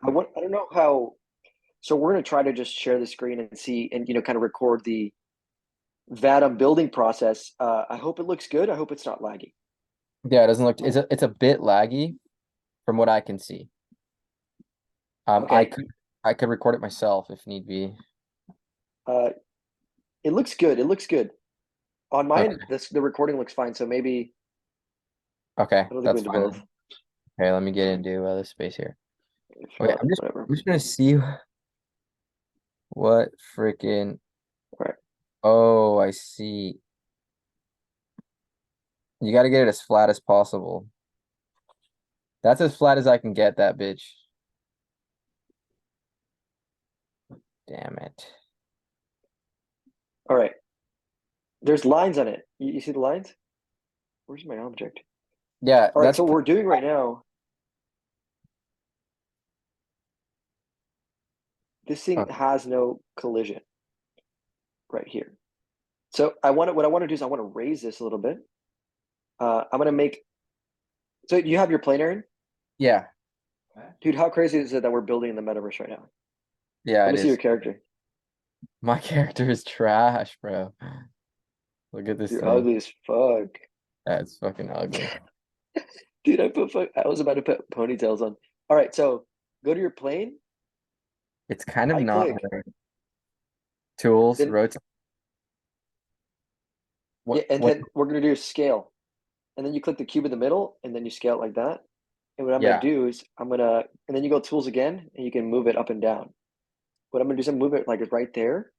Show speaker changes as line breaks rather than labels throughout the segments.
I don't know how. So we're gonna try to just share the screen and see, and kind of record the Vatom building process. I hope it looks good. I hope it's not laggy.
Yeah, it doesn't look, it's a bit laggy from what I can see. Um, I
Okay.
could I could record it myself if need be.
Uh, it looks good. It looks good. On mine,
Okay,
the recording looks fine. So maybe
okay,
I don't think we
that's
need
fine
both.
then. Okay, let me get into the space here.
If
Okay,
not, whatever.
I'm just gonna see what freaking.
All right.
Oh, I see. You got to get it as flat as possible. That's as flat as I can get that bitch. Damn it.
All right. There's lines on it. You see the lines? Where's my object?
Yeah,
All right.
that's
So what we're doing right now, this thing
okay.
has no collision right here. So what I want to do is I want to raise this a little bit. I'm gonna make. So you have your plane, Aaron?
Yeah,
Dude, how crazy is it that we're building in the metaverse right now?
yeah,
Let
it
me see your
is.
character.
My character is trash, bro. Look at this
You're
thing.
ugly as fuck.
That's fucking ugly.
Dude, I was about to put ponytails on. All right, so go to your plane,
It's kind of
right
not
click,
right. Tools,
then
rotate.
yeah, and
What?
then we're gonna do scale. And then you click the cube in the middle and then you scale it like that. And what I'm gonna
Yeah,
do is and then you go tools again and you can move it up and down. What I'm gonna do is I'm gonna move it like it's right there.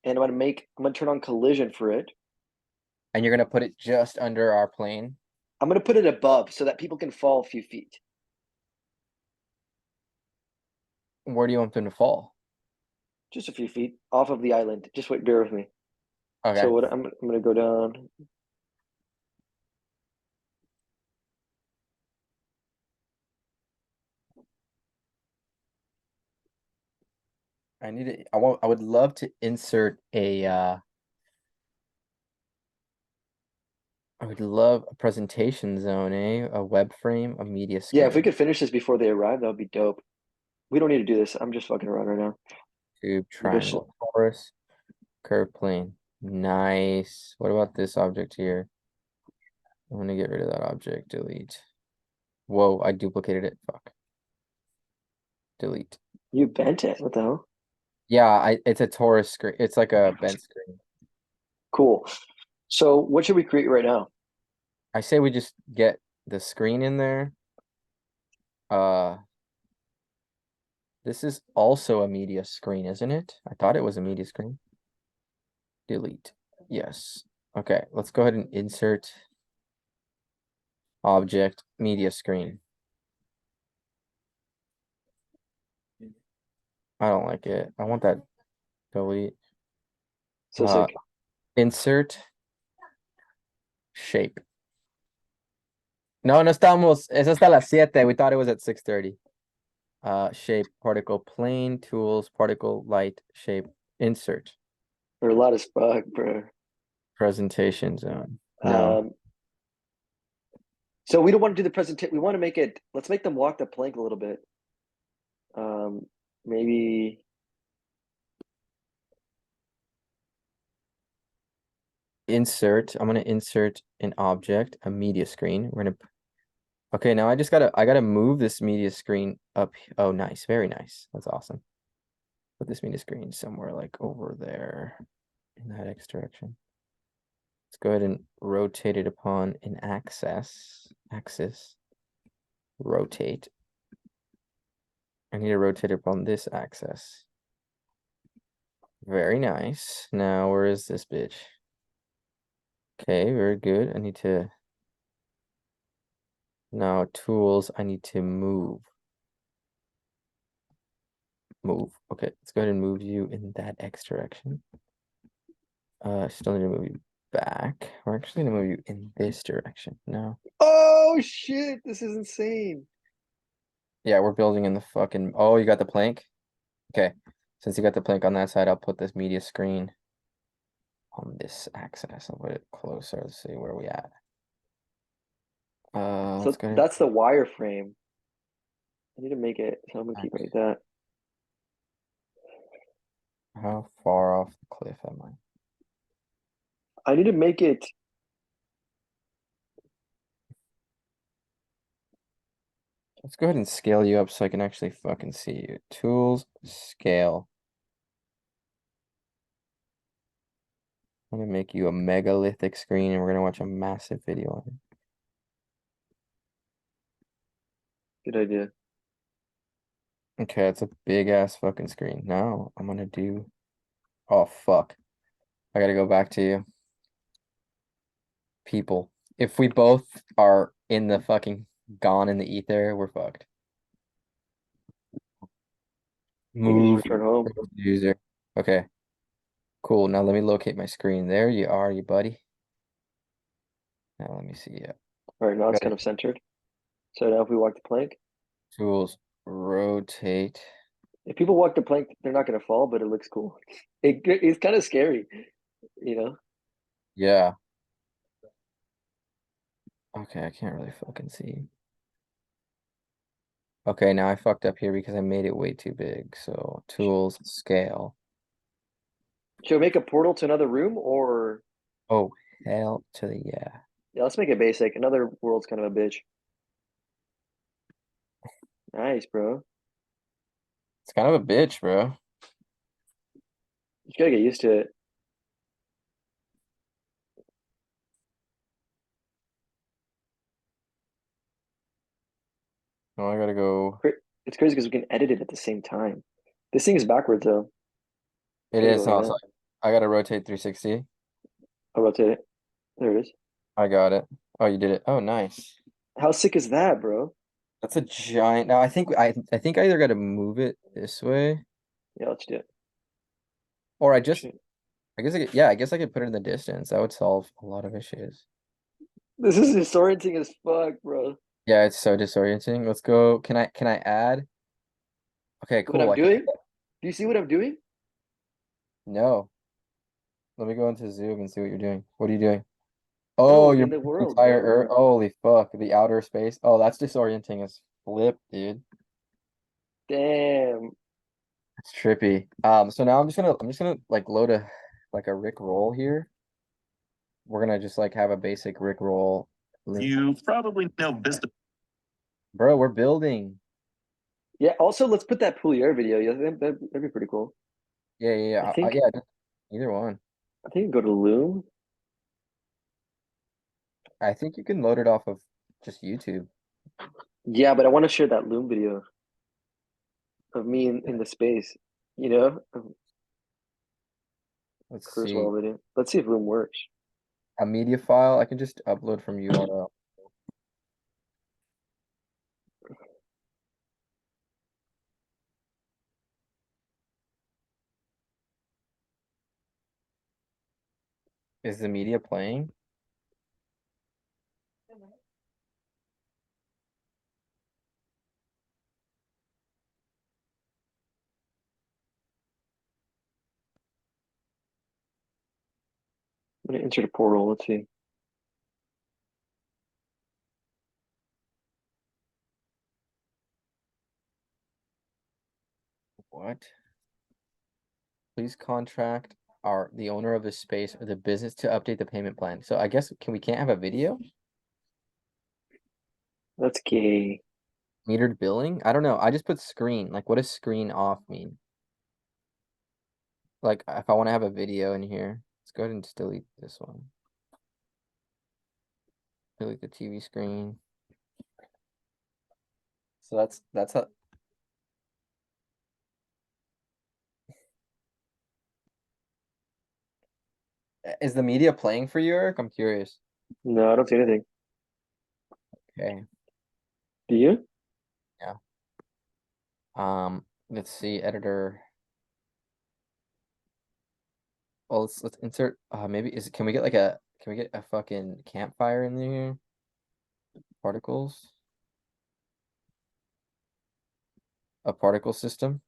And I'm gonna turn on collision for it.
and you're gonna put it just under our plane.
I'm gonna put it above so that people can fall a few feet.
Where do you want them to fall?
Just a few feet off of the island. Just wait, bear with me. So
Okay.
I'm gonna go down.
I need it. I would love to insert a I would love a presentation zone, a web frame, a media
Yeah, if we
screen,
could finish this before they arrive, that would be dope. We don't need to do this. I'm just fucking around right now.
tube,
Go sh
triangle, torus, curved plane. Nice. What about this object here? I'm gonna get rid of that object. Delete. Whoa, I duplicated it. Fuck. Delete.
You bent it. What the hell?
Yeah, it's a torus screen. It's like a bent screen.
Cool. So what should we create right now?
I say we just get the screen in there. Uh, this is also a media screen, isn't it? I thought it was a media screen. Delete. Yes. Okay, let's go ahead and insert object media screen. I don't like it. I want that delete.
So
Uh,
sick.
insert shape. No, no estamos. Es hasta las 7. We thought it was at 6:30. Shape, particle, plane, tools, particle, light, shape, insert,
They're a lot as fuck, bro.
presentation zone. No.
Um, so we don't want to do the presentation. We want to make it. Let's make them walk the plank a little bit. Um, maybe.
Insert. I'm gonna insert an object, a media screen. We're gonna. Okay, now I gotta move this media screen up. Oh, nice, very nice. That's awesome. Put this media screen somewhere like over there in that X direction. Let's go ahead and rotate it upon an axis. Rotate. I need to rotate it upon this axis. Very nice. Now, where is this bitch? Okay, very good. I need to. Now, tools, I need to move. Move. Okay, let's go ahead and move you in that X direction. Still need to move you back. We're actually gonna move you in this direction. No.
Oh shit! This is insane.
Yeah, we're building in the fucking. Oh, you got the plank? Okay. Since you got the plank on that side, I'll put this media screen on this axis. I'll put it closer. Let's see where we at. Let's
So
go ahead.
that's the wireframe. I need to make it, so I'm gonna keep it like
Nice.
that.
How far off the cliff am I?
I need to make it.
Let's go ahead and scale you up so I can actually fucking see you. Tools, scale. I'm gonna make you a megalithic screen and we're gonna watch a massive video on it.
Good idea.
Okay, it's a big ass fucking screen. Now I'm gonna do. Oh fuck. I gotta go back to you. People. If we both are in the fucking gone in the ether, we're fucked.
I think you should
Move
return home.
user. Okay, cool. Now let me locate my screen. There you are, you buddy. Now let me see. Yeah.
All right, now it's
Got
kind
it.
of centered. So now if we walk the plank,
Tools. Rotate.
if people walk the plank, they're not gonna fall, but it looks cool. It's kind of scary, you know?
Yeah. Okay, I can't really fucking see. Okay, now I fucked up here because I made it way too big. So tools, scale.
Should we make a portal to another room or
Oh, hell to the yeah.
yeah, let's make it basic. Another world's kind of a bitch. Nice, bro.
It's kind of a bitch, bro.
You gotta get used to it.
Oh, I gotta go.
It's crazy because we can edit it at the same time. This thing is backwards though.
It
Can't go
is
like
also.
that.
I gotta rotate 360.
I'll rotate it. There it is.
I got it. Oh, you did it. Oh, nice.
How sick is that, bro?
That's a giant. Now I think I either gotta move it this way
Yeah, let's do it.
or
Actually,
I guess I could put it in the distance. That would solve a lot of issues.
this is disorienting as fuck, bro.
Yeah, it's so disorienting. Let's go. Can I add? Okay,
What
cool.
I'm
I can
doing? Do you see what I'm doing?
no. Let me go into Zoom and see what you're doing. What are you doing? Oh,
No,
you're
in the
moving the
world.
entire Earth. Holy fuck, the outer space. Oh, that's disorienting as flip, dude.
Damn.
It's trippy. So now I'm just gonna like load a like a Rick roll here. We're gonna just like have a basic Rick roll link.
You probably know Vista.
Bro, we're building.
Yeah, also let's put that Poulier video. Yeah, that'd be pretty cool.
Yeah, yeah,
I
yeah.
think
Yeah, either one.
I think go to Loom.
I think you can load it off of just YouTube.
Yeah, but I want to share that Loom video of me in the space, you know, of
Let's see.
Kurzweil video. Let's see if Loom works.
A media file, I can just upload from URL. Is the media playing?
I'm gonna insert a portal. Let's see.
What? Please contract the owner of the space or the business to update the payment plan. So I guess we can't have a video?
That's gay.
Metered billing? I don't know. I just put screen. Like what does screen off mean? Like if I want to have a video in here, let's go ahead and just delete this one. Delete the TV screen. So that's a is the media playing for you, Eric? I'm curious.
No, I don't see anything.
Okay.
Do you?
Yeah. Let's see, editor. Well, let's insert maybe can we get like can we get a fucking campfire in there? Particles? A particle system?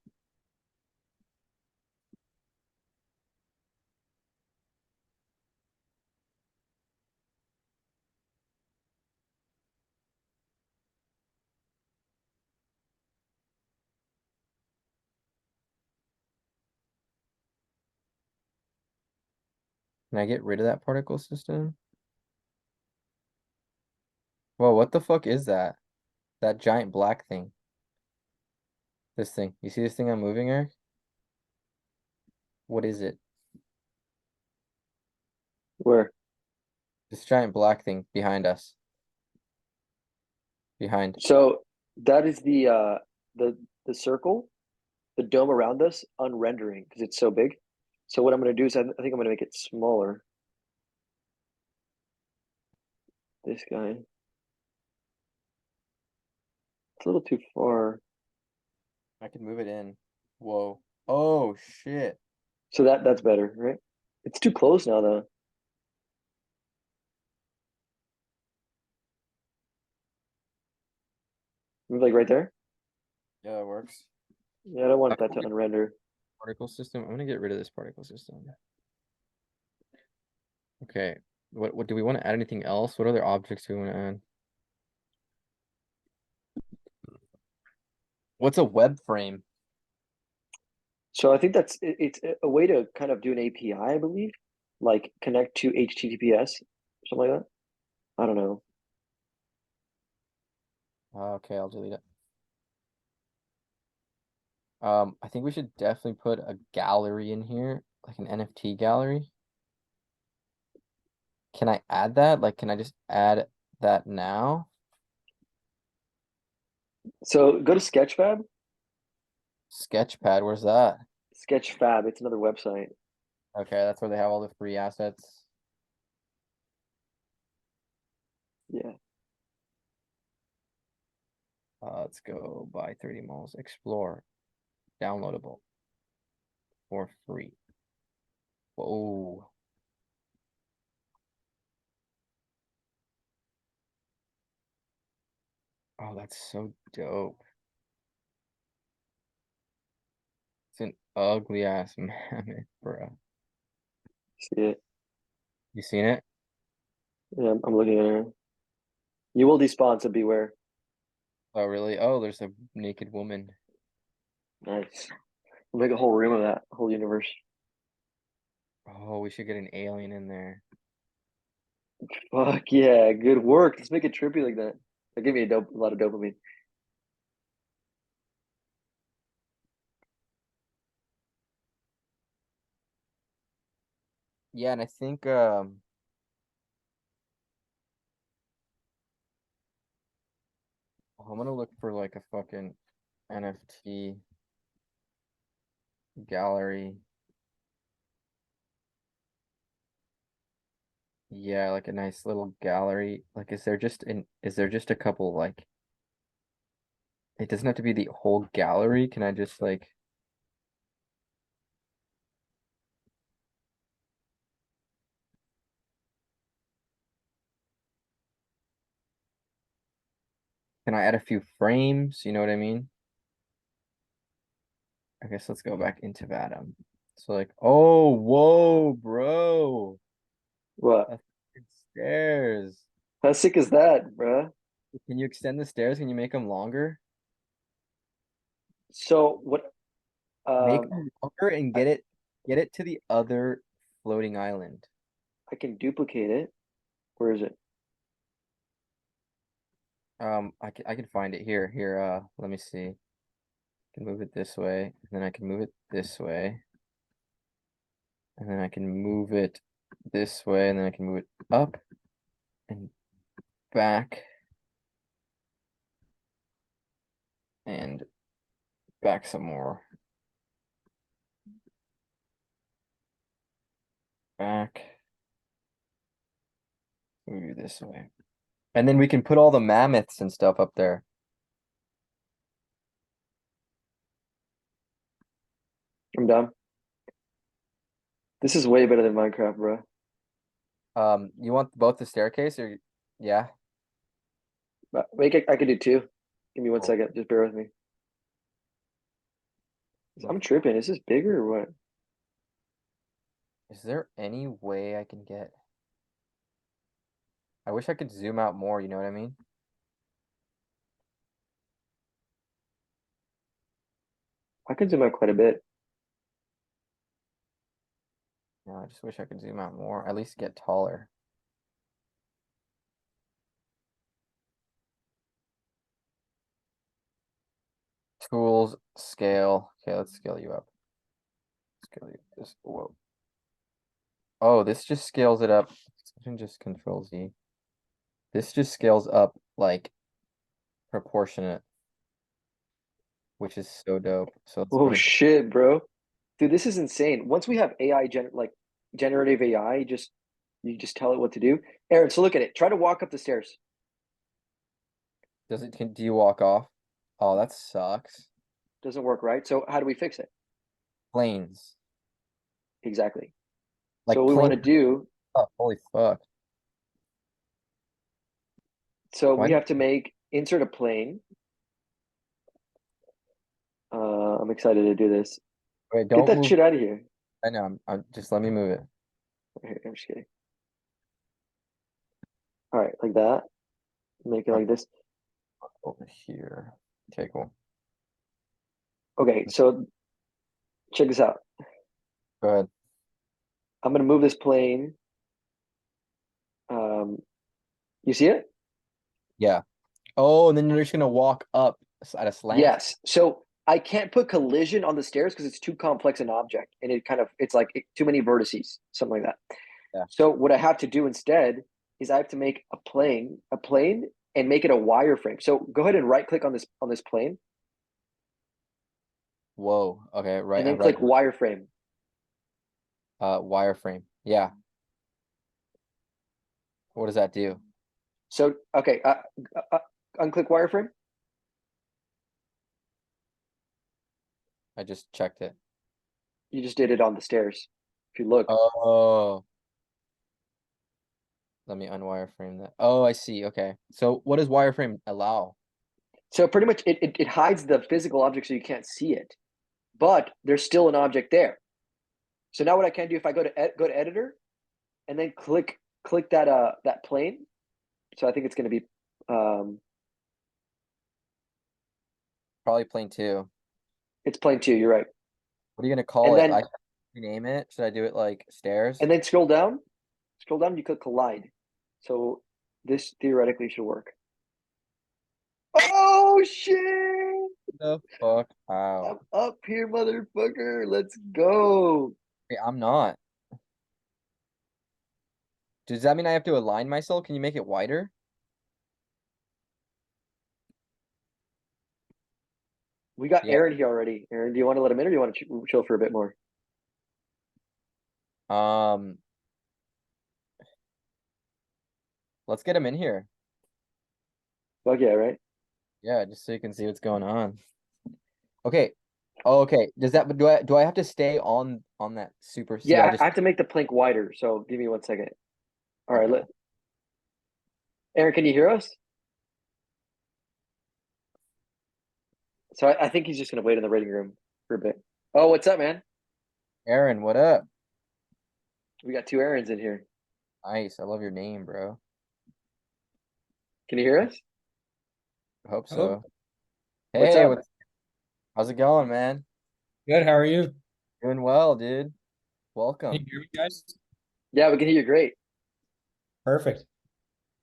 Can I get rid of that particle system? Whoa, what the fuck is that? That giant black thing. This thing. You see this thing I'm moving, Eric? What is it?
Where?
This giant black thing behind us. Behind.
So that is the circle, the dome around us, unrendering because it's so big. So what I'm going to do is I think I'm going to make it smaller. This guy. It's a little too far.
I can move it in. Whoa. Oh shit.
So that's better, right? It's too close now though. Move like right there.
Yeah, that works.
Yeah, I don't want that to unrender.
Particle system. I'm gonna get rid of this particle system. Okay. What do we want to add anything else? What other objects do we want to add? What's a web frame?
So I think it's a way to kind of do an API, I believe, like connect to HTTPS, something like that. I don't know.
Okay, I'll delete it. I think we should definitely put a gallery in here, like an NFT gallery. Can I add that? Like, can I just add that now?
So go to Sketchfab.
Sketchpad, where's that?
Sketchfab, it's another website.
Okay, that's where they have all the free assets.
Yeah.
Let's go buy 30 malls. Explore. Downloadable. For free. Whoa. Oh, that's so dope. It's an ugly ass mammoth, bro.
See it.
You seen it?
Yeah, I'm looking at it. You will despawn, so beware.
Oh, really? Oh, there's a naked woman.
Nice. We'll make a whole room of that, whole universe.
Oh, we should get an alien in there.
Fuck yeah, good work. Let's make it trippy like that. That gave me a lot of dopamine.
Yeah, and I think I'm gonna look for like a fucking NFT gallery. Yeah, like a nice little gallery. Like, is there just a couple like it doesn't have to be the whole gallery. Can I just like can I add a few frames? You know what I mean? I guess let's go back into Vatom. So like, oh, whoa, bro.
What?
That's fucking stairs.
How sick is that, bruh?
Can you extend the stairs? Can you make them longer?
So what?
Make
Um,
them longer and
I,
get it to the other floating island.
I can duplicate it. Where is it?
I can find it here. Here, let me see. I can move it this way, and then I can move it this way, and then I can move it this way, and then I can move it up and back and back some more. Back, move you this way. And then we can put all the mammoths and stuff up there.
I'm done. This is way better than Minecraft, bro.
You want both the staircase or yeah?
But I could do two. Give me one
Cool.
second. Just bear with me. I'm tripping. Is this bigger or what?
Is there any way I can get? I wish I could zoom out more, you know what I mean?
I can zoom out quite a bit.
No, I just wish I could zoom out more, at least get taller. Tools, scale. Okay, let's scale you up. Scale you this. Whoa. Oh, this just scales it up. I can just Control Z. This just scales up like proportionate, which is so dope. So let's
Oh
bring it.
shit, bro. Dude, this is insane. Once we have like generative AI, you just tell it what to do. Aaron, so look at it. Try to walk up the stairs.
Do you walk off? Oh, that sucks.
Doesn't work, right? So how do we fix it?
Planes.
Exactly. So
Like
what we want
planes.
to do,
Oh, holy fuck.
so
Why?
we have to insert a plane. I'm excited to do this.
Wait,
Get
don't
that
move.
shit out of here.
I know. Just let me move it.
Here, I'm just kidding. All right, like that. Make it like this.
Over here. Okay, cool.
Okay, so check this out.
Go ahead.
I'm gonna move this plane. You see it?
Yeah. Oh, and then you're just gonna walk up at a slant.
Yes. So I can't put collision on the stairs because it's too complex an object, and it's like too many vertices, something like that.
Yeah.
So what I have to do instead is I have to make a plane, and make it a wireframe. So go ahead and right click on this plane,
Whoa. Okay.
and then
Right.
click wireframe.
Wireframe. Yeah. What does that do?
So okay, unclick wireframe.
I just checked it.
You just did it on the stairs. If you look.
Oh. Let me unwireframe that. Oh, I see. Okay. So what does wireframe allow?
So pretty much it hides the physical object so you can't see it, but there's still an object there. So now what I can do, if I go to editor and then click that plane. So I think it's going to be
Probably plane two.
it's plane two. You're right.
What are you gonna call
And
it?
then
I rename it. Should I do it like stairs?
and then scroll down. Scroll down. You click collide. So this theoretically should work. Oh shit!
The fuck out.
I'm up here, motherfucker. Let's go.
Wait, I'm not. Does that mean I have to align myself? Can you make it wider?
We got
Yeah.
Aaron here already. Aaron, do you want to let him in, or do you want to chill for a bit more?
Um, let's get him in here.
Fuck yeah, right?
Yeah, just so you can see what's going on. Okay. Oh, okay. Does that do I have to stay on that super see I
Yeah,
just
I have to make the plank wider. So give me 1 second. All right,
okay.
Aaron, can you hear us? So I think he's just gonna wait in the waiting room for a bit. Oh, what's up, man?
Aaron, what up?
We got two Aarons in here.
Nice. I love your name, bro.
Can you hear us?
I hope
Hello.
so.
What's
Hey,
up?
how's it going, man?
Good. How are you?
Doing well, dude.
Can
Welcome.
you hear me, guys?
Yeah, we can hear you great.
Perfect.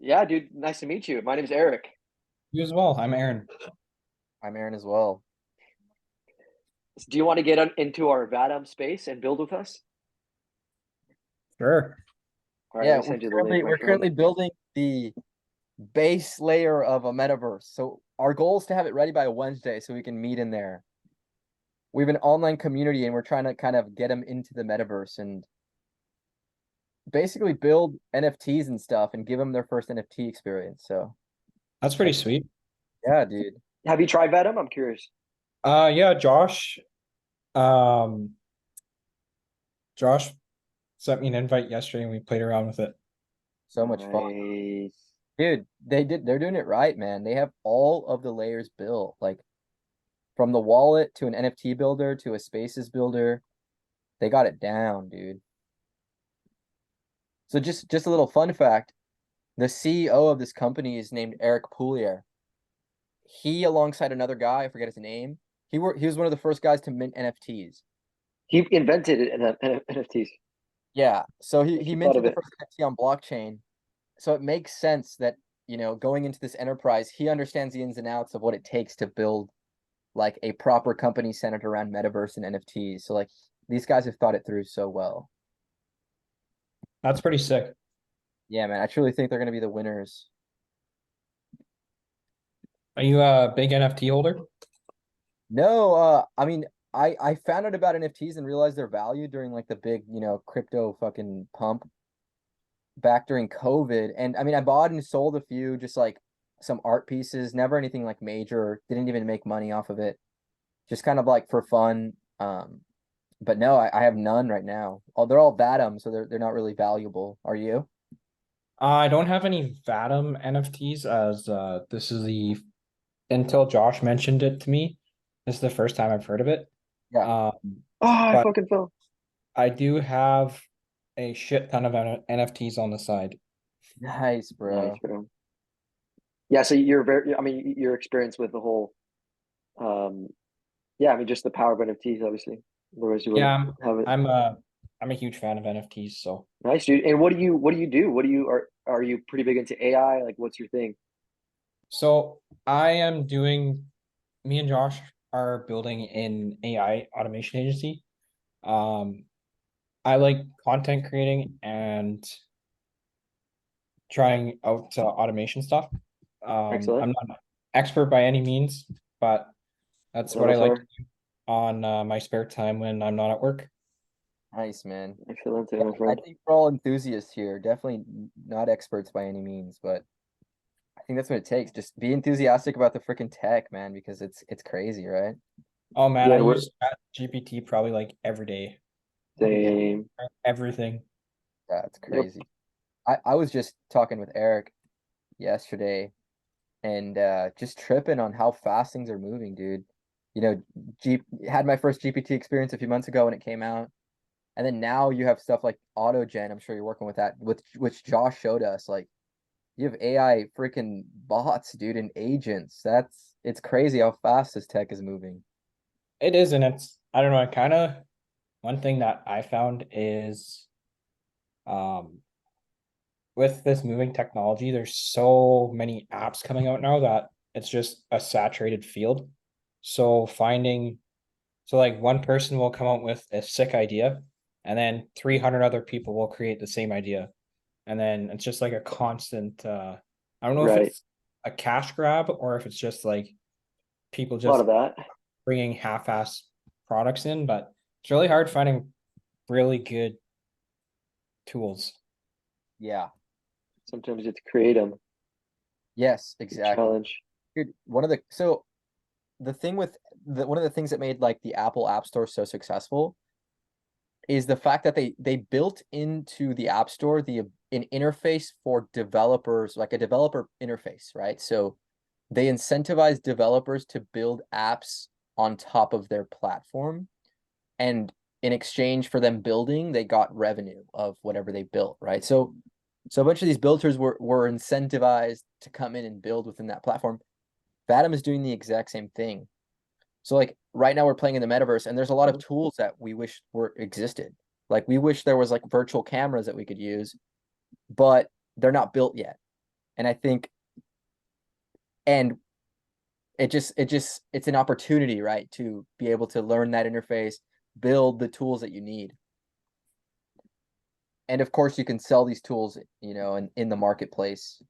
Yeah, dude, nice to meet you. My name's Eric.
You as well. I'm Aaron.
I'm Aaron as well.
Do you want to get into our Vatom space and build with us?
Sure.
All right,
Yeah,
let me send you the link, my
we're
friend.
currently building the base layer of a metaverse. So our goal is to have it ready by Wednesday so we can meet in there. We have an online community and we're trying to kind of get them into the metaverse and basically build NFTs and stuff and give them their first NFT experience. So
That's pretty sweet.
yeah, dude.
Have you tried Vatom? I'm curious.
Yeah, um, Josh sent me an invite yesterday and we played around with it.
So much fun.
Nice.
Dude, they're doing it right, man. They have all of the layers built, like from the wallet to an NFT builder to a spaces builder. They got it down, dude. So just a little fun fact. The CEO of this company is named Eric Poulier. He, alongside another guy, I forget his name, he was one of the first guys to mint NFTs.
He invented it in NFTs.
Yeah, so he
Actually thought
minted
of
the
it.
first NFT on blockchain. So it makes sense that, going into this enterprise, he understands the ins and outs of what it takes to build like a proper company centered around metaverse and NFTs. So like these guys have thought it through so well.
That's pretty sick.
Yeah, man, I truly think they're gonna be the winners.
Are you a big NFT holder?
No, I mean, I found out about NFTs and realized their value during like the big, crypto fucking pump back during COVID. And I mean, I bought and sold a few, just like some art pieces, never anything like major, didn't even make money off of it. Just kind of like for fun. But no, I have none right now. Oh, they're all Vatom, so they're not really valuable. Are you?
I don't have any Vatom NFTs as this is the until Josh mentioned it to me. This is the first time I've heard of it.
Yeah.
Um,
Oh, I
but
fucking fell.
I do have a shit ton of NFTs on the side.
Nice,
Nice,
bro.
bro. Yeah, so you're very, I mean, your experience with the whole, um, yeah, I mean, just the power of NFTs, obviously. Otherwise, you
Yeah,
wouldn't have it.
I'm a huge fan of NFTs, so
Nice, dude. And what do you do? Are you pretty big into AI? Like, what's your thing?
I am doing me and Josh are building an AI automation agency. Um, I like content creating and trying out automation stuff.
Excellent.
I'm not an expert by any means, but that's
None
what I
of us
like to
are.
do on my spare time when I'm not at work.
Nice, man.
Excellent,
Yeah,
my
I
friend.
think we're all enthusiasts here. Definitely not experts by any means, but I think that's what it takes. Just be enthusiastic about the freaking tech, man, because it's crazy, right?
Oh man,
Yeah,
I
and we're
use GPT probably like every day,
Yeah,
same.
everything.
yeah, it's
Yep.
crazy. I was just talking with Eric yesterday and just tripping on how fast things are moving, dude. You know, G had my first GPT experience a few months ago when it came out. And then now you have stuff like AutoGen. I'm sure you're working with that, with which Josh showed us. Like you have AI freaking bots, dude, and agents. It's crazy how fast this tech is moving.
It is, and it's I don't know. I kind of one thing that I found is um with this moving technology, there's so many apps coming out now that it's just a saturated field. So finding so like one person will come out with a sick idea, and then 300 other people will create the same idea, and then it's just like a constant. I don't know if
Right.
it's a cash grab or if it's just like people
A lot
just
of that.
bringing half-ass products in, but it's really hard finding really good tools.
Yeah.
Sometimes it's create them.
Yes,
The
exactly.
challenge.
Dude, the thing with one of the things that made like the Apple App Store so successful is the fact that they built into the App Store an interface for developers, like a developer interface, right? So they incentivize developers to build apps on top of their platform, and in exchange for them building, they got revenue of whatever they built, right? So a bunch of these builders were incentivized to come in and build within that platform. Vatom is doing the exact same thing. So like right now we're playing in the metaverse and there's a lot of tools that we wish were existed. Like we wish there was like virtual cameras that we could use, but they're not built yet. And I think and it's an opportunity, right, to be able to learn that interface, build the tools that you need. And of course you can sell these tools, in the marketplace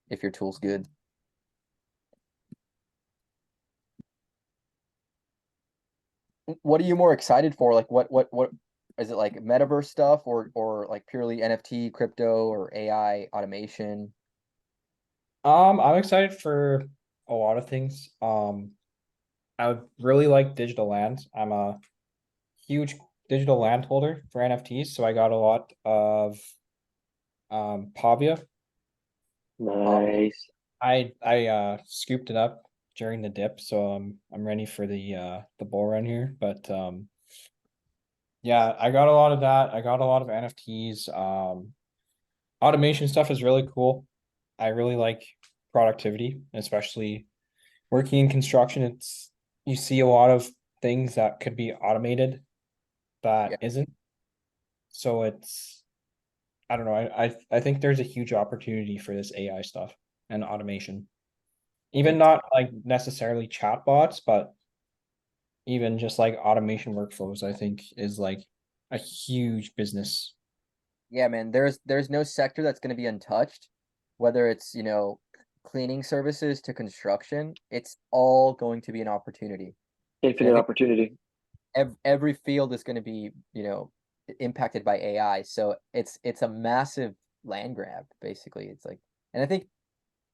if your tool's good. What are you more excited for? Like what is it, like metaverse stuff or like purely NFT, crypto, or AI automation?
I'm excited for a lot of things. I would really like digital land. I'm a huge digital land holder for NFTs, so I got a lot of Pavia.
Nice.
I scooped it up during the dip, so I'm ready for the bull run here. But yeah, I got a lot of that. I got a lot of NFTs. Automation stuff is really cool. I really like productivity, especially working in construction. It's you see a lot of things that could be automated that
Yeah.
isn't. So it's, I don't know, I think there's a huge opportunity for this AI stuff and automation. Even
It's-
not like necessarily chatbots, but even just like automation workflows, I think is like a huge business.
Yeah, man, there's no sector that's going to be untouched, whether it's, cleaning services to construction, it's all going to be an opportunity. And I
Infinite
think
opportunity.
every field is going to be, impacted by AI. So it's a massive land grab, basically. It's like, and I think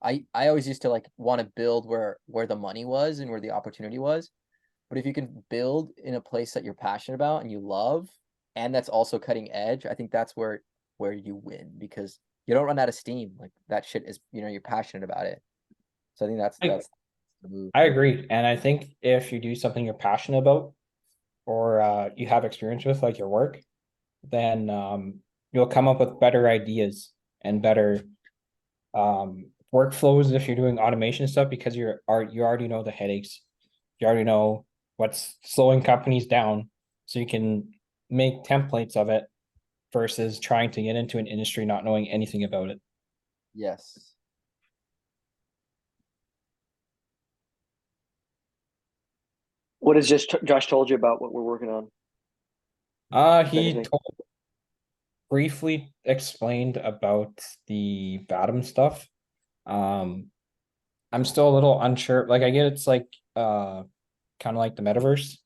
I always used to like want to build where the money was and where the opportunity was. But if you can build in a place that you're passionate about and you love, and that's also cutting edge, I think that's where you win because you don't run out of steam. Like that shit is, you're passionate about it. So I think that's
I,
that's the move.
I agree. And I think if you do something you're passionate about or you have experience with, like your work, then you'll come up with better ideas and better workflows if you're doing automation stuff because you already know the headaches. You already know what's slowing companies down, so you can make templates of it versus trying to get into an industry not knowing anything about it.
Yes.
What has just Josh told you about what we're working on? If
He
anything.
briefly explained about the Vatom stuff. Um, I'm still a little unsure. Like I get it's like kind of like the metaverse,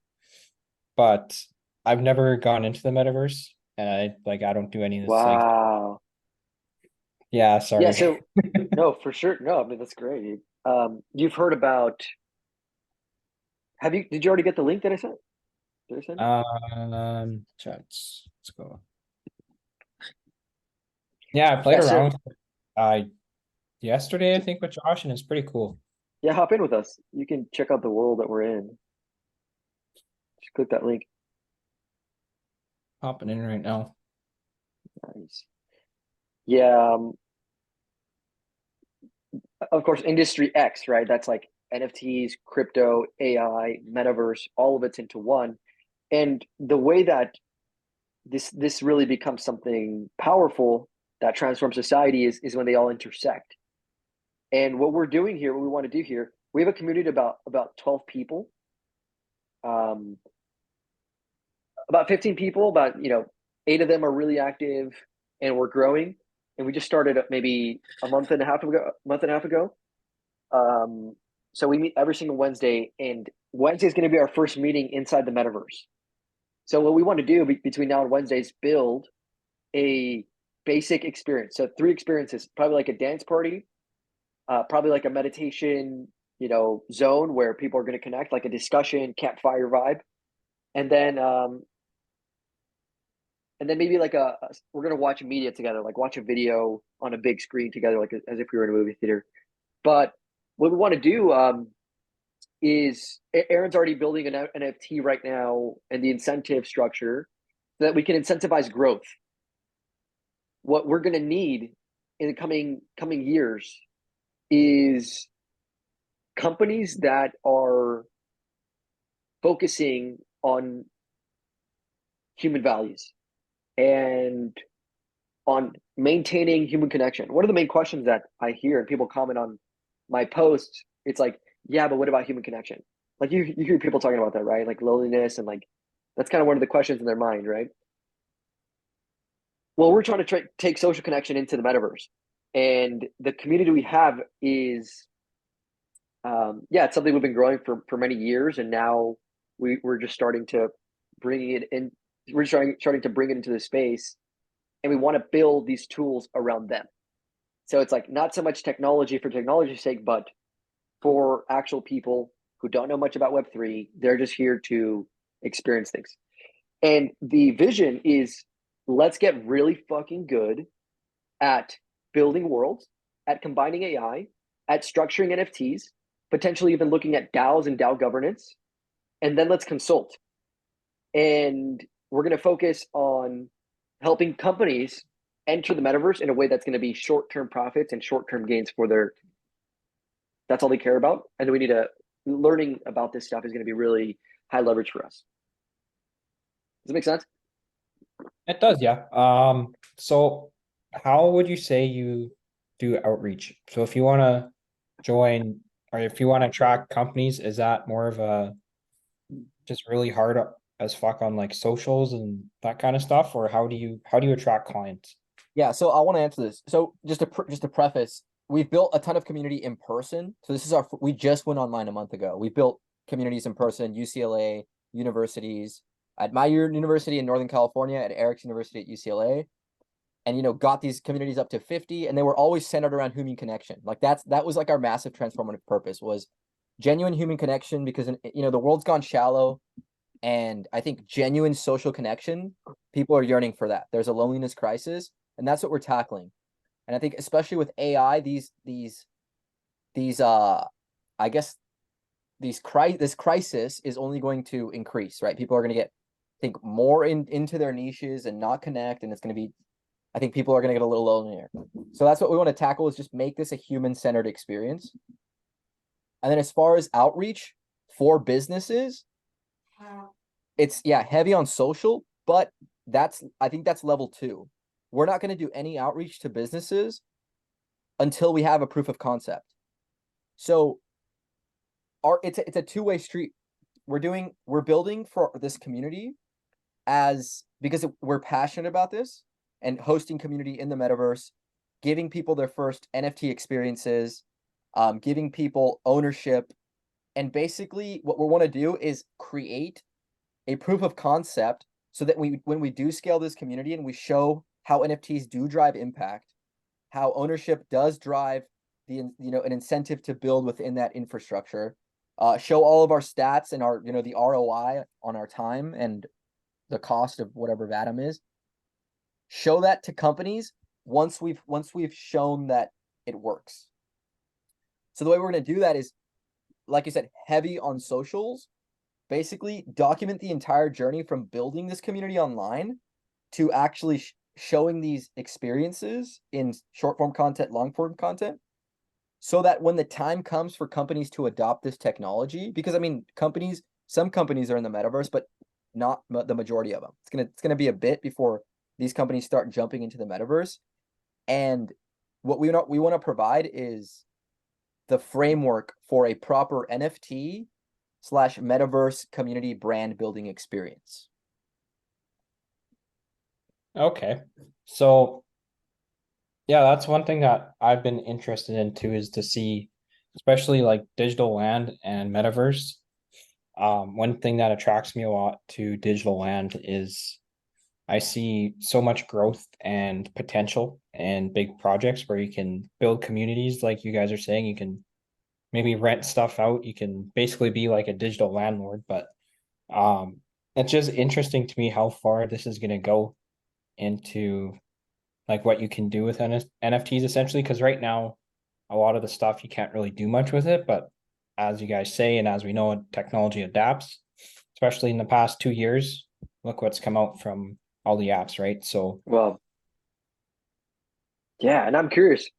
but I've never gone into the metaverse and I don't do any of this like
Wow.
yeah,
Yeah,
sorry.
so no, for sure. No, I mean that's great. You've heard about did you already get the link that I sent? Did I send it?
Chats. Let's go. Yeah, I played
Yeah, so
around with yesterday, I think, with Josh, and it's pretty cool.
yeah, hop in with us. You can check out the world that we're in. Just click that link.
Hopping in right now.
Nice. Yeah, of course, Industry X, right? That's like NFTs, crypto, AI, metaverse, all of it's into one. And the way that this really becomes something powerful that transforms society is when they all intersect. And what we're doing here, what we want to do here, we have a community of about 12 people, um, about 15 people, about 8 of them are really active, and we're growing. And we just started maybe a month and a half ago. So we meet every single Wednesday, and Wednesday is going to be our first meeting inside the metaverse. So what we want to do between now and Wednesday is build a basic experience. So 3 experiences, probably like a dance party, probably like a meditation, zone where people are going to connect, like a discussion campfire vibe, and then maybe like we're going to watch media together, like watch a video on a big screen together, like as if we were in a movie theater. But what we want to do is Aaron's already building an NFT right now and the incentive structure so that we can incentivize growth. What we're going to need in the coming years is companies that are focusing on human values and on maintaining human connection. One of the main questions that I hear and people comment on my posts, it's like, yeah, but what about human connection? Like you hear people talking about that, right? Like loneliness and like that's kind of one of the questions in their mind, right? Well, we're trying to take social connection into the metaverse, and the community we have is, yeah, it's something we've been growing for many years, and now we're just starting to bring it in. We're starting to bring it into the space, and we want to build these tools around them. So it's like not so much technology for technology's sake, but for actual people who don't know much about Web3. They're just here to experience things. And the vision is let's get really fucking good at building worlds, at combining AI, at structuring NFTs, potentially even looking at DAOs and DAO governance. And then let's consult. And we're going to focus on helping companies enter the metaverse in a way that's going to be short-term profits and short-term gains for that's all they care about. And then we need learning about this stuff is going to be really high leverage for us. Does it make sense?
It does, yeah. So how would you say you do outreach? So if you want to join or if you want to track companies, is that more of a just really hard as fuck on like socials and that kind of stuff, or how do you attract clients?
Yeah, so I want to answer this. So just to preface, we've built a ton of community in person. So this is we just went online a month ago. We built communities in person, UCLA, universities, at my university in Northern California, at Eric's University at UCLA, and got these communities up to 50, and they were always centered around human connection. Like that was like our massive transformative purpose was genuine human connection, because the world's gone shallow, and I think genuine social connection, people are yearning for that. There's a loneliness crisis, and that's what we're tackling. And I think especially with AI, these I guess this crisis is only going to increase, right? People are going to get, I think, more into their niches and not connect, and it's going to be, I think people are going to get a little lonelier. So that's what we want to tackle, is just make this a human-centered experience. And then as far as outreach for businesses, it's heavy on social, but I think that's level 2. We're not going to do any outreach to businesses until we have a proof of concept. So it's a two-way street. We're building for this community because we're passionate about this, and hosting community in the metaverse, giving people their first NFT experiences, giving people ownership. And basically what we want to do is create a proof of concept so that when we do scale this community and we show how NFTs do drive impact, how ownership does drive an incentive to build within that infrastructure, show all of our stats and our, the ROI on our time and the cost of whatever Vatom is, show that to companies once we've shown that it works. So the way we're going to do that is, like you said, heavy on socials. Basically document the entire journey from building this community online to actually showing these experiences in short form content, long form content, so that when the time comes for companies to adopt this technology, because I mean, some companies are in the metaverse, but not the majority of them. It's gonna be a bit before these companies start jumping into the metaverse. And what we want to provide is the framework for a proper NFT / metaverse community brand building experience.
Okay. So yeah, that's one thing that I've been interested in too, is to see, especially like digital land and metaverse. One thing that attracts me a lot to digital land is I see so much growth and potential and big projects where you can build communities, like you guys are saying. You can maybe rent stuff out. You can basically be like a digital landlord, but it's just interesting to me how far this is going to go into like what you can do with NFTs essentially. Because right now, a lot of the stuff you can't really do much with it. But as you guys say, and as we know, technology adapts, especially in the past 2 years. Look what's come out from all the apps, right? So,
Well, yeah, and I'm curious,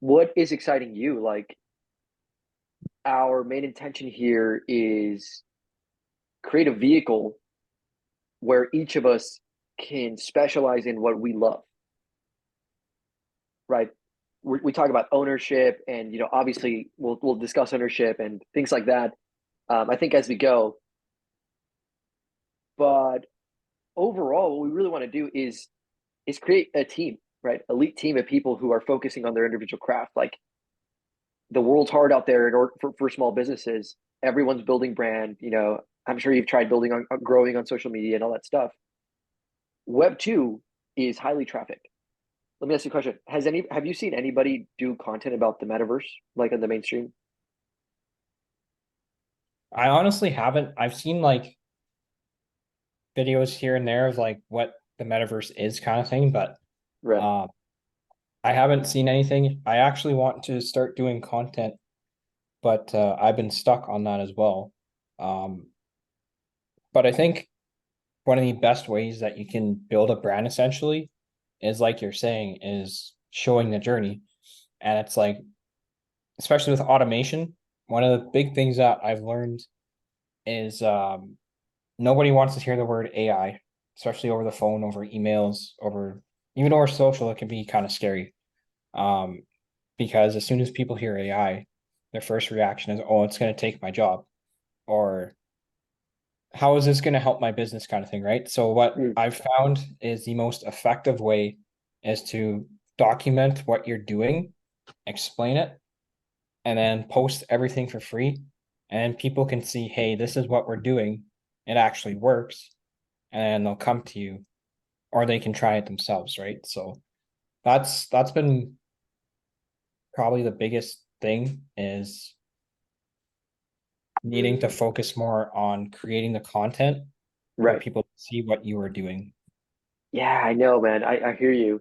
what is exciting you? Like, our main intention here is create a vehicle where each of us can specialize in what we love, right? We talk about ownership, and obviously we'll discuss ownership and things like that. I think as we go, but overall, what we really want to do is create a team, right? Elite team of people who are focusing on their individual craft. Like, the world's hard out there in order for small businesses. Everyone's building brand. I'm sure you've tried building on growing on social media and all that stuff. Web 2 is highly trafficked. Let me ask you a question. Have you seen anybody do content about the metaverse, like in the mainstream?
I honestly haven't. I've seen like videos here and there of like what the metaverse is kind of thing, but
Right.
um, I haven't seen anything. I actually want to start doing content, but I've been stuck on that as well. Um, but I think one of the best ways that you can build a brand essentially is, like you're saying, is showing the journey. And it's like, especially with automation, one of the big things that I've learned is nobody wants to hear the word AI. especially over the phone, over emails, even over social, it can be kind of scary. Because as soon as people hear AI, their first reaction is, oh, it's going to take my job, or how is this going to help my business, kind of thing, right? So what I've found is the most effective way is to document what you're doing, explain it, and then post everything for free. And people can see, hey, this is what we're doing. It actually works. And they'll come to you, or they can try it themselves, right? So that's been probably the biggest thing, is needing to focus more on creating the content for
Right.
people to see what you are doing.
Yeah, I know, man. I hear you.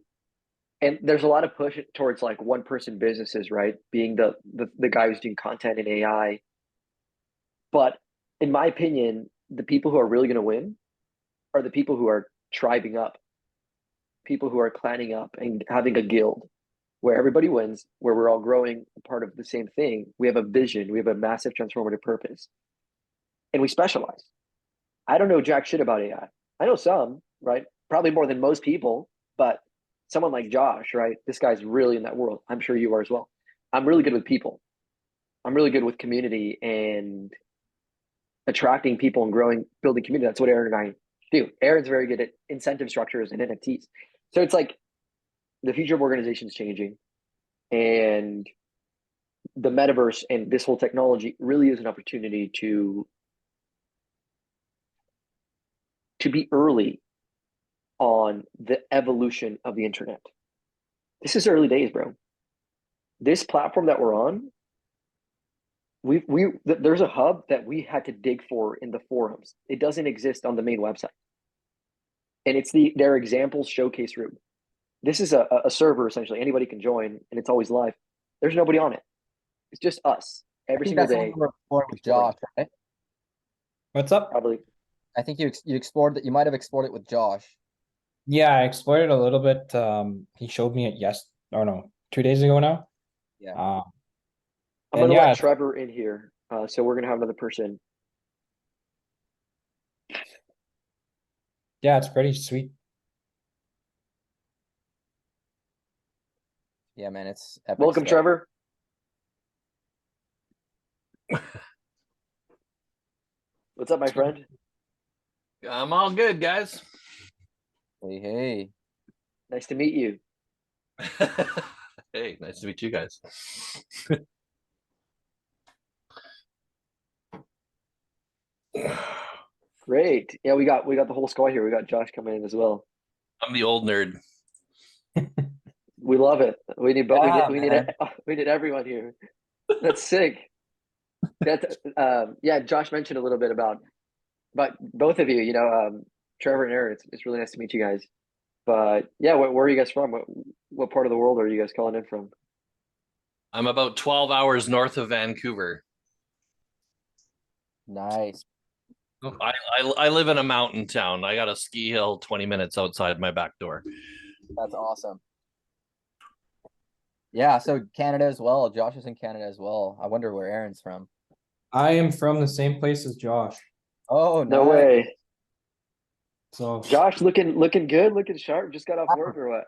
And there's a lot of push towards like one person businesses, right? Being the guy who's doing content in AI. But in my opinion, the people who are really going to win are the people who are tribing up, people who are clanning up and having a guild where everybody wins, where we're all growing a part of the same thing. We have a vision, we have a massive transformative purpose, and we specialize. I don't know jack shit about AI. I know some, right? Probably more than most people, but someone like Josh, right? This guy's really in that world. I'm sure you are as well. I'm really good with people. I'm really good with community and attracting people and growing, building community. That's what Aaron and I do. Aaron's very good at incentive structures and NFTs. So it's like the future of organizations changing, and the metaverse and this whole technology really is an opportunity to be early on the evolution of the internet. This is early days, bro. This platform that we're on, there's a hub that we had to dig for in the forums. It doesn't exist on the main website, and it's their examples showcase room. This is a server essentially. Anybody can join, and it's always live. There's nobody on it. It's just us
I
every
think
single
that's what
day.
you were exploring with
exploring.
Josh, right?
What's up?
Probably.
I think you explored that. You might have explored it with Josh.
Yeah, I explored it a little bit. He showed me it 2 days ago now.
Yeah.
I'm
And
gonna
yeah,
let Trevor in here, so we're gonna have another person.
yeah, it's pretty sweet.
Yeah, man, it's epic
Welcome,
stuff.
Trevor. What's up, my friend?
I'm all good, guys.
Hey, hey.
Nice to meet you.
Hey, nice to meet you guys.
Great. Yeah, we got the whole squad here. We got Josh coming in as well.
I'm the old nerd.
We love it. We need
Yeah,
we need everyone here. That's sick. That yeah, Josh mentioned a little bit about both of you. You know, Trevor and Aaron. It's really nice to meet you guys. But yeah, where are you guys from? What part of the world are you guys calling in from?
I'm about 12 hours north of Vancouver.
Nice.
I live in a mountain town. I got a ski hill 20 minutes outside my back door.
That's awesome. Yeah, so Canada as well. Josh is in Canada as well. I wonder where Aaron's from.
I am from the same place as Josh.
Oh,
No
nice.
way.
So
Josh looking good, looking sharp. Just got off work or what?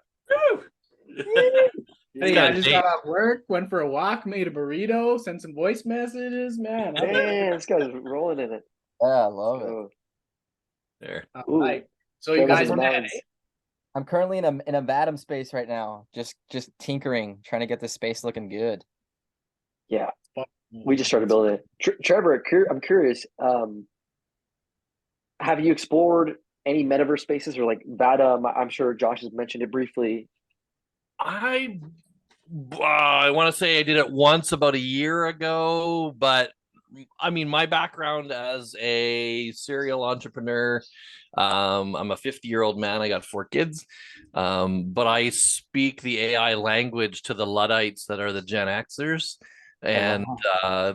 Hey,
got
I
a
just
date.
got off work, went for a walk, made a burrito, sent some voice messages, man.
Man, this guy's rolling in it.
Yeah, I love it.
Oh,
There.
All right. So you
Trevor's
guys
in the
met,
mountains.
eh?
I'm currently in a Vatom space right now. Just tinkering, trying to get this space looking good.
Yeah, we just started building it. Trevor, I'm curious. Have you explored any metaverse spaces or like Vatom? I'm sure Josh has mentioned it briefly.
I want to say I did it once about a year ago, but I mean, my background as a serial entrepreneur, I'm a 50-year-old man. I got 4 kids, but I speak the AI language to the Luddites that are the Gen Xers, and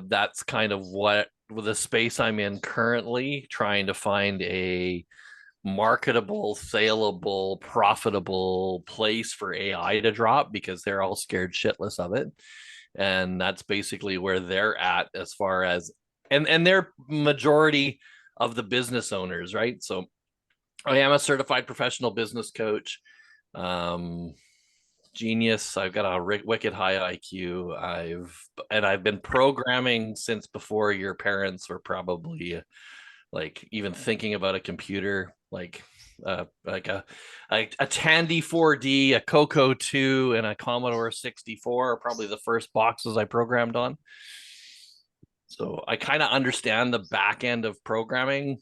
that's kind of what the space I'm in currently, trying to find a marketable, saleable, profitable place for AI to drop because they're all scared shitless of it. And that's basically where they're at as far as and they're majority of the business owners, right? So I am a certified professional business coach. Genius. I've got a wicked high IQ. I've been programming since before your parents were probably like even thinking about a computer, like a Tandy 4D, a Coco 2, and a Commodore 64 are probably the first boxes I programmed on. So I kind of understand the back end of programming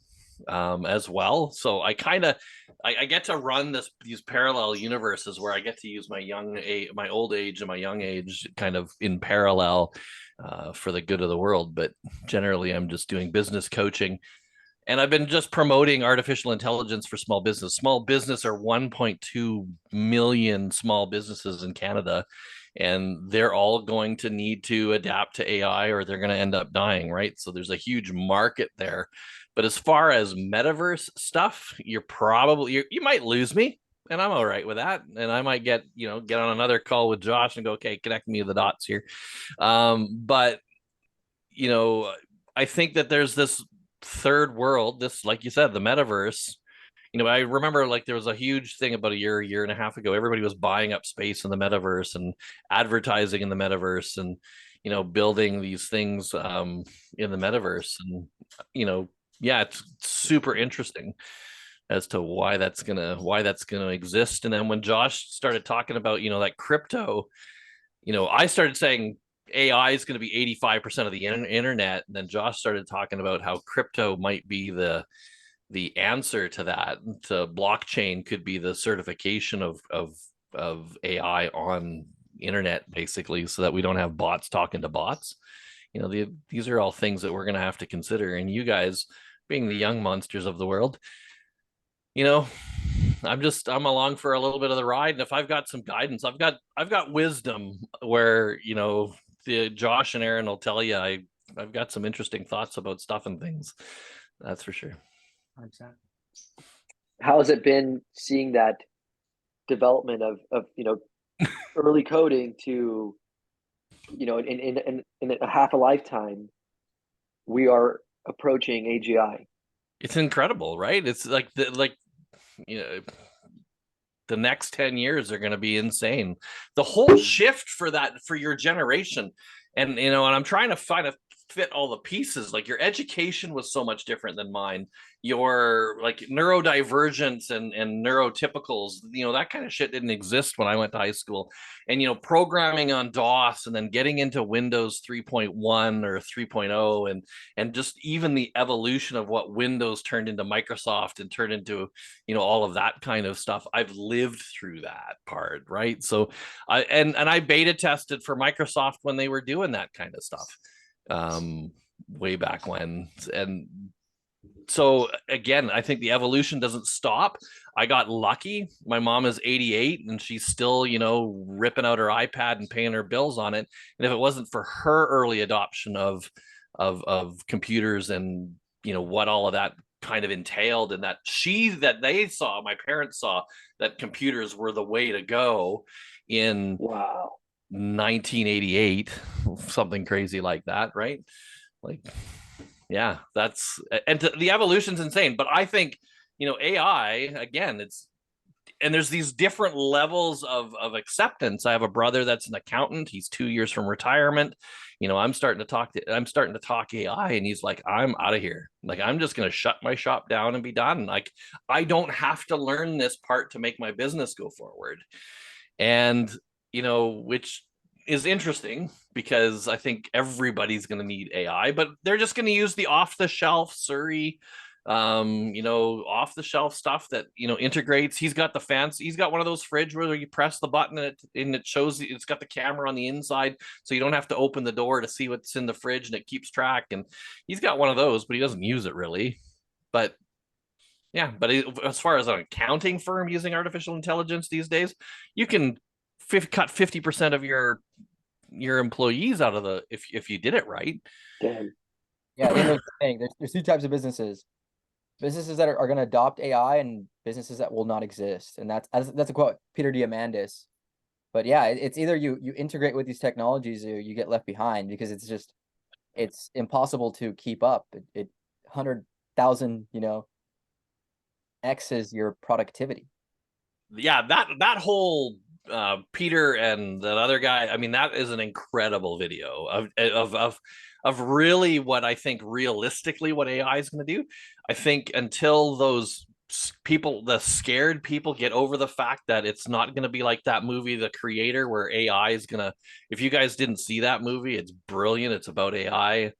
as well. So I get to run these parallel universes where I get to use my old age and my young age kind of in parallel for the good of the world. But generally, I'm just doing business coaching. And I've been just promoting artificial intelligence for small business. Small business are 1.2 million small businesses in Canada, and they're all going to need to adapt to AI or they're going to end up dying, right? So there's a huge market there. But as far as metaverse stuff, you might lose me, and I'm all right with that. And I might get on another call with Josh and go, okay, connect me to the dots here. But I think that there's this third world, this, like you said, the metaverse. I remember like there was a huge thing about a year and a half ago. Everybody was buying up space in the metaverse and advertising in the metaverse and building these things in the metaverse. And yeah, it's super interesting as to why that's gonna exist. And then when Josh started talking about that crypto, I started saying AI is going to be 85% of the internet, and then Josh started talking about how crypto might be the answer to that. To blockchain could be the certification of AI on internet, basically, so that we don't have bots talking to bots. These are all things that we're going to have to consider. And you guys, being the young monsters of the world, I'm along for a little bit of the ride. And if I've got some guidance, I've got wisdom where, the Josh and Aaron will tell you I've got some interesting thoughts about stuff and things. That's for sure.
How has it been seeing that development of early coding to in a half a lifetime, we are approaching AGI?
It's incredible, right? It's like the next 10 years are going to be insane. The whole shift for your generation. And I'm trying to fit all the pieces. Like your education was so much different than mine. Your like neurodivergence and neurotypicals, that kind of shit didn't exist when I went to high school. And programming on DOS and then getting into Windows 3.1 or 3.0 and just even the evolution of what Windows turned into Microsoft and turned into all of that kind of stuff. I've lived through that part, right? So I beta tested for Microsoft when they were doing that kind of stuff way back when. And so again, I think the evolution doesn't stop. I got lucky. My mom is 88 and she's still ripping out her iPad and paying her bills on it. And if it wasn't for her early adoption of computers and what all of that kind of entailed, and that my parents saw that computers were the way to go in 1988, something crazy like that, right? Like, yeah, the evolution's insane. But I think AI, again, there's these different levels of acceptance. I have a brother that's an accountant. He's 2 years from retirement. I'm starting to talk AI, and he's like, I'm out of here. Like, I'm just going to shut my shop down and be done. Like, I don't have to learn this part to make my business go forward. And which is interesting because I think everybody's going to need AI, but they're just going to use the off-the-shelf Surrey, off-the-shelf stuff that integrates. He's got one of those fridge where you press the button and it shows it's got the camera on the inside, so you don't have to open the door to see what's in the fridge, and it keeps track. And he's got one of those, but he doesn't use it really. But yeah, but as far as an accounting firm using artificial intelligence these days, you can cut 50% of your employees out of if you did it right.
Damn.
Yeah, there's two types of businesses that are going to adopt AI and businesses that will not exist. And that's a quote, Peter Diamandis. But yeah, it's either you integrate with these technologies or you get left behind, because it's impossible to keep up. 100,000 X's your productivity.
Yeah, that whole Peter and that other guy, I mean, that is an incredible video of really what I think realistically what AI is going to do. I think until those people, the scared people, get over the fact that it's not going to be like that movie The Creator, where AI is going to, if you guys didn't see that movie, it's brilliant. It's about AI.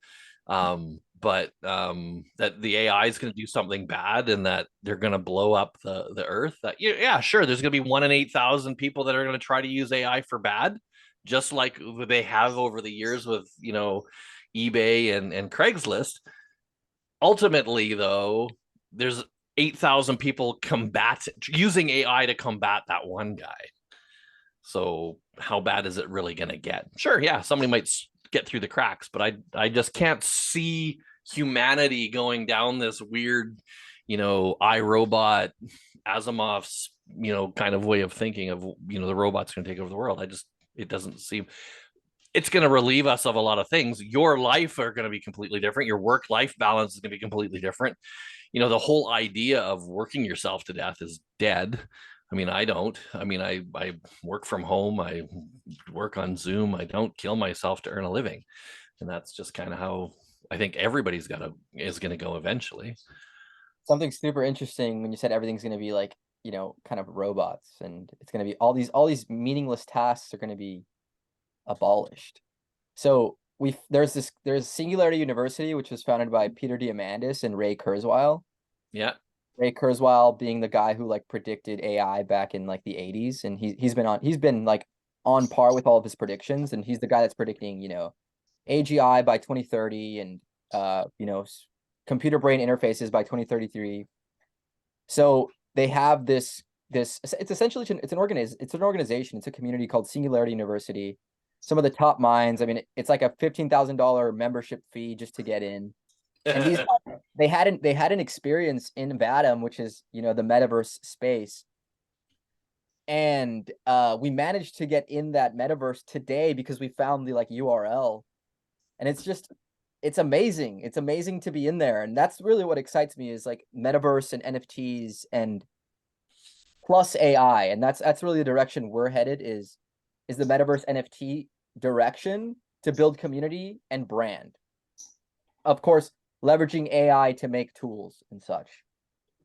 But that the AI is going to do something bad and that they're going to blow up the earth. That yeah, sure, there's going to be 1 in 8,000 people that are going to try to use AI for bad, just like they have over the years with eBay and Craigslist. Ultimately, though, there's 8,000 people using AI to combat that one guy. So how bad is it really going to get? Sure, yeah, somebody might get through the cracks, but I just can't see humanity going down this weird, iRobot, Asimov's, kind of way of thinking of, the robot's going to take over the world. It doesn't seem, it's going to relieve us of a lot of things. Your life are going to be completely different. Your work-life balance is going to be completely different. The whole idea of working yourself to death is dead. I mean, I don't. I mean, I work from home. I work on Zoom. I don't kill myself to earn a living. And that's just kind of how I think everybody's is going to go eventually.
Something super interesting when you said everything's going to be like, kind of robots, and it's going to be all these meaningless tasks are going to be abolished. So there's Singularity University, which was founded by Peter Diamandis and Ray Kurzweil.
Yeah.
Ray Kurzweil being the guy who like predicted AI back in like the 80s, and he's been like on par with all of his predictions, and he's the guy that's predicting, AGI by 2030 and computer brain interfaces by 2033. So they have this it's essentially it's an organization, it's a community called Singularity University. Some of the top minds, I mean, it's like a $15,000 membership fee just to get in. And they had an experience in Vatom, which is, the Metaverse space. And we managed to get in that Metaverse today because we found the like URL. And it's amazing. It's amazing to be in there. And that's really what excites me, is like Metaverse and NFTs and plus AI. And that's really the direction we're headed, is the Metaverse NFT direction, to build community and brand. Of course, leveraging AI to make tools and such.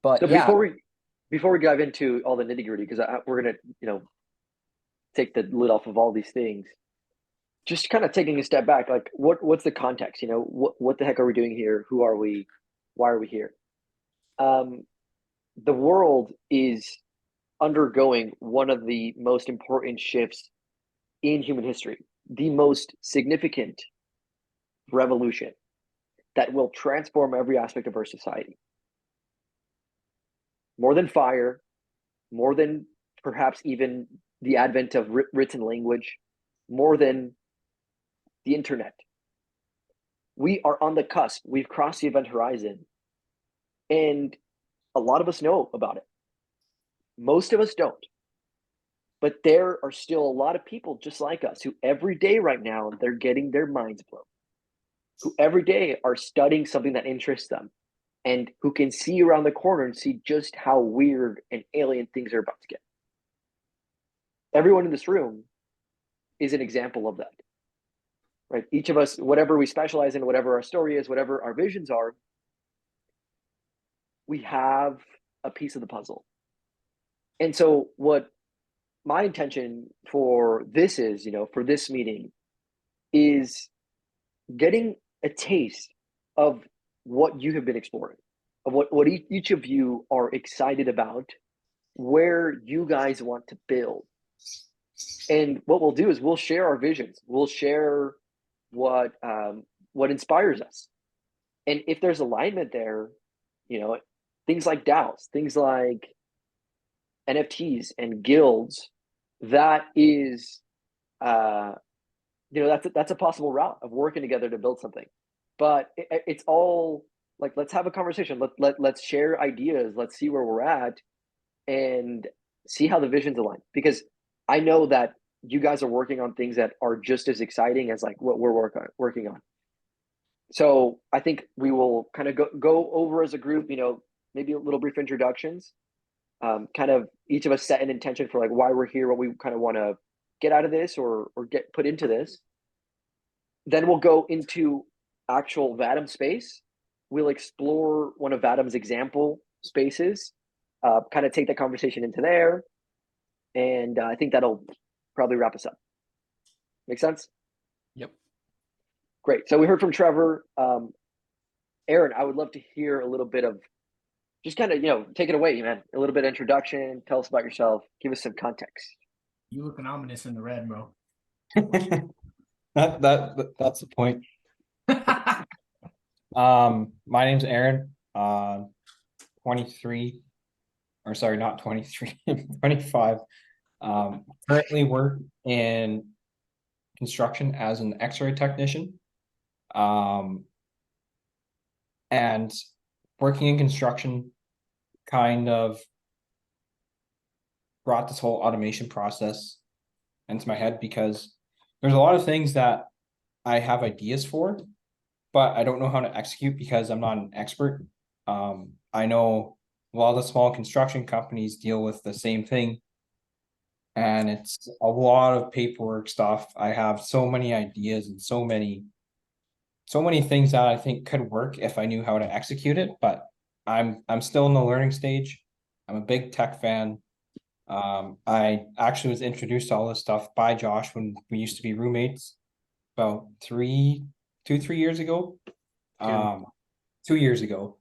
But
so
yeah,
before we dive into all the nitty gritty, because we're gonna take the lid off of all these things, just kind of taking a step back, like what's the context? What the heck are we doing here? Who are we? Why are we here? The world is undergoing one of the most important shifts in human history, the most significant revolution that will transform every aspect of our society. More than fire, more than perhaps even the advent of written language, more than the internet. We are on the cusp. We've crossed the event horizon. And a lot of us know about it. Most of us don't. But there are still a lot of people just like us who every day right now, they're getting their minds blown, who every day are studying something that interests them, and who can see around the corner and see just how weird and alien things are about to get. Everyone in this room is an example of that, right? Each of us, whatever we specialize in, whatever our story is, whatever our visions are, we have a piece of the puzzle. And so what my intention for this is, for this meeting, is getting a taste of what you have been exploring, of what each of you are excited about, where you guys want to build. And what we'll do is we'll share our visions. We'll share what inspires us. And if there's alignment there, things like DAOs, things like NFTs and guilds, that is, that's a possible route of working together to build something. But it's all like, let's have a conversation. Let's share ideas. Let's see where we're at and see how the visions align. Because I know that you guys are working on things that are just as exciting as like what we're working on. So I think we will kind of go over as a group, maybe a little brief introductions. Kind of each of us set an intention for like why we're here, what we kind of want to get out of this or get put into this. Then we'll go into actual Vatom space. We'll explore one of Vatom's example spaces, kind of take that conversation into there. And I think that'll probably wrap us up. Make sense?
Yep.
Great. So we heard from Trevor. Aaron, I would love to hear a little bit of just kind of, take it away, man. A little bit of introduction. Tell us about yourself. Give us some context.
You looking ominous in the red, bro.
That's the point. My name's Aaron, 23, or sorry, not 23, 25. Currently work in construction as an X-ray technician. And working in construction kind of brought this whole automation process into my head because there's a lot of things that I have ideas for, but I don't know how to execute because I'm not an expert. I know a lot of the small construction companies deal with the same thing, and it's a lot of paperwork stuff. I have so many ideas and so many things that I think could work if I knew how to execute it, but I'm still in the learning stage. I'm a big tech fan. I actually was introduced to all this stuff by Josh when we used to be roommates about 3 years ago. 2 years ago.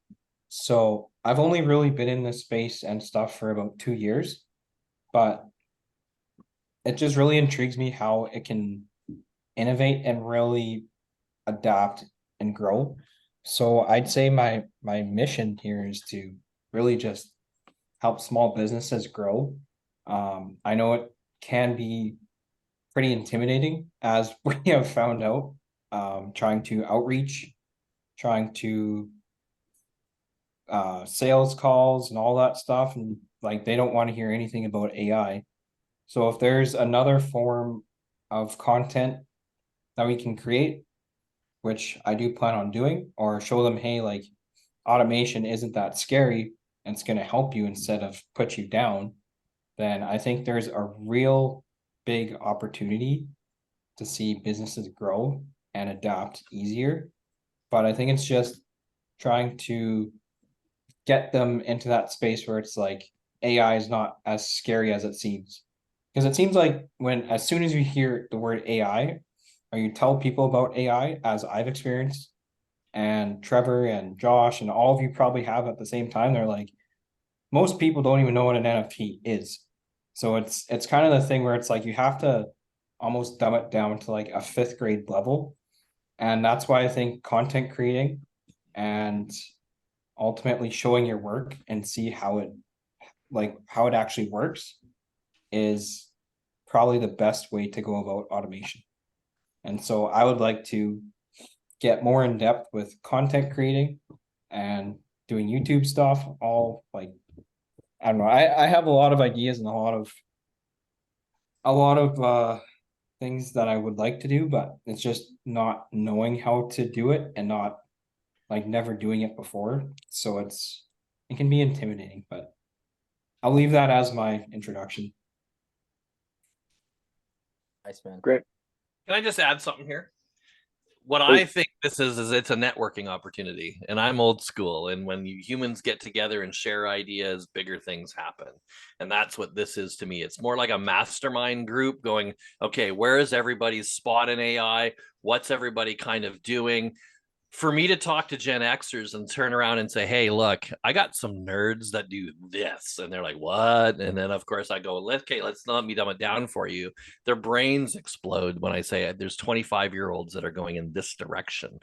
So I've only really been in this space and stuff for about 2 years, but it just really intrigues me how it can innovate and really adapt and grow. So I'd say my mission here is to really just help small businesses grow. I know it can be pretty intimidating, as we have found out, trying to outreach, trying to sales calls and all that stuff, and like they don't want to hear anything about AI. So if there's another form of content that we can create, which I do plan on doing, or show them, hey, like automation isn't that scary and it's going to help you instead of put you down, then I think there's a real big opportunity to see businesses grow and adapt easier. But I think it's just trying to get them into that space where it's like AI is not as scary as it seems. Because it seems like as soon as you hear the word AI, or you tell people about AI, as I've experienced, and Trevor and Josh and all of you probably have at the same time, they're like, most people don't even know what an NFT is. So it's kind of the thing where it's like you have to almost dumb it down to like a 5th grade level. And that's why I think content creating and ultimately showing your work and see how it actually works is probably the best way to go about automation. And so I would like to get more in depth with content creating and doing YouTube stuff. All like, I don't know. I have a lot of ideas and a lot of things that I would like to do, but it's just not knowing how to do it and not like never doing it before. So it can be intimidating, but I'll leave that as my introduction.
Nice, man.
Great.
Can I just add something here? What I think this is it's a networking opportunity, and I'm old school. And when humans get together and share ideas, bigger things happen. And that's what this is to me. It's more like a mastermind group going, okay, where is everybody's spot in AI? What's everybody kind of doing? For me to talk to Gen Xers and turn around and say, hey, look, I got some nerds that do this. And they're like, what? And then, of course, I go, okay, let's not be dumb it down for you. Their brains explode when I say it. There's 25-year-olds that are going in this direction.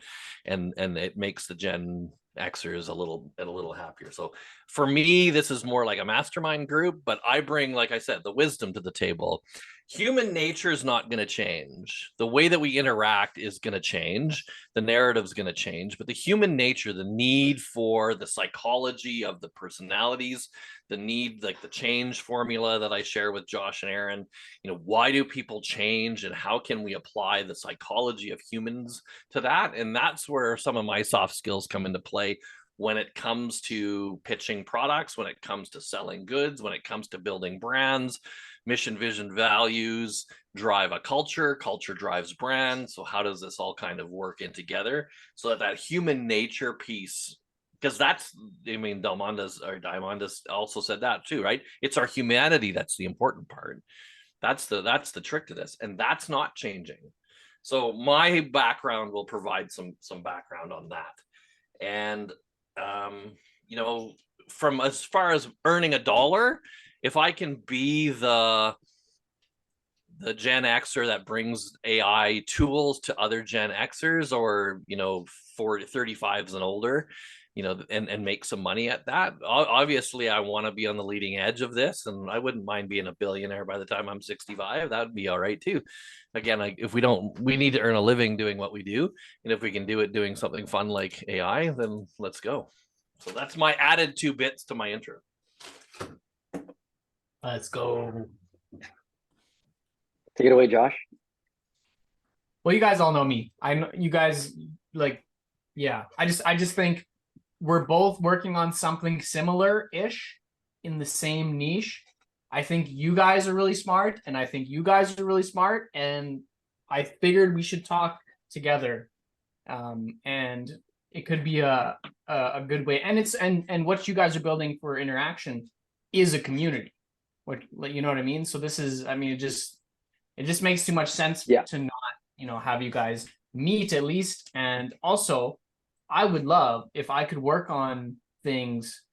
And it makes the Gen Xers a little happier. So for me, this is more like a mastermind group, but I bring, like I said, the wisdom to the table. Human nature is not going to change. The way that we interact is going to change. The narrative is going to change, but the human nature, the need for the psychology of the personalities, the need, like the change formula that I share with Josh and Aaron, why do people change and how can we apply the psychology of humans to that? And that's where some of my soft skills come into play. when it comes to pitching products, when it comes to selling goods, when it comes to building brands. Mission, vision, values drive a culture, culture drives brand. So how does this all kind of work in together so that that human nature piece, because that's, I mean, Diamandis also said that too, right? It's our humanity that's the important part. That's the trick to this, and that's not changing. So my background will provide some background on that. And you know, from as far as earning a dollar, if I can be the Gen Xer that brings AI tools to other Gen Xers, or, you know, 35s and older, you know, and make some money at that. Obviously, I want to be on the leading edge of this, and I wouldn't mind being a billionaire by the time I'm 65. That would be all right too. Again, like, if we need to earn a living doing what we do, and if we can do it doing something fun like AI, then let's go. So that's my added 2 bits to my intro.
Let's go.
Take it away, Josh.
Well, you guys all know me. I know you guys, like, yeah. I just think we're both working on something similar-ish in the same niche. I think you guys are really smart, and I think you guys are really smart, and I figured we should talk together. And it could be a good way. And it's and what you guys are building for InnerAction is a community. What, you know what I mean? So this is, I mean, it just makes too much sense to not, you know, have you guys meet at least. And also, I would love if I could work on things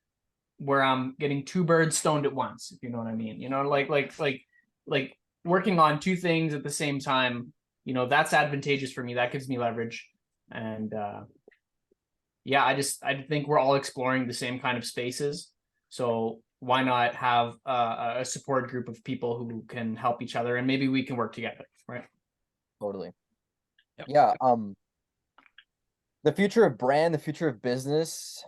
where I'm getting 2 birds stoned at once, if you know what I mean. You know, like working on 2 things at the same time, you know, that's advantageous for me. That gives me leverage. And yeah, I think we're all exploring the same kind of spaces. So why not have a support group of people who can help each other, and maybe we can work together, right?
Totally.
Yep.
Yeah. The future of brand, the future of business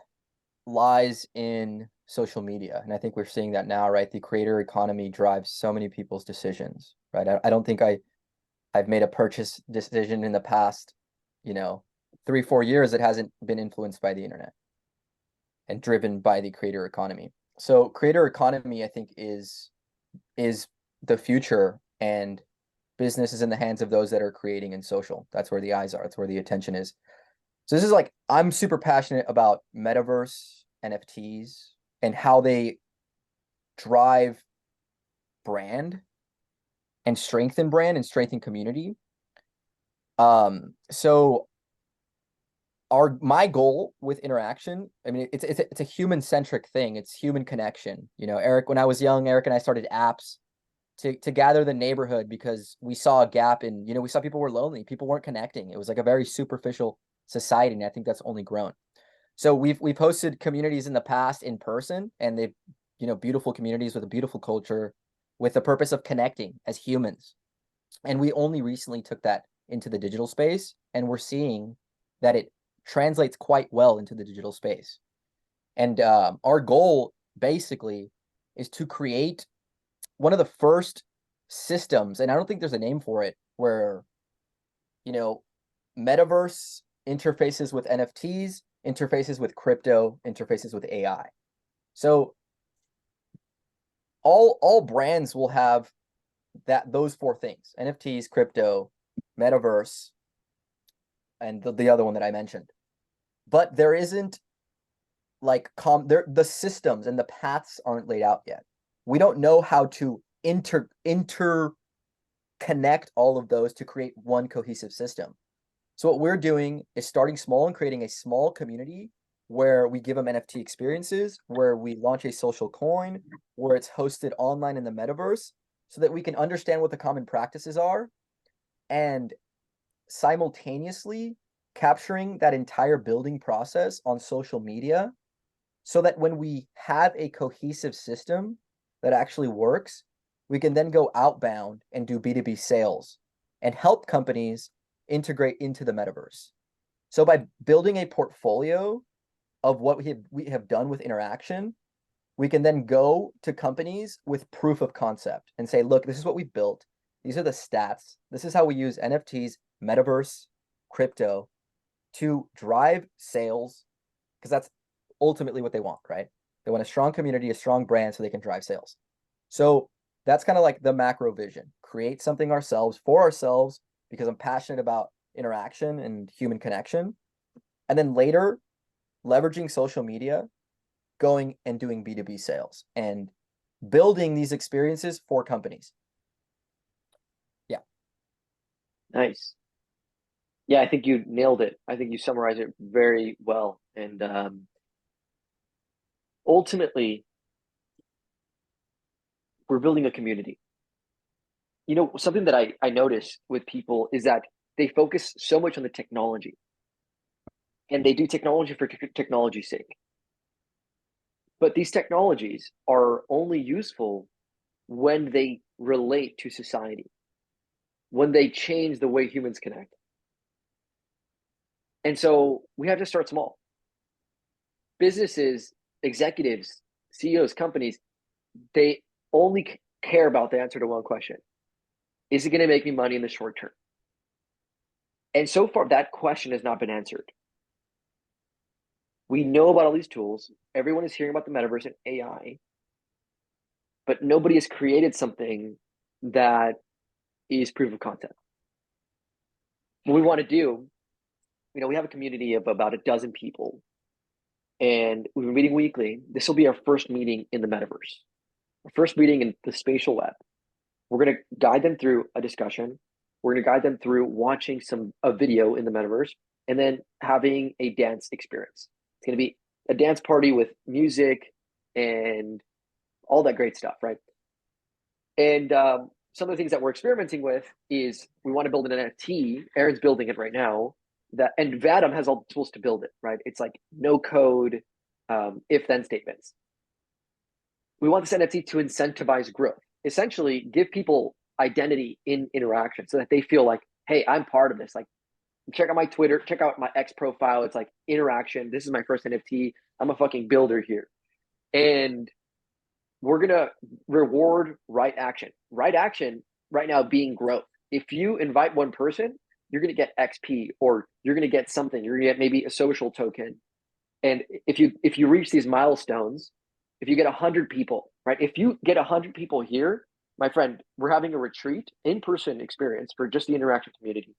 lies in social media. And I think we're seeing that now, right? The creator economy drives so many people's decisions, right? I don't think I've made a purchase decision in the past, you know, 3-4 years that hasn't been influenced by the internet and driven by the creator economy. So creator economy, I think, is the future, and business is in the hands of those that are creating in social. That's where the eyes are. That's where the attention is. So this is like, I'm super passionate about Metaverse, NFTs, and how they drive brand and strengthen community. So my goal with InnerAction, I mean, it's a human-centric thing. It's human connection. You know, when I was young, Eric and I started apps to gather the neighborhood because we saw a gap in, you know, we saw people were lonely, people weren't connecting. It was like a very superficial society, and I think that's only grown. So we've hosted communities in the past in person, and they've, you know, beautiful communities with a beautiful culture, with the purpose of connecting as humans. And we only recently took that into the digital space, and we're seeing that it translates quite well into the digital space. And our goal basically is to create one of the first systems, and I don't think there's a name for it, where, you know, Metaverse interfaces with NFTs, interfaces with crypto, interfaces with AI. So all brands will have those 4 things: NFTs, crypto, Metaverse, and the other one that I mentioned. But there isn't like the systems and the paths aren't laid out yet. We don't know how to interconnect all of those to create one cohesive system. So what we're doing is starting small and creating a small community where we give them NFT experiences, where we launch a social coin, where it's hosted online in the metaverse, so that we can understand what the common practices are, and simultaneously capturing that entire building process on social media, so that when we have a cohesive system that actually works, we can then go outbound and do B2B sales and help companies integrate into the metaverse. So by building a portfolio of what we have done with InnerAction, we can then go to companies with proof of concept and say, look, this is what we built. These are the stats. This is how we use NFTs, metaverse, crypto to drive sales, because that's
ultimately what they want, right? They want a strong community, a strong brand so they can drive sales. So that's kind of like the macro vision. Create something ourselves for ourselves because I'm passionate about interaction and human connection. And then later, leveraging social media, going and doing B2B sales and building these experiences for companies. Yeah.
Nice. Yeah, I think you nailed it. I think you summarized it very well. And ultimately, we're building a community. You know, something that I notice with people is that they focus so much on the technology and they do technology for technology's sake. But these technologies are only useful when they relate to society, when they change the way humans connect. And so we have to start small. Businesses, executives, CEOs, companies, they only care about the answer to one question. Is it going to make me money in the short term? And so far, that question has not been answered. We know about all these tools. Everyone is hearing about the metaverse and AI, but nobody has created something that is proof of concept. What we want to do, you know, we have a community of about a dozen people, and we've been meeting weekly. This will be our first meeting in the metaverse, our first meeting in the spatial web. We're going to guide them through a discussion. We're going to guide them through watching a video in the metaverse and then having a dance experience. It's going to be a dance party with music and all that great stuff, right? And some of the things that we're experimenting with is we want to build an NFT. Aaron's building it right now. And Vatom has all the tools to build it, right? It's like no code, if-then statements. We want this NFT to incentivize growth. Essentially, give people identity in interaction so that they feel like, hey, I'm part of this. Like, check out my Twitter, check out my X profile. It's like interaction. This is my first NFT. I'm a fucking builder here. And we're going to reward right action. Right action right now being growth. If you invite one person, you're going to get XP or you're going to get something. You're going to get maybe a social token. And if you reach these milestones, if you get 100 people, right? If you get 100 people here, my friend, we're having a retreat, in-person experience for just the interaction community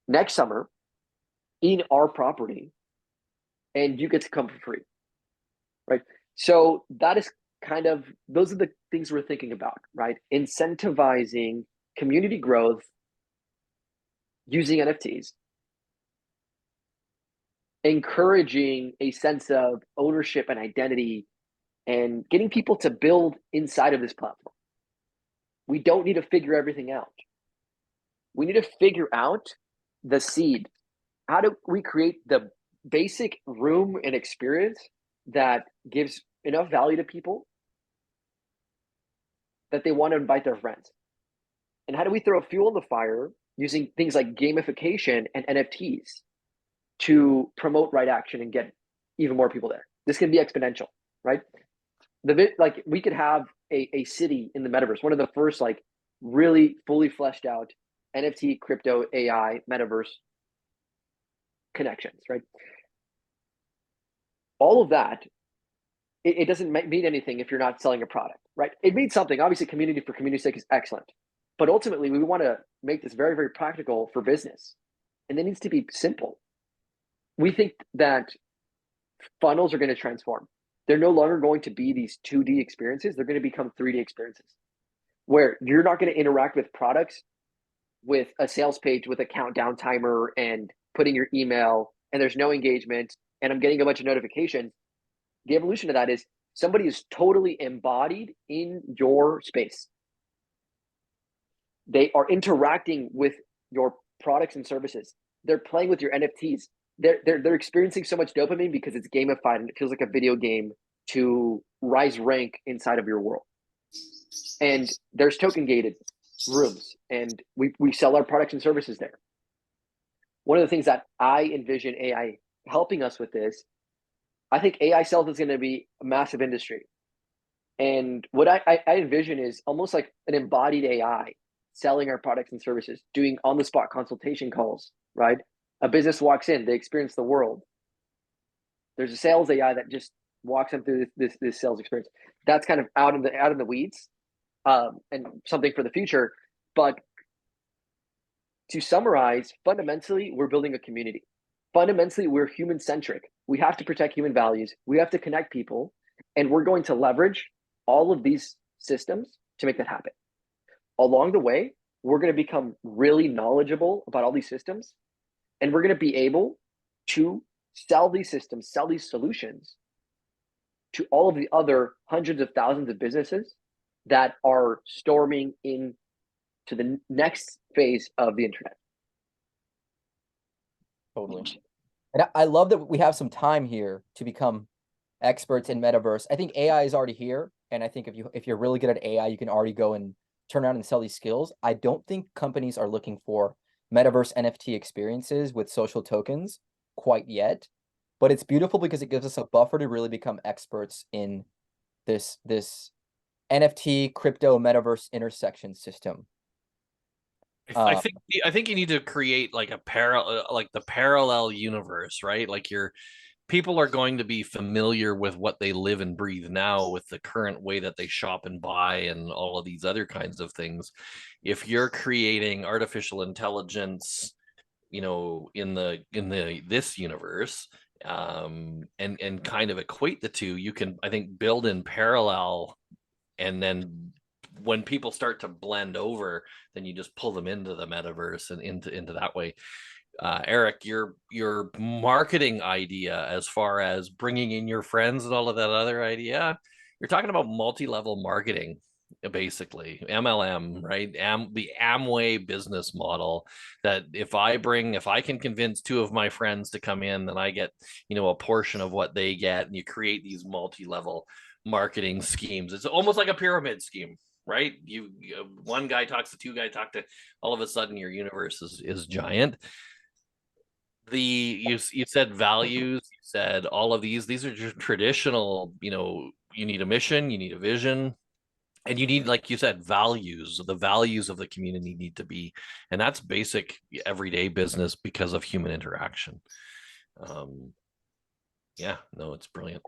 next summer in our property, and you get to come for free, right? So that is kind of, those are the things we're thinking about, right? Incentivizing community growth using NFTs, encouraging a sense of ownership and identity, and getting people to build inside of this platform. We don't need to figure everything out. We need to figure out the seed. How do we create the basic room and experience that gives enough value to people that they want to invite their friends? And how do we throw fuel in the fire using things like gamification and NFTs to promote right action and get even more people there? This can be exponential, right? Like we could have a city in the metaverse, one of the first like really fully fleshed out NFT, crypto, AI, metaverse connections, right? All of that, it doesn't mean anything if you're not selling a product, right? It means something. Obviously, community for community's sake is excellent. But ultimately, we want to make this very, very practical for business. And it needs to be simple. We think that funnels are going to transform. They're no longer going to be these 2D experiences. They're going to become 3D experiences where you're not going to interact with products with a sales page with a countdown timer and putting your email and there's no engagement and I'm getting a bunch of notifications. The evolution of that is somebody is totally embodied in your space. They are interacting with your products and services. They're playing with your NFTs. They're experiencing so much dopamine because it's gamified and it feels like a video game to rise rank inside of your world. And there's token gated rooms and we sell our products and services there. One of the things that I envision AI helping us with is, I think AI sales is going to be a massive industry. And what I envision is almost like an embodied AI selling our products and services, doing on-the-spot consultation calls, right? A business walks in, they experience the world. There's a sales AI that just walks them through this sales experience. That's kind of out in the weeds, and something for the future. But to summarize, fundamentally, we're building a community. Fundamentally, we're human centric. We have to protect human values. We have to connect people, and we're going to leverage all of these systems to make that happen. Along the way, we're going to become really knowledgeable about all these systems, and we're going to be able to sell these systems, sell these solutions to all of the other hundreds of thousands of businesses that are storming into the next phase of the internet.
Totally. And I love that we have some time here to become experts in metaverse. I think AI is already here, and I think if you're really good at AI, you can already go and turn around and sell these skills. I don't think companies are looking for metaverse NFT experiences with social tokens quite yet, but it's beautiful because it gives us a buffer to really become experts in this NFT crypto metaverse intersection system.
I think you need to create like a the parallel universe, right? Like people are going to be familiar with what they live and breathe now with the current way that they shop and buy and all of these other kinds of things. If you're creating artificial intelligence, in this universe, and kind of equate the two, you can, I think, build in parallel, and then when people start to blend over, then you just pull them into the metaverse and into that way. Eric, your marketing idea, as far as bringing in your friends and all of that other idea, you're talking about multi-level marketing, basically MLM, right? The Amway business model, that if I can convince two of my friends to come in, then I get, a portion of what they get, and you create these multi-level marketing schemes. It's almost like a pyramid scheme, right? You one guy talks to two guy talk to, all of a sudden your universe is giant. You said values, you said all of these are just traditional, you need a mission, you need a vision, and you need, like you said, values. The values of the community need to be, and that's basic everyday business because of human interaction. Yeah, no, it's brilliant.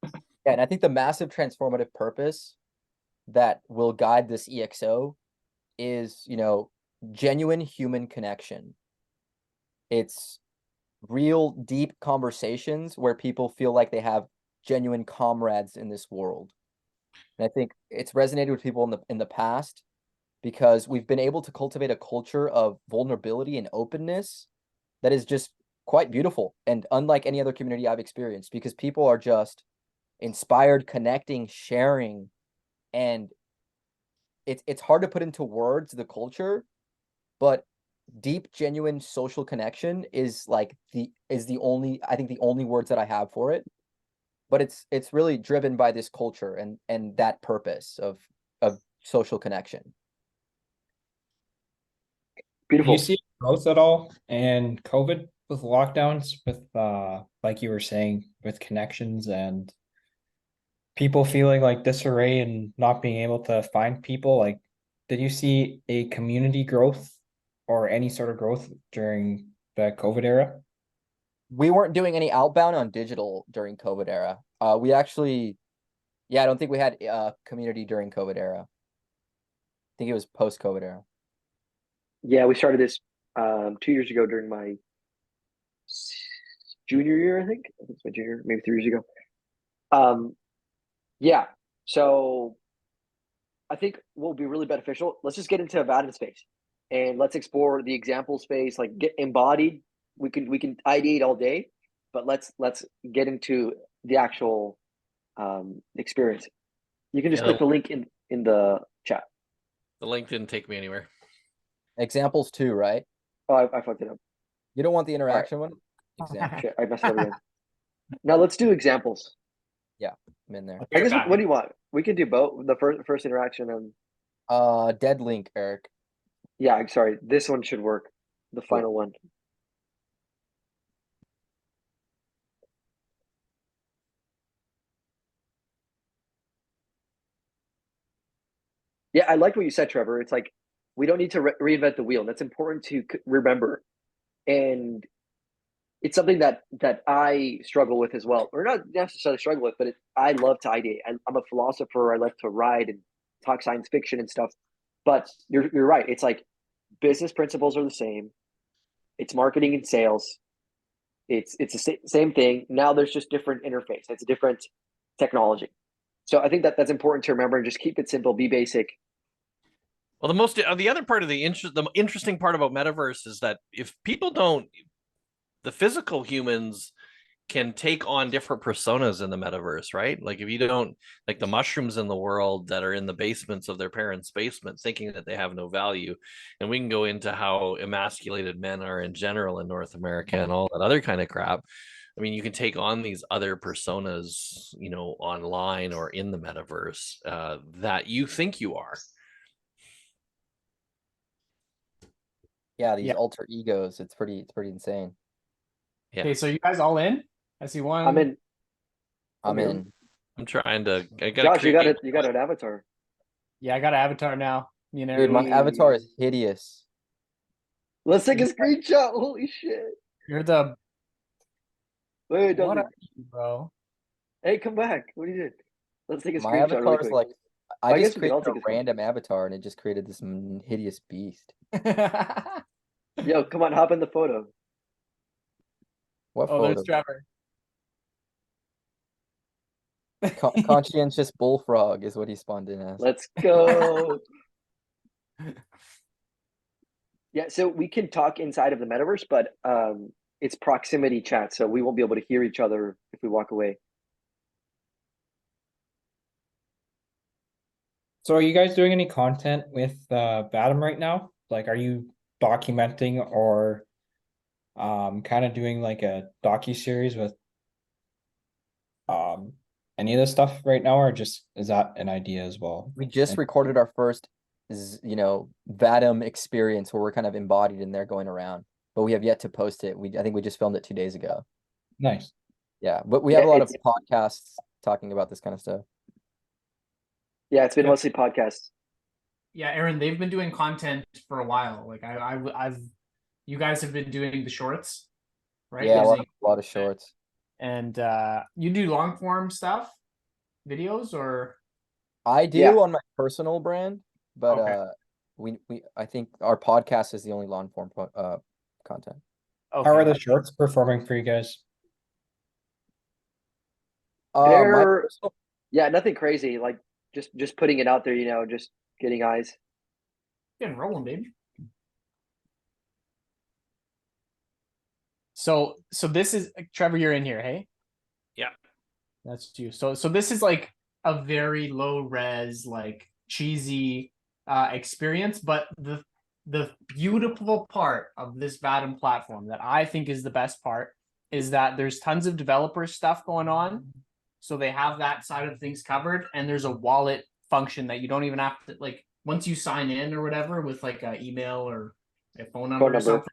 Yeah, and I think the massive transformative purpose that will guide this EXO is, genuine human connection. It's real deep conversations where people feel like they have genuine comrades in this world. And I think it's resonated with people in the past because we've been able to cultivate a culture of vulnerability and openness that is just quite beautiful and unlike any other community I've experienced, because people are just inspired, connecting, sharing, and it's hard to put into words the culture, but deep, genuine social connection is the only words that I have for it. But it's really driven by this culture and that purpose of social connection.
Beautiful.
Do you see growth at all in COVID with lockdowns, with like you were saying, with connections and people feeling like disarray and not being able to find people? Like, did you see a community growth or any sort of growth during the COVID era?
We weren't doing any outbound on digital during COVID era. We actually, I don't think we had community during COVID era. I think it was post COVID era.
Yeah, we started this 2 years ago during my junior year, I think. I think it's my junior, maybe 3 years ago. Yeah, so I think what will be really beneficial, let's just get into Vatom space and let's explore the example space, like get embodied. We can ideate all day, but let's get into the actual experience. You can just click the link in the chat.
The link didn't take me anywhere.
Examples too, right?
Oh, I fucked it up.
You don't want the interaction one? Example.
Shit, I messed it up again. Now let's do examples.
Yeah, I'm in there.
I guess what do you want? We can do both. The first interaction and
dead link, Eric.
yeah, I'm sorry. This one should work. The final one. Yeah, I like what you said, Trevor. It's like we don't need to reinvent the wheel. And that's important to remember. And it's something that I struggle with as well, or not necessarily struggle with, but I love to ideate. I'm a philosopher. I love to write and talk science fiction and stuff. But you're right. It's like business principles are the same. It's marketing and sales. It's the same thing. Now there's just different interface. It's a different technology. So I think that's important to remember and just keep it simple. Be basic.
Well, the other part of the interesting part about Metaverse is that if people don't, the physical humans can take on different personas in the Metaverse, right? Like if you don't, like the mushrooms in the world that are in the basements of their parents' basement, thinking that they have no value, and we can go into how emasculated men are in general in North America and all that other kind of crap. I mean, you can take on these other personas, you know, online or in the Metaverse that you think you are.
Yeah, these
Yeah.
alter egos. It's pretty insane.
Yeah.
Okay, so you guys all in? I see one.
I'm in.
I'm
Okay.
in.
I'm trying to. I gotta
Josh, you
create.
got an avatar.
Yeah, I got an avatar now. You know,
Dude, my
Hey.
avatar is hideous.
Let's take a screenshot. Holy shit!
you're the
Wait,
what
Dudley.
are you, bro?
Hey, come back. What are you doing? Let's take a
My
screenshot
avatar
really
is
quick.
like,
I
I
guess
just
we can all
created
take
a
a
random avatar and it just created this hideous beast.
Yo, come on, hop in the photo.
What
Oh,
photo?
there's Trevor.
Conscientious bullfrog is what he spawned in as.
Let's go. Yeah, so we can talk inside of the metaverse, but it's proximity chat, so we won't be able to hear each other if we walk away.
So are you guys doing any content with Vatom right now? Like, are you documenting or kind of doing like a docu-series with any of this stuff right now, or just is that an idea as well?
We just recorded our first, Vatom experience where we're kind of embodied in there going around, but we have yet to post it. I think we just filmed it 2 days ago.
Nice.
Yeah, but we have
Yeah,
a lot of
it's-
podcasts talking about this kind of stuff.
Yeah, it's been
Yeah.
mostly podcasts.
Yeah, Aaron, they've been doing content for a while. Like I've you guys have been doing the shorts, right?
Yeah,
Using-
a lot of shorts.
and you do long form stuff, videos, or
I do
Yeah.
on my personal brand, but
Okay.
I think our podcast is the only long form content.
okay.
How are the shorts performing for you guys?
My
They're-
personal,
Yeah, nothing crazy. Like just putting it out there, just getting eyes.
Getting rolling, baby. So this is Trevor, you're in here, hey?
Yeah.
That's you. So this is like a very low res, like cheesy experience, but the beautiful part of this Vatom platform that I think is the best part is that there's tons of developer stuff going on. So they have that side of things covered, and there's a wallet function that you don't even have to, like, once you sign in or whatever with like an email or a phone number or something,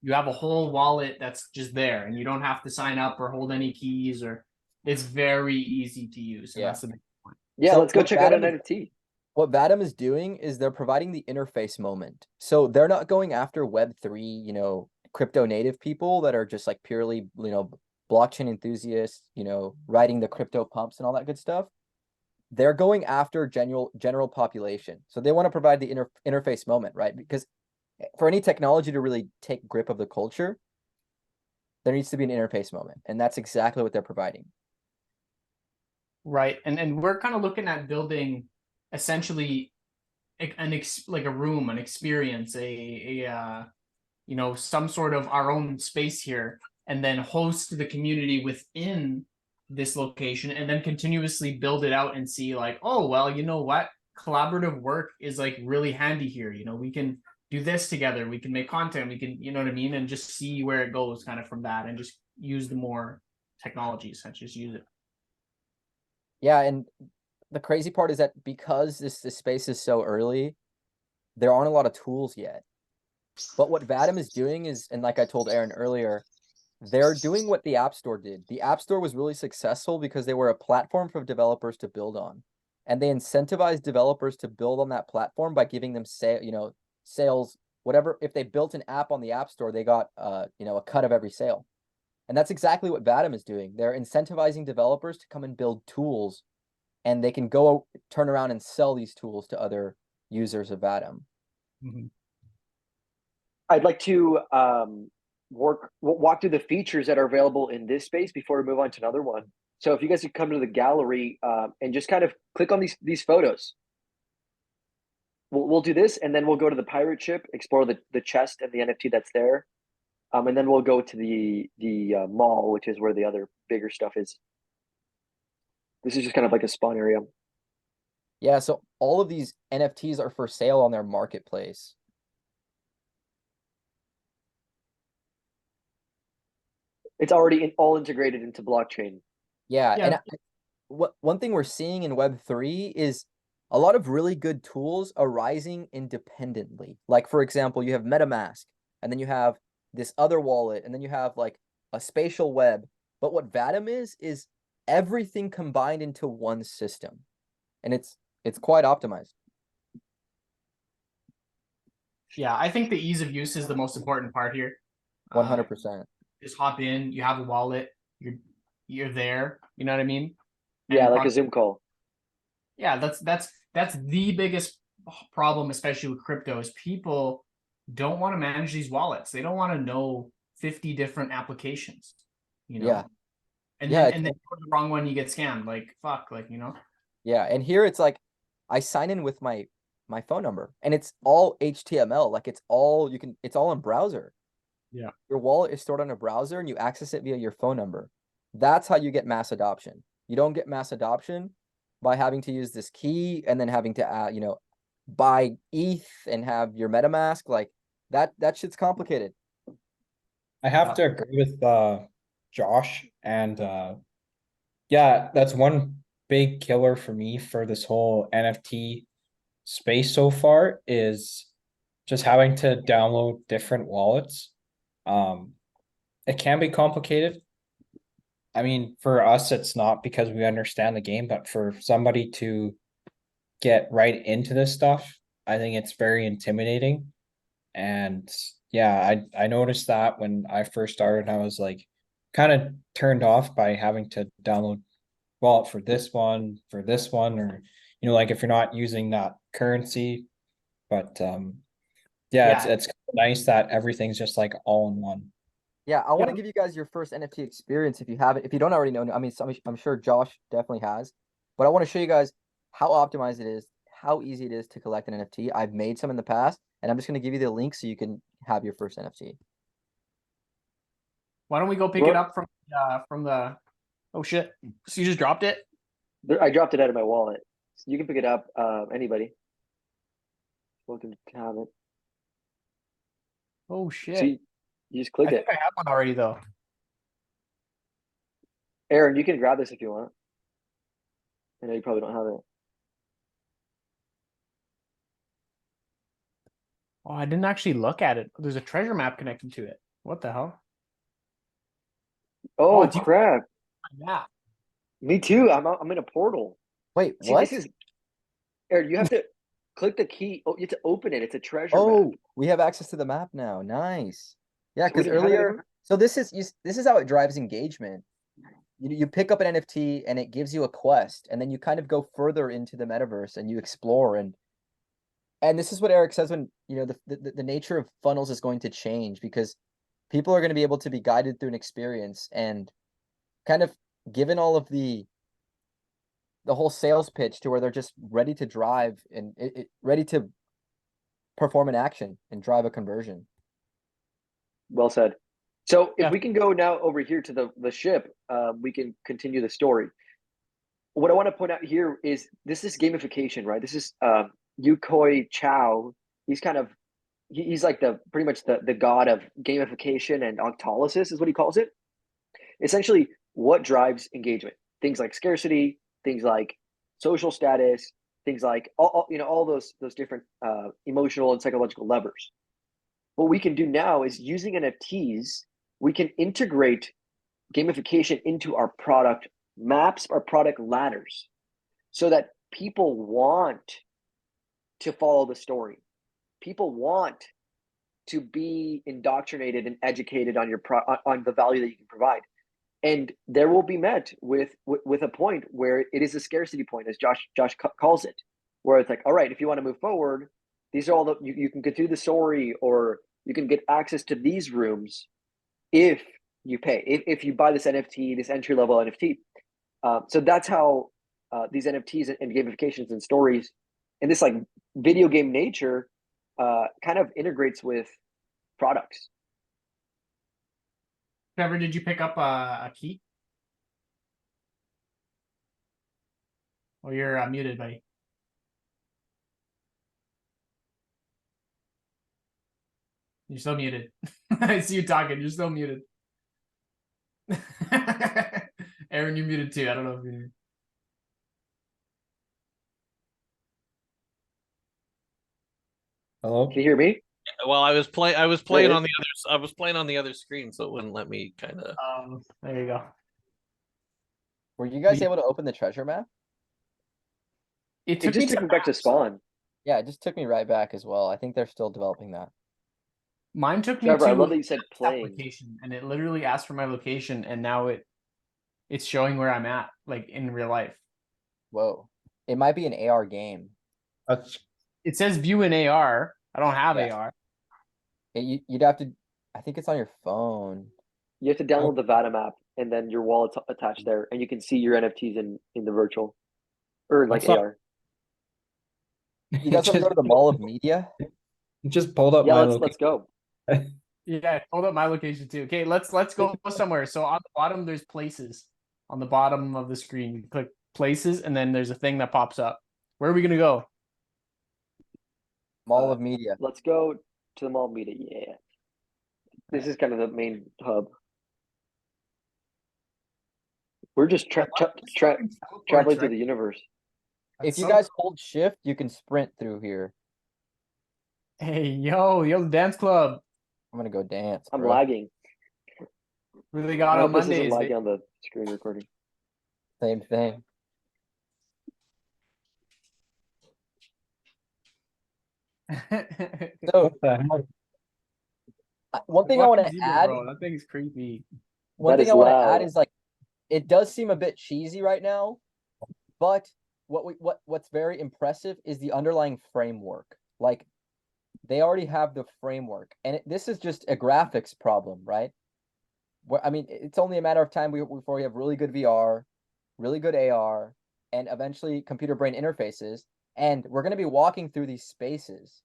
you have a whole wallet that's just there, and you don't have to sign up or hold any keys, or it's very easy to use. And
Yeah.
that's the big point.
Yeah,
So
let's go
what
check out an
Vatom is-
NFT.
What Vatom is doing is they're providing the interface moment. So they're not going after Web3, crypto native people that are just like purely, blockchain enthusiasts, writing the crypto pumps and all that good stuff. They're going after general population. So they want to provide the interface moment, right? Because for any technology to really take grip of the culture, there needs to be an interface moment. And that's exactly what they're providing.
Right. And we're kind of looking at building essentially like a room, an experience, some sort of our own space here, and then host the community within this location, and then continuously build it out and see like, oh, well, you know what? Collaborative work is like really handy here. We can do this together. We can make content. We can, you know what I mean? And just see where it goes kind of from that, and just use the more technologies, such as use it.
Yeah, and the crazy part is that because this space is so early, there aren't a lot of tools yet. But what Vatom is doing is, and like I told Aaron earlier, they're doing what the App Store did. The App Store was really successful because they were a platform for developers to build on. And they incentivized developers to build on that platform by giving them sales, whatever. If they built an app on the App Store, they got a cut of every sale. And that's exactly what Vatom is doing. They're incentivizing developers to come and build tools, and they can go turn around and sell these tools to other users of Vatom.
I'd like to walk through the features that are available in this space before we move on to another one. So if you guys could come to the gallery and just kind of click on these photos. We'll do this, and then we'll go to the pirate ship, explore the chest and the NFT that's there, and then we'll go to the mall, which is where the other bigger stuff is. This is just kind of like a spawn area.
Yeah, so all of these NFTs are for sale on their marketplace.
It's already all integrated into blockchain.
Yeah,
Yeah.
and one thing we're seeing in Web3 is a lot of really good tools arising independently. Like, for example, you have MetaMask, and then you have this other wallet, and then you have like a spatial web. But what Vatom is everything combined into one system, and it's quite optimized.
Yeah, I think the ease of use is the most important part here.
100%.
Just hop in, you have a wallet, you're there. You know what I mean?
Yeah,
And
like a Zoom call.
Yeah, that's the biggest problem, especially with crypto, is people don't want to manage these wallets. They don't want to know 50 different applications, you know?
Yeah.
And
Yeah,
then go to the wrong one, you get scammed. Like, fuck, like, you know?
Yeah, and here it's like I sign in with my phone number, and it's all HTML. Like it's all in browser.
Yeah.
Your wallet is stored on a browser, and you access it via your phone number. That's how you get mass adoption. You don't get mass adoption by having to use this key and then having to buy ETH and have your MetaMask. Like that shit's complicated.
I have to agree with Josh, and yeah, that's one big killer for me for this whole NFT space so far is just having to download different wallets. It can be complicated. I mean, for us, it's not because we understand the game, but for somebody to get right into this stuff, I think it's very intimidating. And yeah, I noticed that when I first started, I was like kind of turned off by having to download wallet for this one, or like if you're not using that currency. But yeah, it's nice that everything's just like all in one.
Yeah, I want to
Yeah.
give you guys your first NFT experience if you haven't. If you don't already know, I mean, I'm sure Josh definitely has, but I want to show you guys how optimized it is, how easy it is to collect an NFT. I've made some in the past, and I'm just going to give you the link so you can have your first NFT.
Why don't we go pick it up from the oh shit. So you just dropped it?
I dropped it out of my wallet. So you can pick it up, anybody. Welcome to have it.
Oh shit.
So you just click
I
it.
think I have one already though.
Aaron, you can grab this if you want. I know you probably don't have it.
Oh, I didn't actually look at it. There's a treasure map connected to it. What the hell?
Oh,
it's you-
crap.
Yeah.
Me too. I'm in a portal.
Wait,
See,
what?
this is Aaron, you have to click the key. Oh, you have to open it. It's a treasure
Oh,
map.
we have access to the map now. Nice. Yeah,
So we
because
didn't have it
earlier,
before?
so this is how it drives engagement. You pick up an NFT and it gives you a quest, and then you kind of go further into the metaverse and you explore, and this is what Eric says when the nature of funnels is going to change because people are going to be able to be guided through an experience and kind of given all of the whole sales pitch to where they're just ready to drive and ready to perform an action and drive a conversion.
Well said. So if
Yeah.
we can go now over here to the ship, we can continue the story. What I want to point out here is this is gamification, right? This is Yukoi Chow. He's kind of he's like pretty much the god of gamification and octolysis is what he calls it. Essentially, what drives engagement? Things like scarcity, things like social status, things like all those different emotional and psychological levers. What we can do now is using NFTs, we can integrate gamification into our product maps, our product ladders, so that people want to follow the story. People want to be indoctrinated and educated on your on the value that you can provide. And there will be met with a point where it is a scarcity point, as Josh calls it, where it's like, all right, if you want to move forward, these are all the you can get through the story, or you can get access to these rooms if you pay, if you buy this NFT, this entry level NFT. So that's how these NFTs and gamifications and stories and this like video game nature kind of integrates with products.
Trevor, did you pick up a key? Oh, you're muted, buddy. You're still muted. I see you talking. You're still muted. Aaron, you're muted too. I don't know if you.
Hello?
Can you hear me?
Well, I was playing
it
on the other. I was playing on the other screen, so it wouldn't let me kind of.
There you go.
Were you guys
We-
able to open the treasure map?
It
It just took me back to spawn.
Yeah, it just took me right back as well. I think they're still developing that.
Mine took me
Trevor,
to
I love that you said
that
playing.
location, and it literally asked for my location, and now it's showing where I'm at, like in real life.
Whoa. It might be an AR game.
That's
It says view in AR. I don't have
Yeah.
AR.
You'd have to, I think it's on your phone.
You have to download the Vatom app, and then your wallet's attached there, and you can see your NFTs in the virtual or like
What's up?
AR.
You guys want to go to the Mall of Media?
just pulled up
Yeah,
my
let's go.
Yeah, hold up my location too. Okay, let's go somewhere. So on the bottom, there's places. On the bottom of the screen, you click places, and then there's a thing that pops up. Where are we gonna go?
Mall of Media.
Let's go to the Mall of Media. Yeah, this is kind of the main hub. We're just traveling through the universe.
If you guys hold shift, you can sprint through here.
Hey, yo, the dance club.
I'm gonna go dance.
I'm
bro.
lagging.
Really
I
got on
hope this isn't
Mondays.
lagging on the screen recording.
Same thing. So
What the hell?
one thing I want to add,
Bro, that thing's creepy.
one
That
thing
is
I want to add
loud.
is like, it does seem a bit cheesy right now, but what's very impressive is the underlying framework. Like, they already have the framework, and this is just a graphics problem, right? Where I mean, it's only a matter of time before we have really good VR, really good AR, and eventually computer brain interfaces, and we're going to be walking through these spaces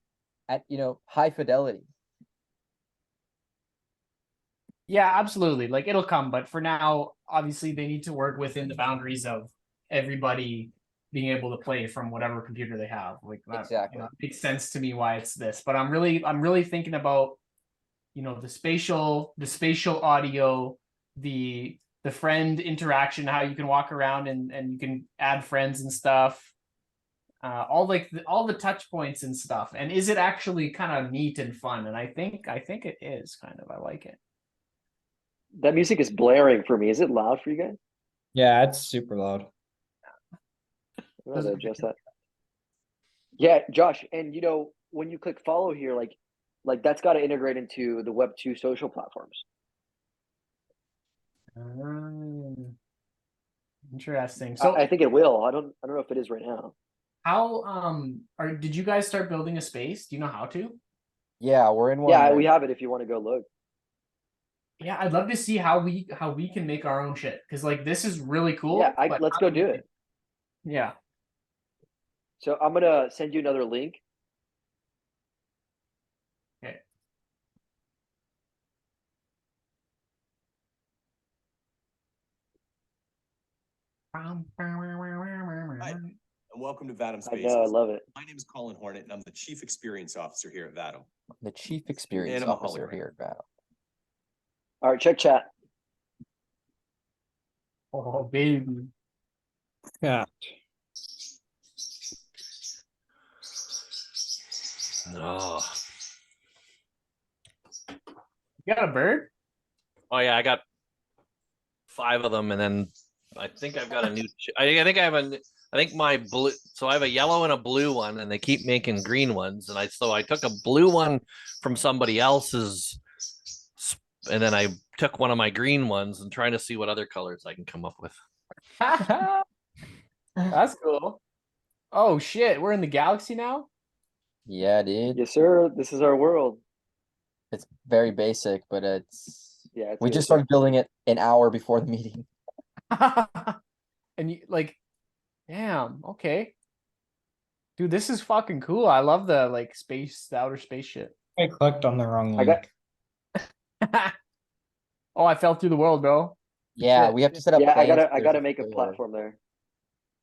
at high fidelity.
Yeah, absolutely. Like it'll come, but for now, obviously they need to work within the boundaries of everybody being able to play from whatever computer they have. Like that,
Exactly.
it makes sense to me why it's this. But I'm really thinking about, the spatial audio, the friend interaction, how you can walk around and you can add friends and stuff. All the touch points and stuff. And is it actually kind of neat and fun? And I think it is kind of. I like it.
That music is blaring for me. Is it loud for you guys?
Yeah, it's super loud.
I'm gonna adjust that. Yeah, Josh, and when you click follow here, like that's got to integrate into the Web2 social platforms.
Interesting. So
I think it will. I don't know if it is right now.
how did you guys start building a space? Do you know how to?
Yeah, we're in one.
Yeah,
right
we have it if you want to go look.
Yeah, I'd love to see how we can make our own shit, because like this is really cool.
Yeah,
but
let's
how
go
we
do
make
it.
Yeah.
So I'm gonna send you another link.
Okay.
And welcome to Vatom
I
Spaces.
know, I love it.
My name is Colin Hornet, and I'm the Chief Experience Officer here at Vatom.
The chief experience
Animal
officer
hologram.
here at Battle.
All right, check chat.
Oh baby.
Yeah.
Oh.
You got a bird?
Oh yeah, I got 5 of them, and then I think I've got a new. I think I have I think my blue. So I have a yellow and a blue one, and they keep making green ones. And I took a blue one from somebody else's, and then I took one of my green ones and trying to see what other colors I can come up with.
That's cool. Oh shit, we're in the galaxy now?
Yeah, dude.
Yes, sir. This is our world.
It's very basic, but it's
Yeah, it's
we
really
just started building it an hour before the meeting.
And you like, damn, okay. Dude, this is fucking cool. I love the like space, the outer space shit.
I clicked on the wrong
I
link.
got.
Oh, I fell through the world, bro.
Yeah,
Shit.
we have to set up.
Yeah, I
planes
gotta
first
make a
before.
platform there.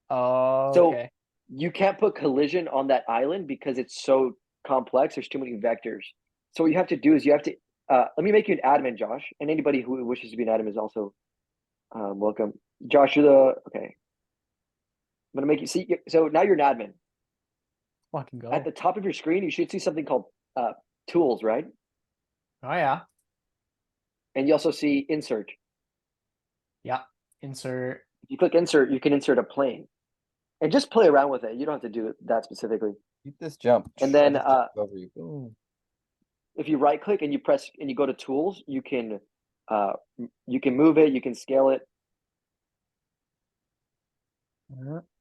Oh,
So
okay.
you can't put collision on that island because it's so complex. There's too many vectors. So what you have to do is you have to. Let me make you an admin, Josh, and anybody who wishes to be an admin is also welcome. Josh, you're the okay. I'm gonna make you see. So now you're an admin.
Fucking go.
At the top of your screen, you should see something called tools, right?
Oh yeah.
And you also see insert.
Yeah. Insert.
If you click insert, you can insert a plane, and just play around with it. You don't have to do it that specifically.
Keep this jump.
And then,
I just jumped over you. Boom.
If you right click and you press and you go to tools, you can move it, you can scale it.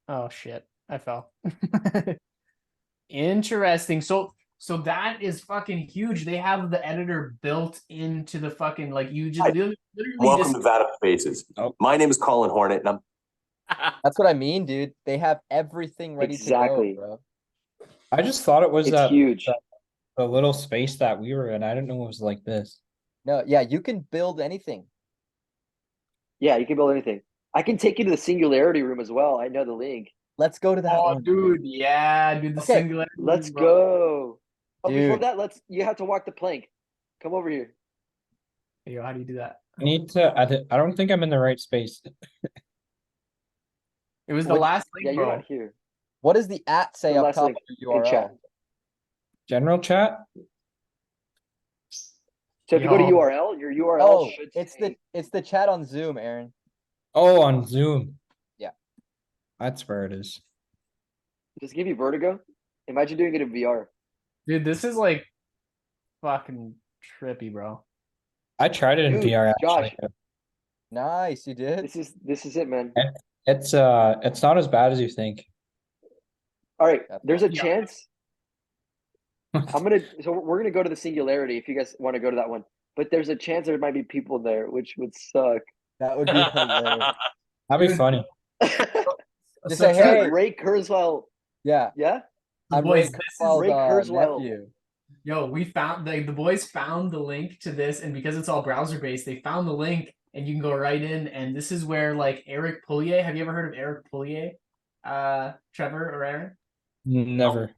Oh shit. I fell. Interesting. So that is fucking huge. They have the editor built into the fucking like you just
Hi.
literally
Welcome
just
to Vatom Spaces.
Oh.
My name is Colin Hornet, and I'm
That's what I mean, dude. They have everything ready
Exactly.
to go, bro.
I just thought it was
It's
that
huge.
the little space that we were in. I didn't know it was like this.
No, yeah, you can build anything.
Yeah, you can build anything. I can take you to the singularity room as well. I know the link.
Let's go to that
Oh
one.
dude, yeah, dude, the
Okay,
singularity.
Let's
bro.
go. Oh, before
Dude.
that, you have to walk the plank. Come over here.
Yo, how do you do that?
I need to. I don't think I'm in the right space.
It was the
Which-
last link,
yeah, you're
bro.
not here.
What does the at say
The
up
last
top
link
of your
in chat.
URL?
General chat.
So if you go to
Yo.
URL, your URL
Oh,
should
it's
say,
the chat on Zoom, Aaron.
Oh, on Zoom.
Yeah.
That's where it is.
does it give you vertigo? Imagine doing it in VR.
Dude, this is like fucking trippy, bro.
I tried it in
Dude,
VR
Josh.
actually.
Nice, you did.
This is it, man.
It's not as bad as you think.
All right,
That's
there's a
Yeah.
chance. So we're gonna go to the singularity if you guys want to go to that one. But there's a chance there might be people there, which would suck.
That would be hilarious.
That'd be
Dude.
funny.
Just
So
say,
Dude,
hey,
Ray Kurzweil.
yeah,
Yeah?
I'm
boys,
Ray
this is
Kurzweil's
Ray Kurzweil.
nephew.
Yo, we found the boys found the link to this, and because it's all browser based, they found the link, and you can go right in. And this is where like Eric Poulier. Have you ever heard of Eric Poulier? Trevor or Aaron?
Never.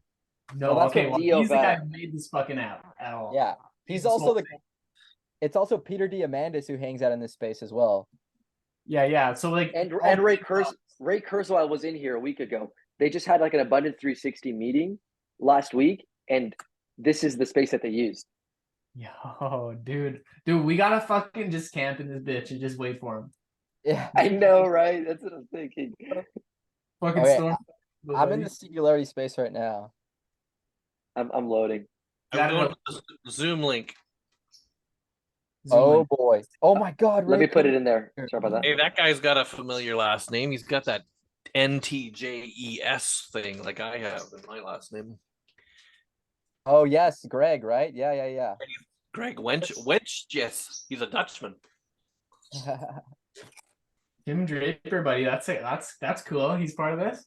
No.
Well, that's
Okay,
what
well,
Dio
he's the guy
Vatom.
who made this fucking app at all.
Yeah, he's
this
also
whole
the.
thing.
It's also Peter Diamandis who hangs out in this space as well.
Yeah. So like,
And
all
Ray
three-
Ray Kurzweil was in here a week ago. They just had like an Abundant 360 meeting last week, and this is the space that they used.
Yo, dude, we gotta fucking just camp in this bitch and just wait for him.
Yeah.
I know, right? That's what I'm thinking.
Fucking
Okay,
storm.
I'm in the singularity space right now.
I'm loading.
I'm going to the Zoom link.
Oh boy. Oh my God.
Let
Ray
me put it
Kurzweil.
in there. Sorry about that.
Hey, that guy's got a familiar last name. He's got that NTJES thing like I have in my last name.
Oh yes, Greg, right? Yeah.
Greg Wench, yes, he's a Dutchman.
Tim Draper, buddy. That's it. That's cool. He's part of this.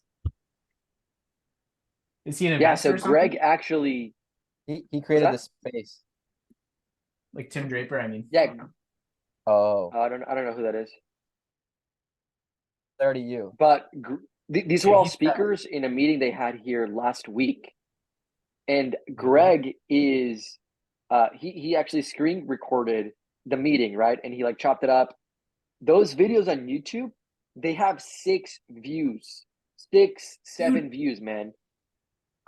Is he an
Yeah,
investor?
so
or something?
Greg actually
he created
that?
the space.
Like Tim Draper, I mean.
Yeah.
Oh,
I don't know who that is.
there to you.
But these were
Yeah,
all
he's
speakers in a meeting they had here last week. And Greg is he actually screen recorded the meeting, right? And he like chopped it up. Those videos on YouTube, they have 6 views. 7 views, man.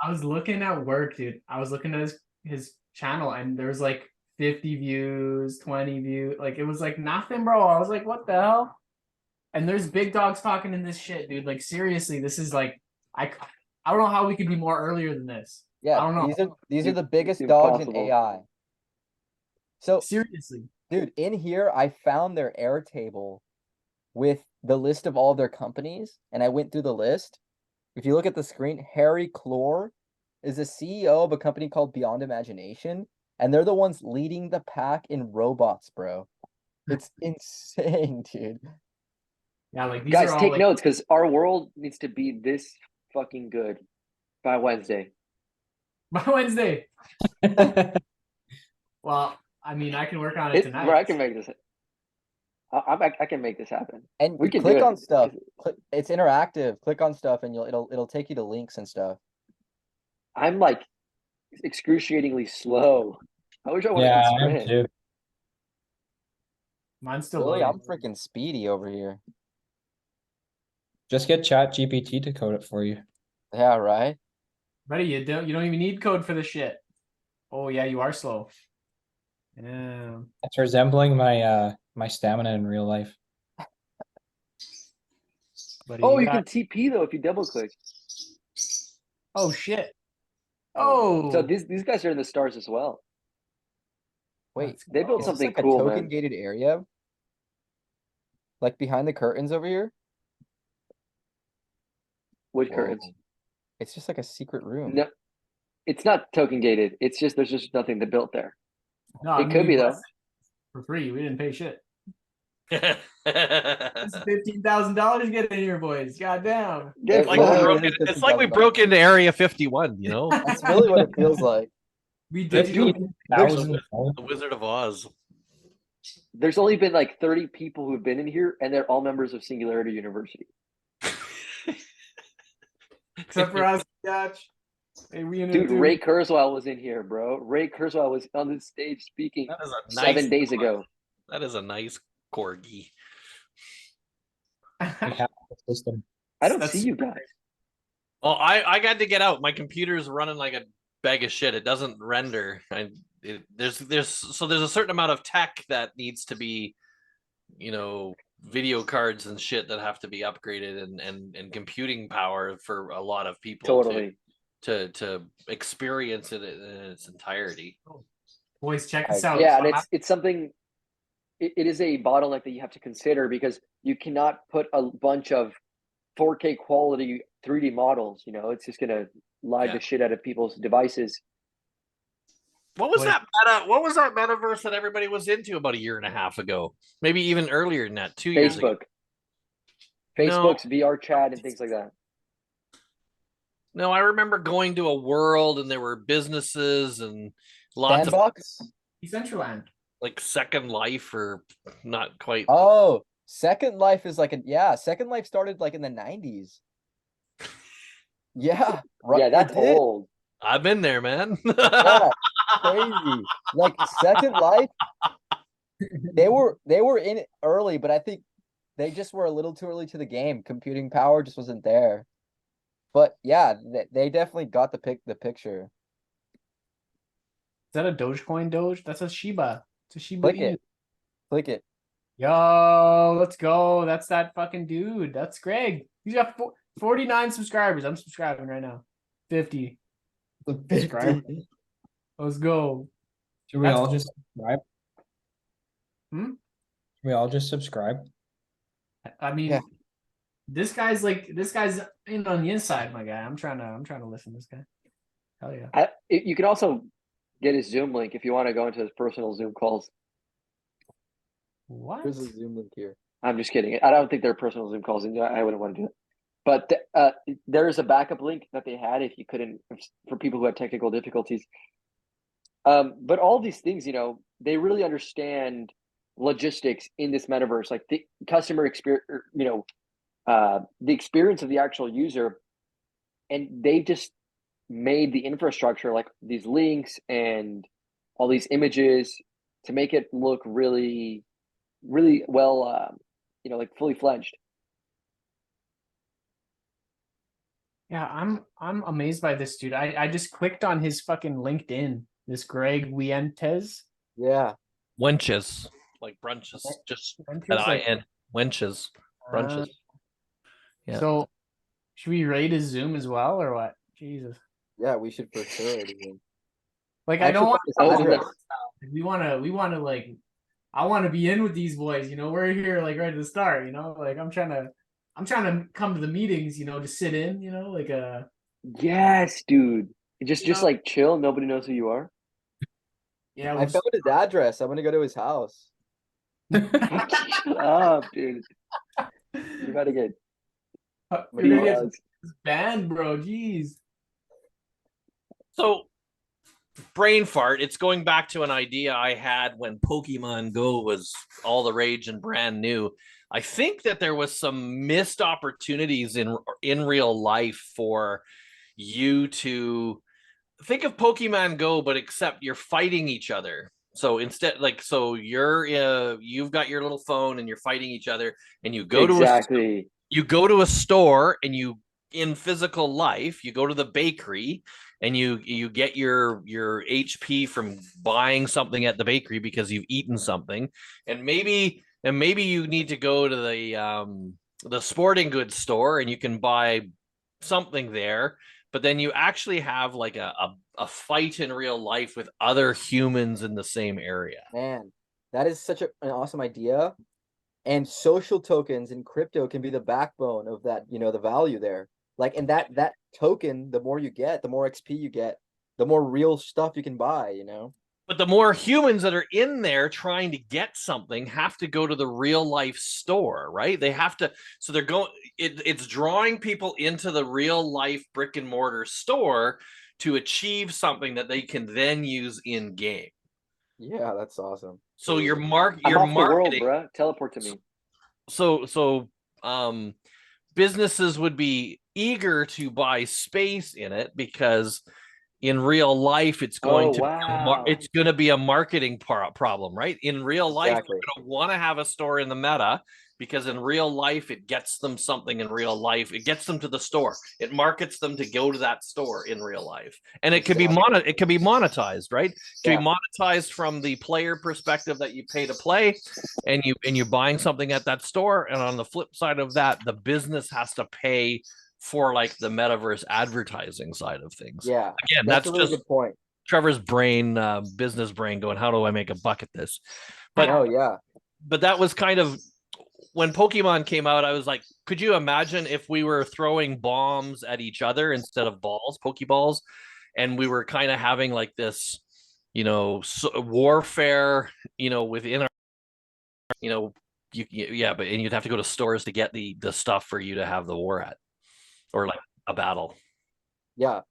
I was looking at work, dude. I was looking at his channel, and there was like 50 views, 20 views. Like it was like nothing, bro. I was like, what the hell? And there's big dogs talking in this shit, dude. Like seriously, this is like I don't know how we could be more earlier than this. I
Yeah,
don't know.
these are the biggest
It's
dogs in
impossible.
AI. So,
Seriously.
dude, in here I found their Airtable with the list of all their companies, and I went through the list. If you look at the screen, Harry Clore is the CEO of a company called Beyond Imagination, and they're the ones leading the pack in robots, bro. It's insane, dude.
Yeah, like these
Guys,
are all
take
like
notes because our world needs to be this fucking good by Wednesday.
by Wednesday. Well, I mean, I can work on it
Bro,
tonight.
I can make this. I can make this happen.
And
We can
click
do
on
it.
stuff. It's interactive. Click on stuff, and it'll take you to links and stuff.
I'm like excruciatingly slow. I wish I wanted
Yeah,
to
I am
sprint.
too.
Mine's still
Really,
loading.
I'm freaking speedy over here.
Just get Chat GPT to code it for you.
Yeah, right.
Buddy, you don't even need code for this shit. Oh yeah, you are slow. Yeah.
It's resembling my my stamina in real life.
Buddy,
Oh, you
got-
can TP though if you double click.
Oh shit. Oh,
So these guys are in the stars as well.
Wait,
let's
They built
is
go.
this
something
like a
cool,
token
man.
gated area? Like behind the curtains over here?
Wood
Whoa.
curtains.
It's just like a secret room.
No, it's not token gated. It's just there's just nothing to build there.
No, I
It
mean,
could
we
be though.
blessed it for free. We didn't pay shit.
like
It's $15,000 getting here, boys. Goddamn.
Get
Like,
we
literally,
fucked.
broke
it is
it's like we
$15,000.
broke into Area 51, you know?
That's really what it feels like.
We
Dude,
digitally.
there's
The Wizard of Oz.
there's only been like 30 people who've been in here, and they're all members of Singularity University.
Except for us, Dutch. Hey, we in it
Dude,
too.
Ray Kurzweil was in here, bro. Ray Kurzweil was on the stage speaking
That is a
7
nice
days ago.
That is a nice corgi.
We have the system.
I don't
That's-
see you guys.
Well, I got to get out. My computer's running like a bag of shit. It doesn't render. There's a certain amount of tech that needs to be, video cards and shit that have to be upgraded and computing power for a lot of people
Totally.
to experience it in its entirety.
Boys, check this out.
Yeah,
So
and it's something. It is a bottleneck that you have to consider because you cannot put a bunch of 4K quality 3D models. It's just gonna lag
Yeah.
the shit out of people's devices.
What was
Boy.
what was that metaverse that everybody was into about a year and a half ago? Maybe even earlier than that, 2 years ago.
Facebook's VR chat and things like that.
No, I remember going to a world and there were businesses and lots of
Sandbox?
Decentraland.
like Second Life or not quite.
Oh, Second Life is like Second Life started like in the 90s. Yeah, right.
Yeah,
it
that's
did.
old.
I've been there, man.
Yeah, crazy. Like Second Life, they were in it early, but I think they just were a little too early to the game. Computing power just wasn't there. But yeah, they definitely got the picture.
Is that a Dogecoin Doge? That's a Shiba. It's a Shiba
Click
Inu.
it. Click it.
Yo, let's go. That's that fucking dude. That's Greg. He's got 49 subscribers. I'm subscribing right now. 50. Subscribe. Let's go.
Should we
That's
all
cool.
just subscribe?
Hmm?
Should we all just subscribe?
I mean,
Yeah.
this guy's in on the inside, my guy. I'm trying to listen to this guy. Hell yeah.
You can also get his Zoom link if you want to go into his personal Zoom calls.
What?
There's a Zoom link here.
I'm just kidding. I don't think they're personal Zoom calls, and I wouldn't want to do it. But there's a backup link that they had if you couldn't, for people who had technical difficulties. But all these things, they really understand logistics in this metaverse, like the customer experience, the experience of the actual user, and they just made the infrastructure, like these links and all these images, to make it look really, really well, like fully fledged.
Yeah, I'm amazed by this dude. I just clicked on his fucking LinkedIn. This Greg Wientes.
Yeah.
Wenches, like brunches, just
Wenches,
an
like-
IN. Wenches. brunches. Yeah.
So should we rate his Zoom as well or what? Jesus.
Yeah, we should for sure.
Like
I
I don't want
actually found this address.
we wanna like I wanna be in with these boys, you know. We're here like right at the start, you know, like I'm trying to come to the meetings, you know, to sit in, you know, like
Yes, dude. Just
You know-
like chill. Nobody knows who you are.
yeah,
I found his address. I'm gonna go to his house.
Shut up, dude. You're about to get
you're gonna get
bugs.
banned, bro. Jeez.
So, brain fart. It's going back to an idea I had when Pokemon Go was all the rage and brand new. I think that there was some missed opportunities in real life for you to think of Pokemon Go, but except you're fighting each other. So instead, like, so you've got your little phone and you're fighting each other, and you go
Exactly.
you go to a store, and you, in physical life, you go to the bakery, and you get your HP from buying something at the bakery because you've eaten something, and maybe you need to go to the sporting goods store and you can buy something there, but then you actually have like a fight in real life with other humans in the same area.
Man, that is such an awesome idea. And social tokens and crypto can be the backbone of that, you know, the value there. Like, and that token, the more you get, the more XP you get, the more real stuff you can buy, you know?
But the more humans that are in there trying to get something have to go to the real life store, right? They have to, so they're going, it's drawing people into the real life brick and mortar store to achieve something that they can then use in game.
Yeah, that's awesome.
So
I'm
your
off the world,
marketing,
bruh. Teleport to me.
so businesses would be eager to buy space in it because in real life it's going to be a marketing problem, right? In real life,
Exactly.
they're going to want to have a store in the meta because in real life it gets them something. In real life it gets them to the store, it markets them to go to that store in real life, and it could be monetized, right? It could be monetized from the player perspective that you pay to play, and you're buying something at that store, and on the flip side of that, the business has to pay for like the metaverse advertising side of things.
Yeah,
Again, that's
a really
just
good point.
Trevor's brain, business brain, going, how do I make a buck at this? But
Oh yeah,
but that was kind of when Pokemon came out. I was like, could you imagine if we were throwing bombs at each other instead of balls, Pokeballs, and we were kind of having like this, you know, warfare, you know, within our, you know, but and you'd have to go to stores to get the stuff for you to have the war at, or like a battle.
yeah.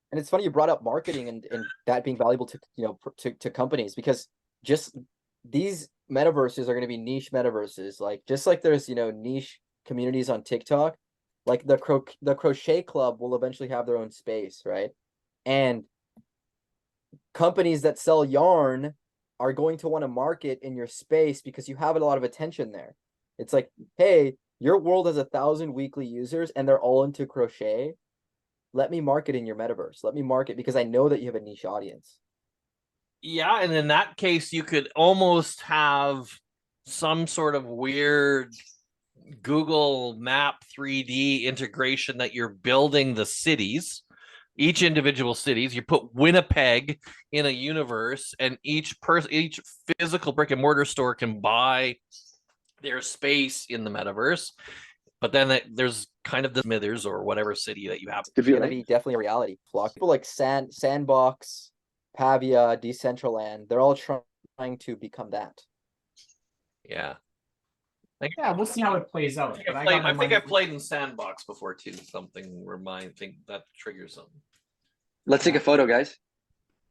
And it's funny you brought up marketing and that being valuable to, you know, to companies, because just these metaverses are going to be niche metaverses. Like, just like there's, you know, niche communities on TikTok, like the crochet club will eventually have their own space, right? And companies that sell yarn are going to want to market in your space because you have a lot of attention there. It's like, hey, your world has 1,000 weekly users and they're all into crochet. Let me market in your metaverse. Let me market because I know that you have a niche audience.
Yeah, and in that case, you could almost have some sort of weird Google Map 3D integration that you're building the cities, each individual cities. You put Winnipeg in a universe, and each physical brick and mortar store can buy their space in the metaverse. But then there's kind of the Smithers or whatever city that you have.
It's going to be definitely a reality. People like Sandbox, Pavia, Decentraland, they're all trying to become that.
Yeah.
Yeah, we'll see how it plays out.
I think I've played in Sandbox before too. Something where I think that triggers something.
Let's take a photo, guys.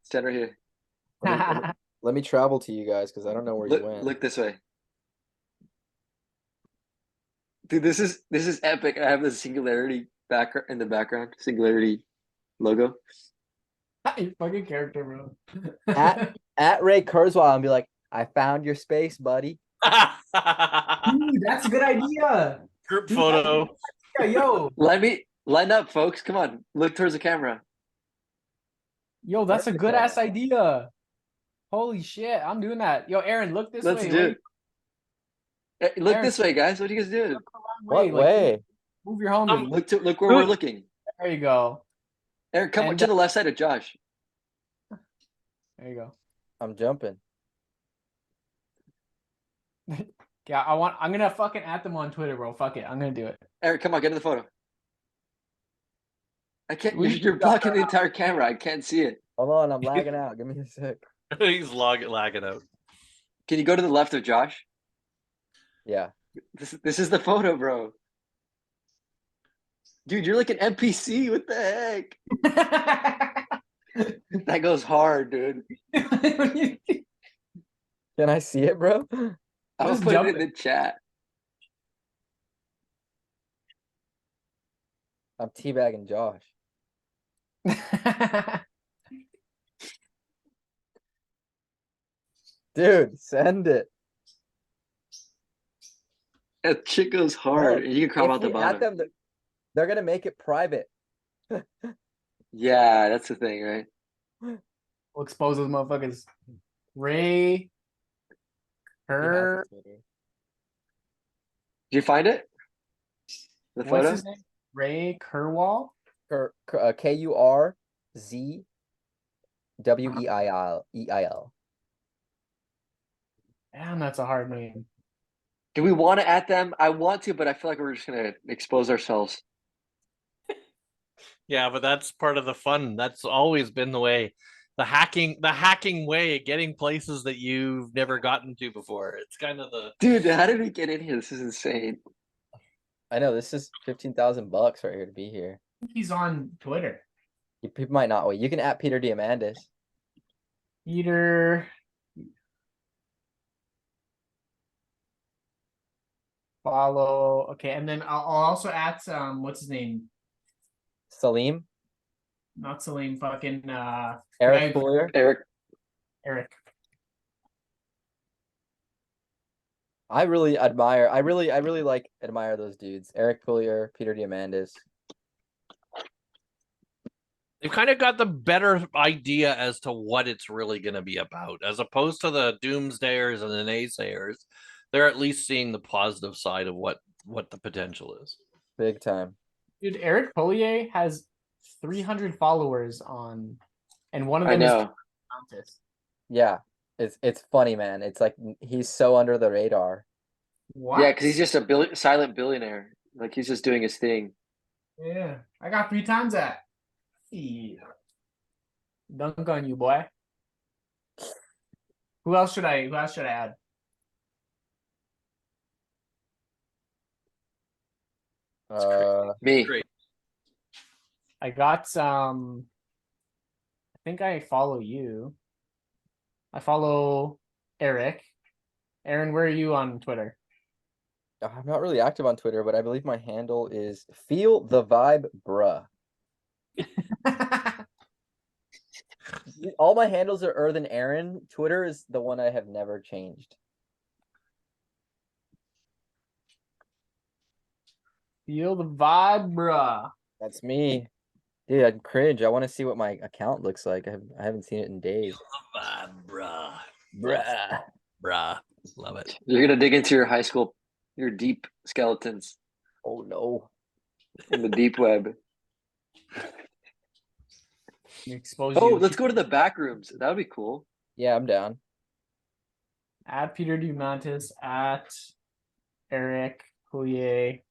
Stand right here.
Let me travel to you guys because I don't know where you went.
Look this way. Dude, this is epic. I have the Singularity background in the background. Singularity logo.
Your fucking character, bro.
At Ray Kurzweil and be like, I found your space, buddy.
Dude, that's a good idea.
Group photo.
Yeah, yo.
Let me line up, folks. Come on, look towards the camera.
Yo, that's a good ass idea. Holy shit, I'm doing that. Yo, Aaron, look this way.
Let's do it. Look this way, guys. What are you guys doing?
What
like,
way?
move your home.
Look where we're looking.
There you go.
Eric, come
And,
to the left side of Josh.
There you go.
I'm jumping.
Yeah, I'm gonna fucking at them on Twitter, bro. Fuck it. I'm gonna do it.
Eric, come on, get in the photo. I can't.
We-
You're blocking the entire camera. I can't see it.
Hold on, I'm lagging out. Give me a sec.
He's lagging out.
Can you go to the left of Josh?
Yeah.
This is the photo, bro. Dude, you're like an NPC. What the heck? That goes hard, dude.
Can I see it, bro?
I'm
Just
gonna put
jump
it in the chat.
I'm teabagging Josh. Dude, send it.
That shit goes hard. And you can crop
If
out the
we add
bottom.
them, they're gonna make it private.
Yeah, that's the thing, right?
We'll expose those motherfuckers. Ray.
He has
Her.
it, Twitter.
Did you find it? The
What's
photo?
his name? Ray Kerwall.
KURZWEIL.
Damn, that's a hard name.
Do we want to add them? I want to, but I feel like we're just gonna expose ourselves.
Yeah, but that's part of the fun. That's always been the way. The hacking way, getting places that you've never gotten to before. It's kind of the
Dude, how did we get in here? This is insane.
I know this is $15,000 right here to be here.
He's on Twitter.
People might not wait. You can at Peter Diamandis.
Peter. Follow. Okay, and then I'll also add what's his name?
Salim,
Not Salim. Fucking
Eric
guy-
Fuller.
Eric,
Eric.
I really admire those dudes. Eric Pulier, Peter Diamandis.
they've kind of got the better idea as to what it's really going to be about, as opposed to the doomsdayers and the naysayers. They're at least seeing the positive side of what the potential is.
Big time.
Dude, Eric Polier has 300 followers on, and one of
I
them is
know.
Countess.
Yeah. It's funny, man. It's like he's so under the radar.
What?
Yeah, because he's just a silent billionaire. Like he's just doing his thing.
Yeah, I got 3 times that. Yeah. Dunk on you, boy. Who else should I add?
Me.
Great.
I got I think I follow you. I follow Eric. Aaron, where are you on Twitter?
I'm not really active on Twitter, but I believe my handle is Feel the Vibe Bruh. All my handles are than Aaron. Twitter is the one I have never changed.
Feel the vibe, bruh.
That's me. Dude, I'd cringe. I want to see what my account looks like. I haven't seen it in days.
Bruh.
Bruh.
Love it.
You're gonna dig into your deep skeletons
Oh no.
in the deep web.
Expose
Oh,
you.
let's go to the back rooms. That would be cool.
Yeah, I'm down.
At Peter Dumantis, at Eric Coulier.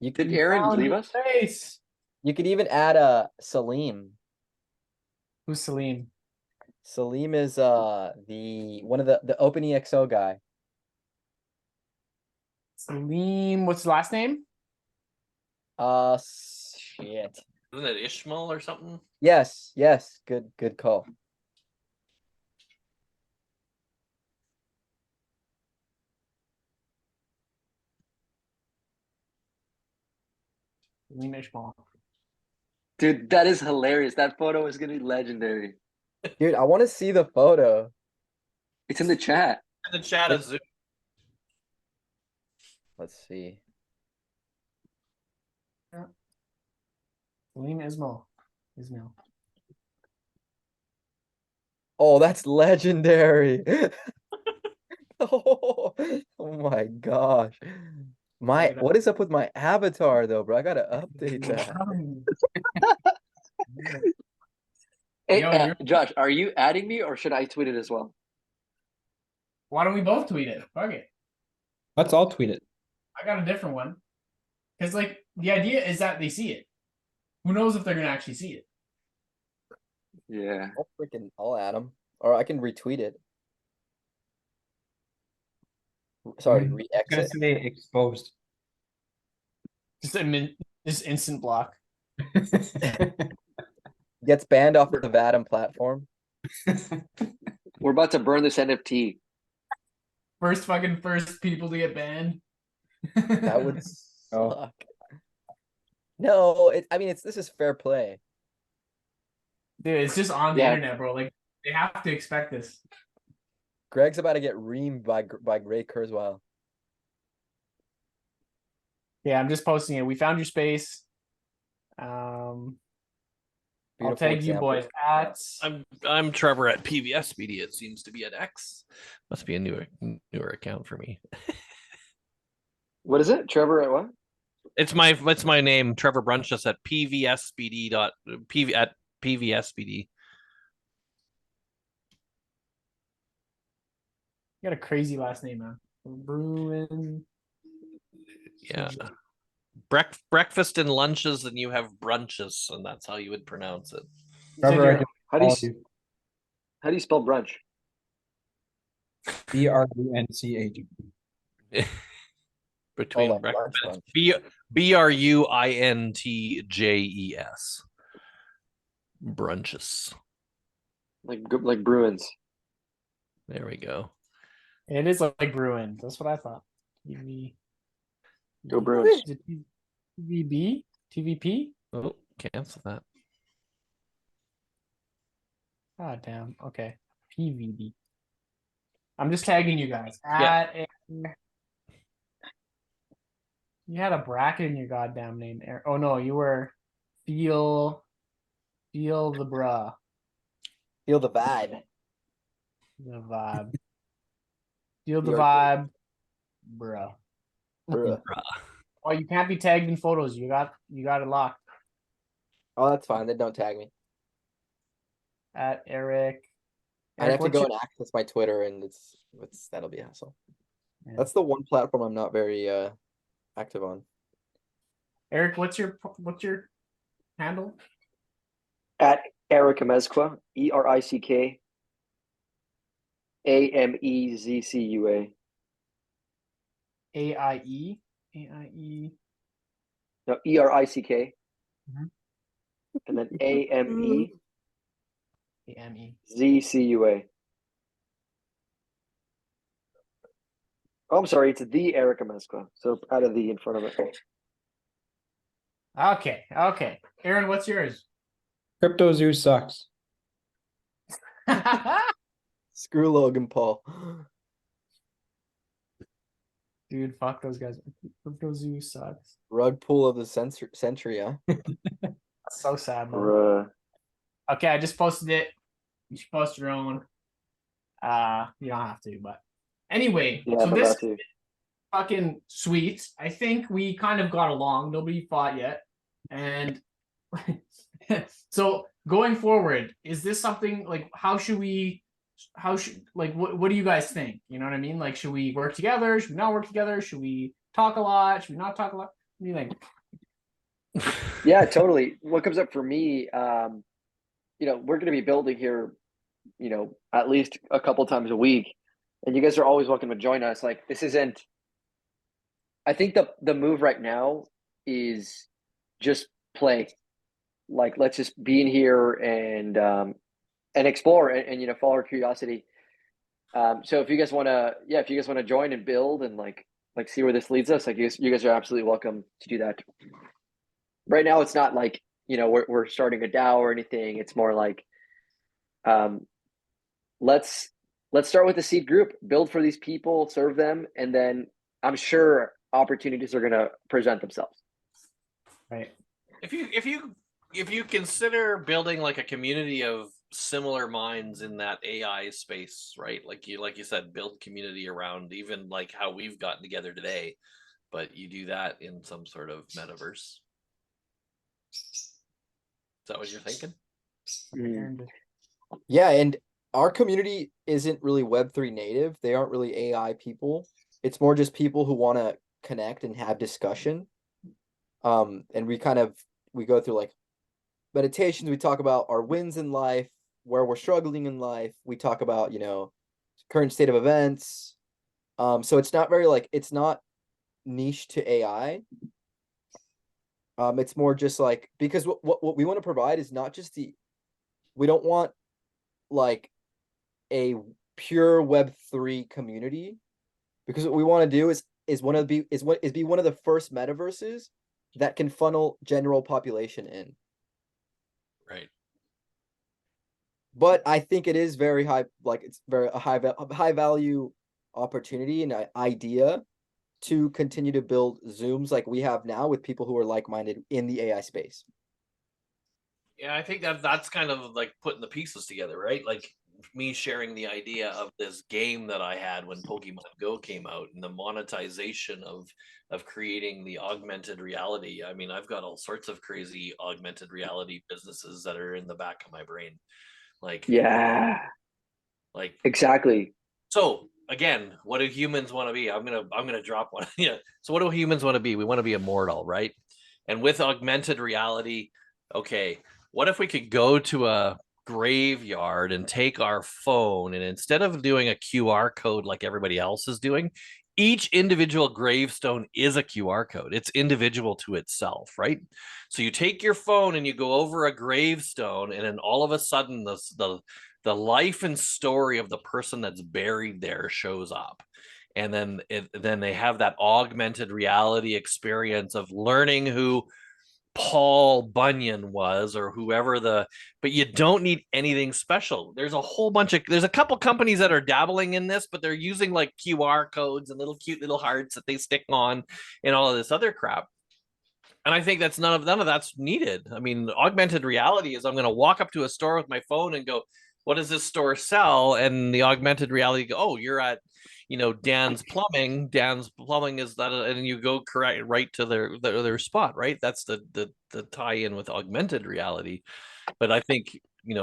You
Did
could
Aaron leave us?
Face.
you could even add Salim.
Who's Salim?
Salim is the one of the OpenEXO guy.
Salim, what's the last name?
Shit.
Isn't it Ishmael or something?
Yes, good call.
Salim Ishmael.
Dude, that is hilarious. That photo is gonna be legendary.
Dude, I want to see the photo.
It's in the chat.
In the chat is Zoom.
Let's see.
Salim Ismail.
Oh, that's legendary.
Oh my gosh.
it
What is up with my avatar though, bro? I gotta update that.
Hey,
Yo, you're-
Josh, are you adding me or should I tweet it as well?
Why don't we both tweet it? Fuck it.
Let's all tweet it.
I got a different one. Because like the idea is that they see it. Who knows if they're gonna actually see it?
Yeah.
I'll add him. Or I can retweet it. Sorry,
I'm gonna
re-exit.
say exposed.
Just instant block.
Gets banned off of the Vatom platform.
We're about to burn this NFT.
First people to get banned.
That would
Oh.
suck. No, this is fair play.
Dude, it's just on the
Yeah.
internet, bro. Like they have to expect this.
Greg's about to get reamed by Gray Kurzweil.
Yeah, I'm just posting it. We found your space. I'll
Beautiful
tag you
example.
boys at
I'm Trevor at PVS Media. It seems to be an X. Must be a newer account for me.
What is it? Trevor at what?
It's my name, Trevor Brunches at PVSBD.
you got a crazy last name, man. Bruin.
Yeah. Breakfast and lunches, and you have brunches, and that's how you would pronounce it.
Trevor, I can
How do you
follow
s- how do you spell brunch?
BRUNCH.
Between
like lunch,
breakfast,
lunch.
BRUINTJES. Brunches.
Like Bruins.
There we go.
It is like Bruin. That's what I thought. TV.
Go Bruins.
Is it TVB? TVP?
Oh, cancel that.
God damn. Okay. PVB. I'm just tagging you guys.
Yeah.
You had a bracket in your goddamn name. Oh no, you were feel the bruh.
Feel the vibe.
The vibe. Feel the
You're-
vibe, bruh.
Bruh.
Oh, you can't be tagged in photos. You got it locked.
Oh, that's fine. Then don't tag me.
At Eric.
I'd have to
what's
go
your-
and access my Twitter, and it's that'll be a hassle.
Yeah.
That's the one platform I'm not very active on.
Eric, what's your handle?
At Eric Amezcua, ERICK AMEZCUA.
AIE.
No, ERICK.
Mhm.
And then AMEZCUA.
AME.
Oh, I'm sorry, it's the Eric Amezcua. So add a the in front of it.
Okay. Aaron, what's yours?
Crypto Zoo sucks.
Screw Logan Paul.
Dude, fuck those guys. Crypto Zoo sucks.
Rug pull of the century, huh?
That's so sad, man.
Bruh.
Okay, I just posted it. You should post your own. You don't have to, but anyway,
Yeah,
so
I'm
this
about to.
fucking sweet. I think we kind of got along. Nobody fought yet. And so going forward, is this something like what do you guys think? You know what I mean? Like, should we work together? Should we not work together? Should we talk a lot? Should we not talk a lot? What do you think?
Yeah, totally. What comes up for me, we're going to be building here, at least a couple times a week, and you guys are always welcome to join us. Like, this isn't. I think the move right now is just play. Like, let's just be in here and explore and follow our curiosity. So if you guys want to, join and build and like see where this leads us, like you guys are absolutely welcome to do that. Right now, it's not like we're starting a DAO or anything. It's more like, let's start with the seed group, build for these people, serve them, and then I'm sure opportunities are going to present themselves.
Right.
If you consider building like a community of similar minds in that AI space, right? Like you said, build community around even like how we've gotten together today, but you do that in some sort of metaverse. Is that what you're thinking?
Mm.
Yeah, and our community isn't really Web3 native. They aren't really AI people. It's more just people who want to connect and have discussion. And we go through like meditations. We talk about our wins in life, where we're struggling in life. We talk about, current state of events. So it's not very it's not niche to AI. It's more just like, because what we want to provide is not just we don't want like a pure Web3 community, because what we want to do is be one of the first metaverses that can funnel general population in.
Right.
But I think it is very high, it's very a high value opportunity and idea to continue to build Zooms like we have now with people who are like-minded in the AI space.
Yeah, I think that's kind of like putting the pieces together, right? Like me sharing the idea of this game that I had when Pokemon Go came out, and the monetization of creating the augmented reality. I mean, I've got all sorts of crazy augmented reality businesses that are in the back of my brain.
Yeah,
Like
exactly.
so again, what do humans want to be? I'm gonna drop one. Yeah. So what do humans want to be? We want to be immortal, right? And with augmented reality, okay, what if we could go to a graveyard and take our phone, and instead of doing a QR code like everybody else is doing, each individual gravestone is a QR code. It's individual to itself, right? So you take your phone and you go over a gravestone, and then all of a sudden the life and story of the person that's buried there shows up. And then they have that augmented reality experience of learning who Paul Bunyan was, or whoever but you don't need anything special. There's a couple companies that are dabbling in this, but they're using like QR codes and little cute little hearts that they stick on and all of this other crap. And I think that's none of that's needed. I mean, augmented reality is I'm going to walk up to a store with my phone and go, what does this store sell? And the augmented reality go, oh, you're at, Dan's Plumbing. Dan's Plumbing is that, and you go correct right to their spot, right? That's the tie in with augmented reality. But I think,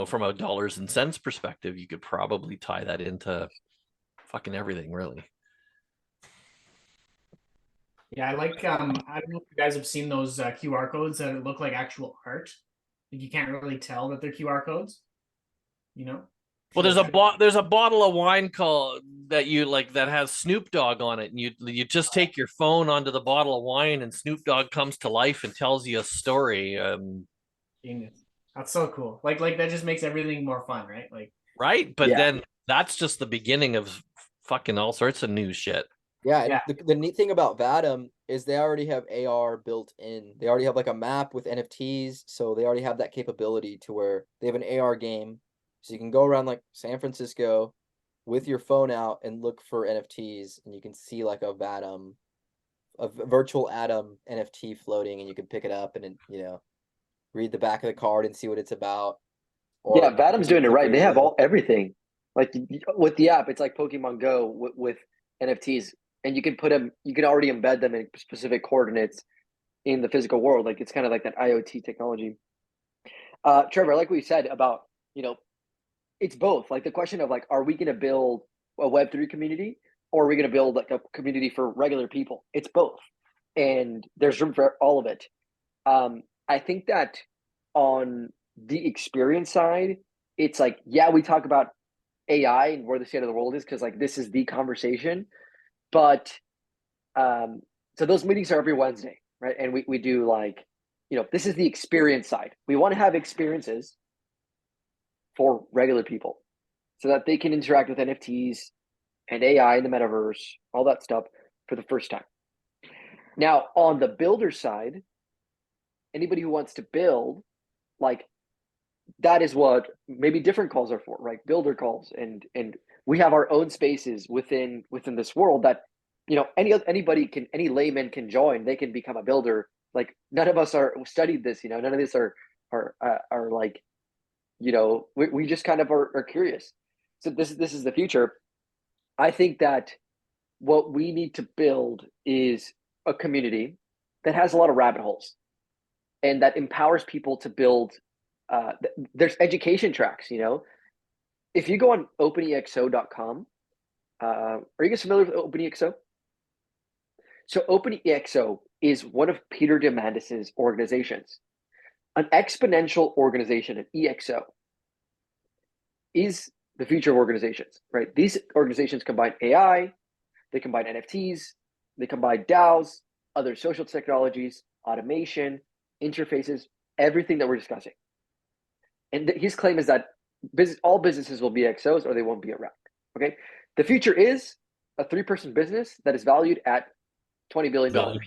from a dollars and cents perspective, you could probably tie that into fucking everything, really.
Yeah, I like I don't know if you guys have seen those QR codes that look like actual art. Like you can't really tell that they're QR codes, you know?
Well, there's a bottle of wine called that you like that has Snoop Dogg on it, and you just take your phone onto the bottle of wine, and Snoop Dogg comes to life and tells you a story.
Genius. That's so cool. Like that just makes everything more fun, right? Like,
right, but
Yeah.
then that's just the beginning of fucking all sorts of new shit.
Yeah, and
Yeah.
the neat thing about Vatom is they already have AR built in. They already have like a map with NFTs, so they already have that capability to where they have an AR game. So you can go around like San Francisco with your phone out and look for NFTs, and you can see like a virtual Atom NFT floating, and you can pick it up and then, read the back of the card and see what it's about.
Yeah, Vatom's doing it
click
right. They have
video.
everything. Like with the app, it's like Pokemon Go with NFTs, and you can put them. You can already embed them in specific coordinates in the physical world. Like it's kind of like that IoT technology. Trevor, like we said about, it's both. Like the question of like, are we going to build a Web3 community, or are we going to build like a community for regular people? It's both, and there's room for all of it. I think that on the experience side, it's like, yeah, we talk about AI and where the state of the world is because like this is the conversation, but so those meetings are every Wednesday, right? And we do like, this is the experience side. We want to have experiences for regular people so that they can interact with NFTs and AI in the metaverse, all that stuff for the first time. Now, on the builder side, anybody who wants to build, like that is what maybe different calls are for, right? Builder calls, and we have our own spaces within this world that any layman can join. They can become a builder. Like none of us are studied this, none of this are like we just kind of are curious. So this is the future. I think that what we need to build is a community that has a lot of rabbit holes and that empowers people to build. There's education tracks. If you go on openexo.com, are you guys familiar with OpenEXO? So OpenEXO is one of Peter Diamandis's organizations. An exponential organization, an EXO, is the future of organizations, right? These organizations combine AI, they combine NFTs, they combine DAOs, other social technologies, automation, interfaces, everything that we're discussing. And his claim is that all businesses will be XOs or they won't be around. Okay. The future is a 3-person business that is valued at $20 billion.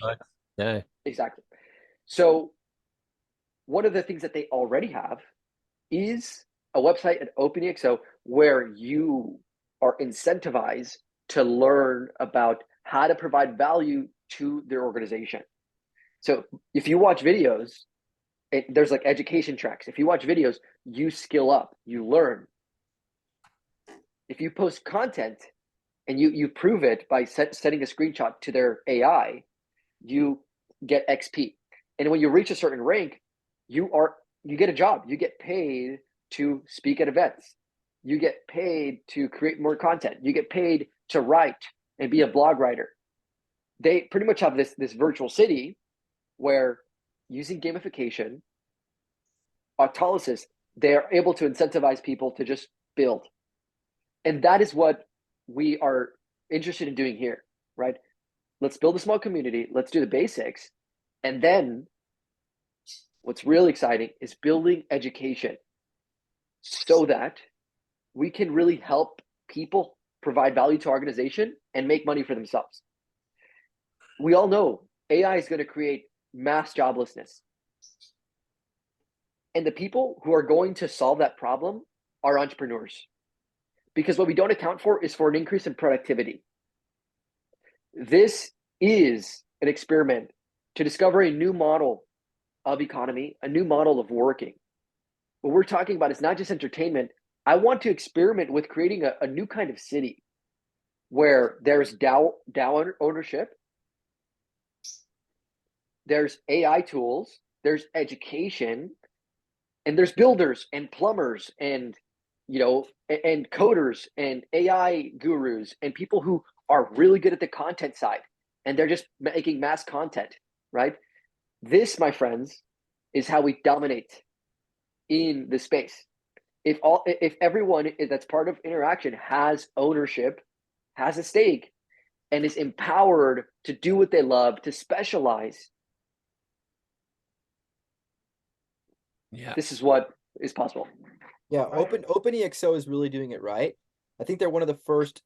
Yeah.
Exactly. So one of the things that they already have is a website at OpenEXO where you are incentivized to learn about how to provide value to their organization. So if you watch videos, there's like education tracks. If you watch videos, you skill up, you learn. If you post content and you prove it by sending a screenshot to their AI, you get XP. And when you reach a certain rank, you get a job. You get paid to speak at events. You get paid to create more content. You get paid to write and be a blog writer. They pretty much have this virtual city where, using gamification, autolysis, they are able to incentivize people to just build. And that is what we are interested in doing here, right? Let's build a small community. Let's do the basics. And then what's really exciting is building education so that we can really help people provide value to our organization and make money for themselves. We all know AI is going to create mass joblessness. And the people who are going to solve that problem are entrepreneurs. Because what we don't account for is for an increase in productivity. This is an experiment to discover a new model of economy, a new model of working. What we're talking about is not just entertainment. I want to experiment with creating a new kind of city where there's DAO ownership, there's AI tools, there's education, and there's builders and plumbers and and coders and AI gurus and people who are really good at the content side and they're just making mass content, right? This, my friends, is how we dominate in the space. If everyone that's part of InnerAction has ownership, has a stake, and is empowered to do what they love, to specialize, this is what is possible.
Yeah, OpenEXO is really doing it right. I think they're one of the first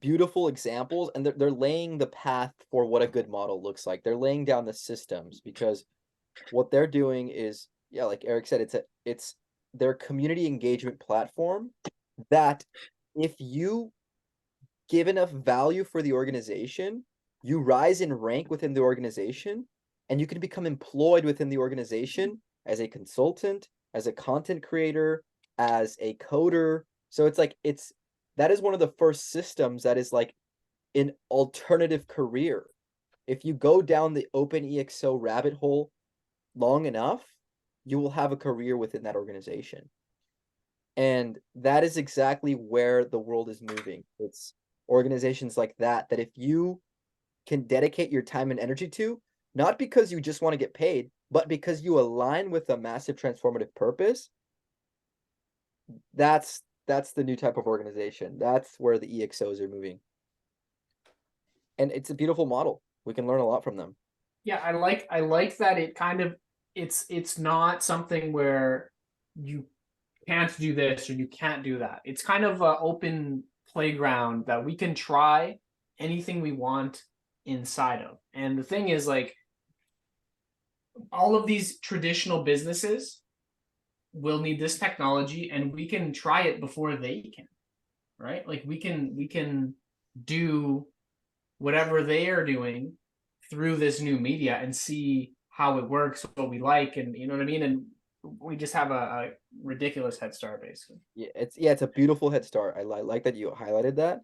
beautiful examples, and they're laying the path for what a good model looks like. They're laying down the systems, because what they're doing is, yeah, like Eric said, it's their community engagement platform that if you give enough value for the organization, you rise in rank within the organization, and you can become employed within the organization as a consultant, as a content creator, as a coder. So that is one of the first systems that is like an alternative career. If you go down the OpenEXO rabbit hole long enough, you will have a career within that organization. And that is exactly where the world is moving. It's organizations like that if you can dedicate your time and energy to, not because you just want to get paid, but because you align with a massive transformative purpose, that's the new type of organization. That's where the EXOs are moving. And it's a beautiful model. We can learn a lot from them.
Yeah, I like that it kind of it's not something where you can't do this or you can't do that. It's kind of an open playground that we can try anything we want inside of. And the thing is, like, all of these traditional businesses will need this technology, and we can try it before they can, right? Like we can do whatever they are doing through this new media and see how it works, what we like, and you know what I mean? And we just have a ridiculous head start, basically.
It's a beautiful head start. I like that you highlighted that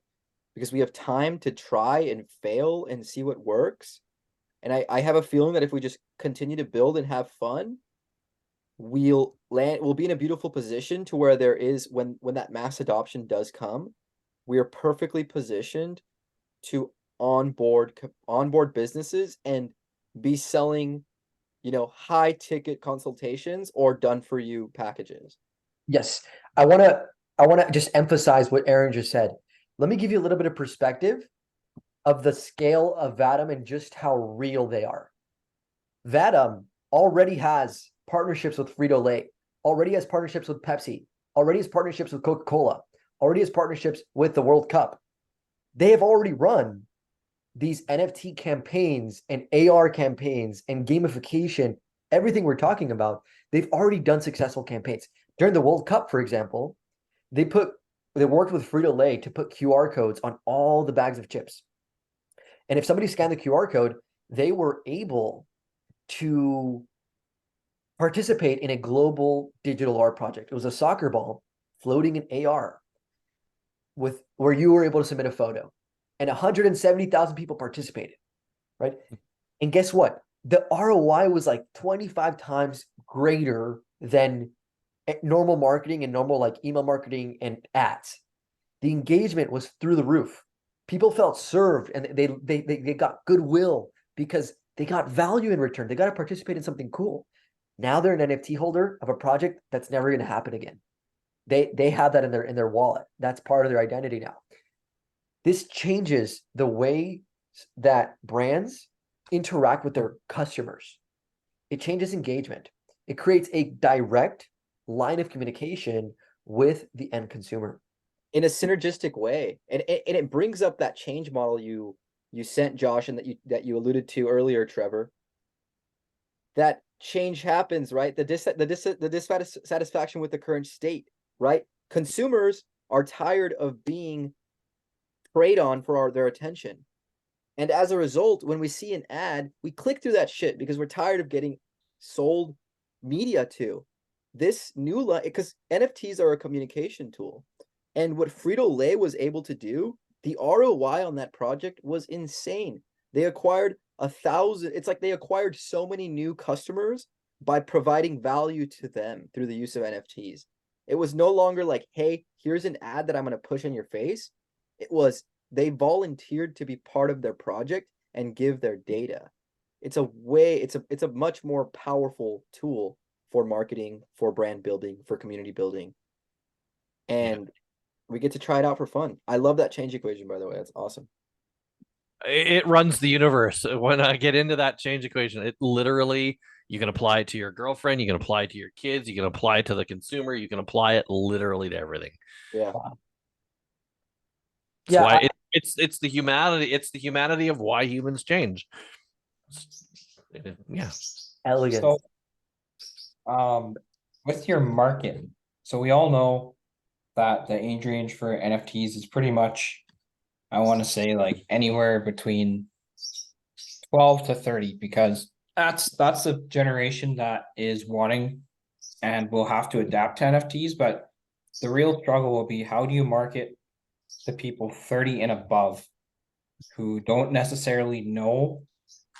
because we have time to try and fail and see what works. And I have a feeling that if we just continue to build and have fun, we'll be in a beautiful position to where there is when that mass adoption does come, we are perfectly positioned to onboard businesses and be selling, high ticket consultations or done for you packages.
Yes, I want to just emphasize what Aaron just said. Let me give you a little bit of perspective of the scale of Vatom and just how real they are. Vatom already has partnerships with Frito-Lay, already has partnerships with Pepsi, already has partnerships with Coca-Cola, already has partnerships with the World Cup. They have already run these NFT campaigns and AR campaigns and gamification, everything we're talking about. They've already done successful campaigns. During the World Cup, for example, they worked with Frito-Lay to put QR codes on all the bags of chips. And if somebody scanned the QR code, they were able to participate in a global digital art project. It was a soccer ball floating in AR where you were able to submit a photo, and 170,000 people participated, right? And guess what? The ROI was like 25 times greater than normal marketing and normal like email marketing and ads. The engagement was through the roof. People felt served and they got goodwill because they got value in return. They got to participate in something cool. Now they're an NFT holder of a project that's never going to happen again. They have that in their wallet. That's part of their identity now. This changes the way that brands interact with their customers. It changes engagement. It creates a direct line of communication with the end consumer
in a synergistic way. And it brings up that change model you sent, Josh, and that you alluded to earlier, Trevor. That change happens, right? The dissatisfaction with the current state, right? Consumers are tired of being preyed on for their attention. And as a result, when we see an ad, we click through that shit because we're tired of getting sold media to. This new line, because NFTs are a communication tool. And what Frito-Lay was able to do, the ROI on that project was insane. They acquired 1,000, it's like they acquired so many new customers by providing value to them through the use of NFTs. It was no longer like, hey, here's an ad that I'm going to push in your face. It was, they volunteered to be part of their project and give their data. It's a much more powerful tool for marketing, for brand building, for community building. And we get to try it out for fun. I love that change equation, by the way. That's awesome.
It runs the universe. When I get into that change equation, it literally, you can apply it to your girlfriend, you can apply it to your kids, you can apply it to the consumer, you can apply it literally to everything.
Yeah.
That's why it's the humanity of why humans change. Yeah.
Elegant.
So, with your market, so we all know that the age range for NFTs is pretty much, I want to say, like anywhere between 12 to 30, because that's the generation that is wanting and will have to adapt to NFTs. But the real struggle will be, how do you market to people 30 and above who don't necessarily know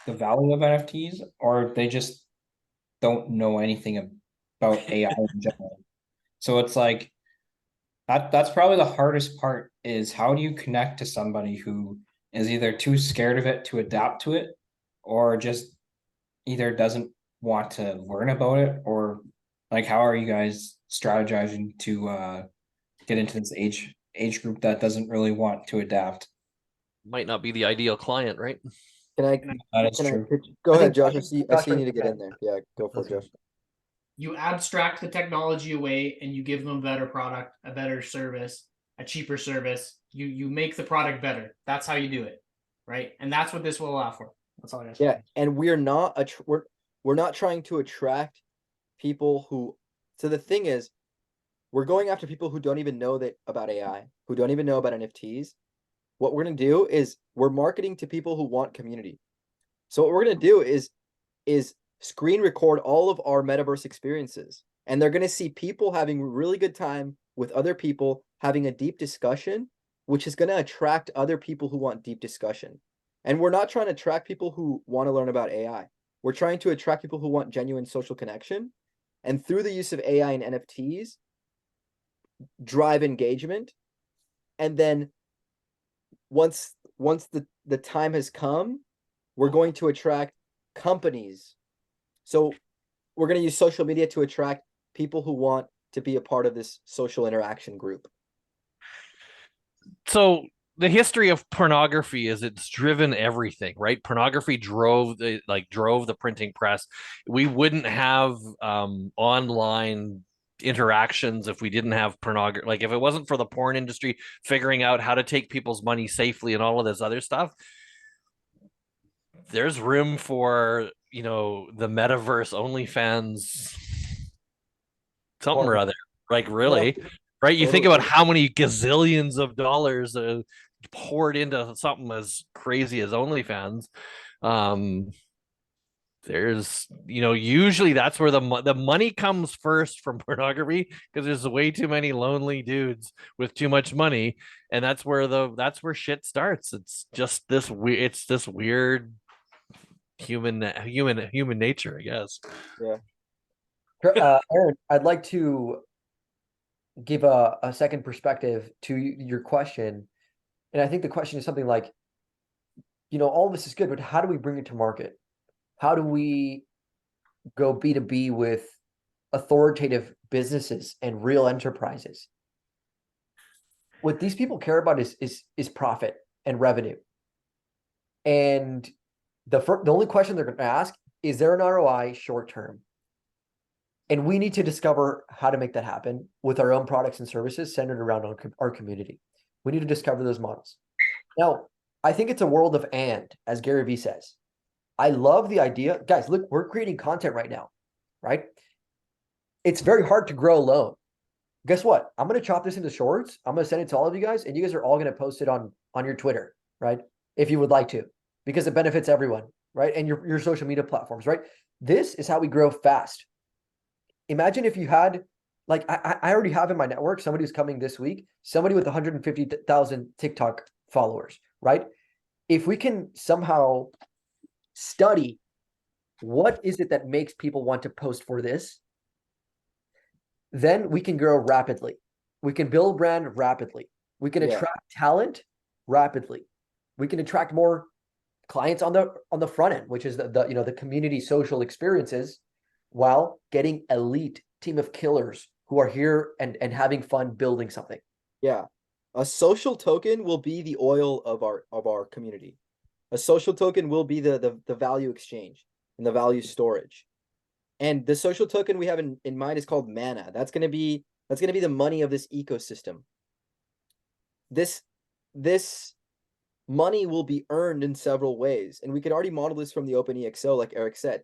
the value of NFTs, or they just don't know anything about AI in general? So it's like that's probably the hardest part, is how do you connect to somebody who is either too scared of it to adapt to it, or just either doesn't want to learn about it, or like, how are you guys strategizing to get into this age group that doesn't really want to adapt?
Might not be the ideal client, right?
That is true.
Go ahead,
think-
Josh. I see you need to get in there. Yeah, go for it, Josh.
You abstract the technology away and you give them a better product, a better service, a cheaper service. You make the product better. That's how you do it, right? And that's what this will allow for. That's all I got.
Yeah, and we're not we're not trying to attract people who. So the thing is, we're going after people who don't even know about AI, who don't even know about NFTs. What we're gonna do is we're marketing to people who want community. So what we're gonna do is screen record all of our metaverse experiences. And they're going to see people having really good time with other people, having a deep discussion, which is going to attract other people who want deep discussion. And we're not trying to attract people who want to learn about AI. We're trying to attract people who want genuine social connection. And through the use of AI and NFTs, drive engagement. And then once the time has come, we're going to attract companies. So we're going to use social media to attract people who want to be a part of this social interaction group.
So the history of pornography is it's driven everything, right? Pornography drove the printing press. We wouldn't have online interactions if we didn't have pornography. Like if it wasn't for the porn industry figuring out how to take people's money safely and all of this other stuff, there's room for, you know, the metaverse OnlyFans something or other. Like really, right? You think about how many gazillions of dollars poured into something as crazy as OnlyFans. There's, you know, usually that's where the money comes first from pornography, because there's way too many lonely dudes with too much money, and that's where shit starts. It's just this weird human nature, I guess.
Yeah.
Aaron, I'd like to give a second perspective to your question. And I think the question is something like, you know, all this is good, but how do we bring it to market? How do we go B2B with authoritative businesses and real enterprises? What these people care about is profit and revenue. And the only question they're going to ask is there an ROI short term? And we need to discover how to make that happen with our own products and services centered around our community. We need to discover those models. Now, I think it's a world of and, as Gary Vee says. I love the idea. Guys, look, we're creating content right now, right? It's very hard to grow alone. Guess what? I'm going to chop this into shorts. I'm going to send it to all of you guys, and you guys are all going to post it on your Twitter, right? If you would like to, because it benefits everyone, right? And your social media platforms, right? This is how we grow fast. Imagine if you had, like, I already have in my network somebody who's coming this week, somebody with 150,000 TikTok followers, right? If we can somehow study what is it that makes people want to post for this, then we can grow rapidly. We can build brand rapidly. We can attract talent rapidly. We can attract more clients on the front end, which is the community social experiences, while getting elite team of killers who are here and having fun building something.
Yeah. A social token will be the oil of our community. A social token will be the value exchange and the value storage. And the social token we have in mind is called mana. That's gonna be the money of this ecosystem. This money will be earned in several ways. And we could already model this from the OpenEXO, like Eric said.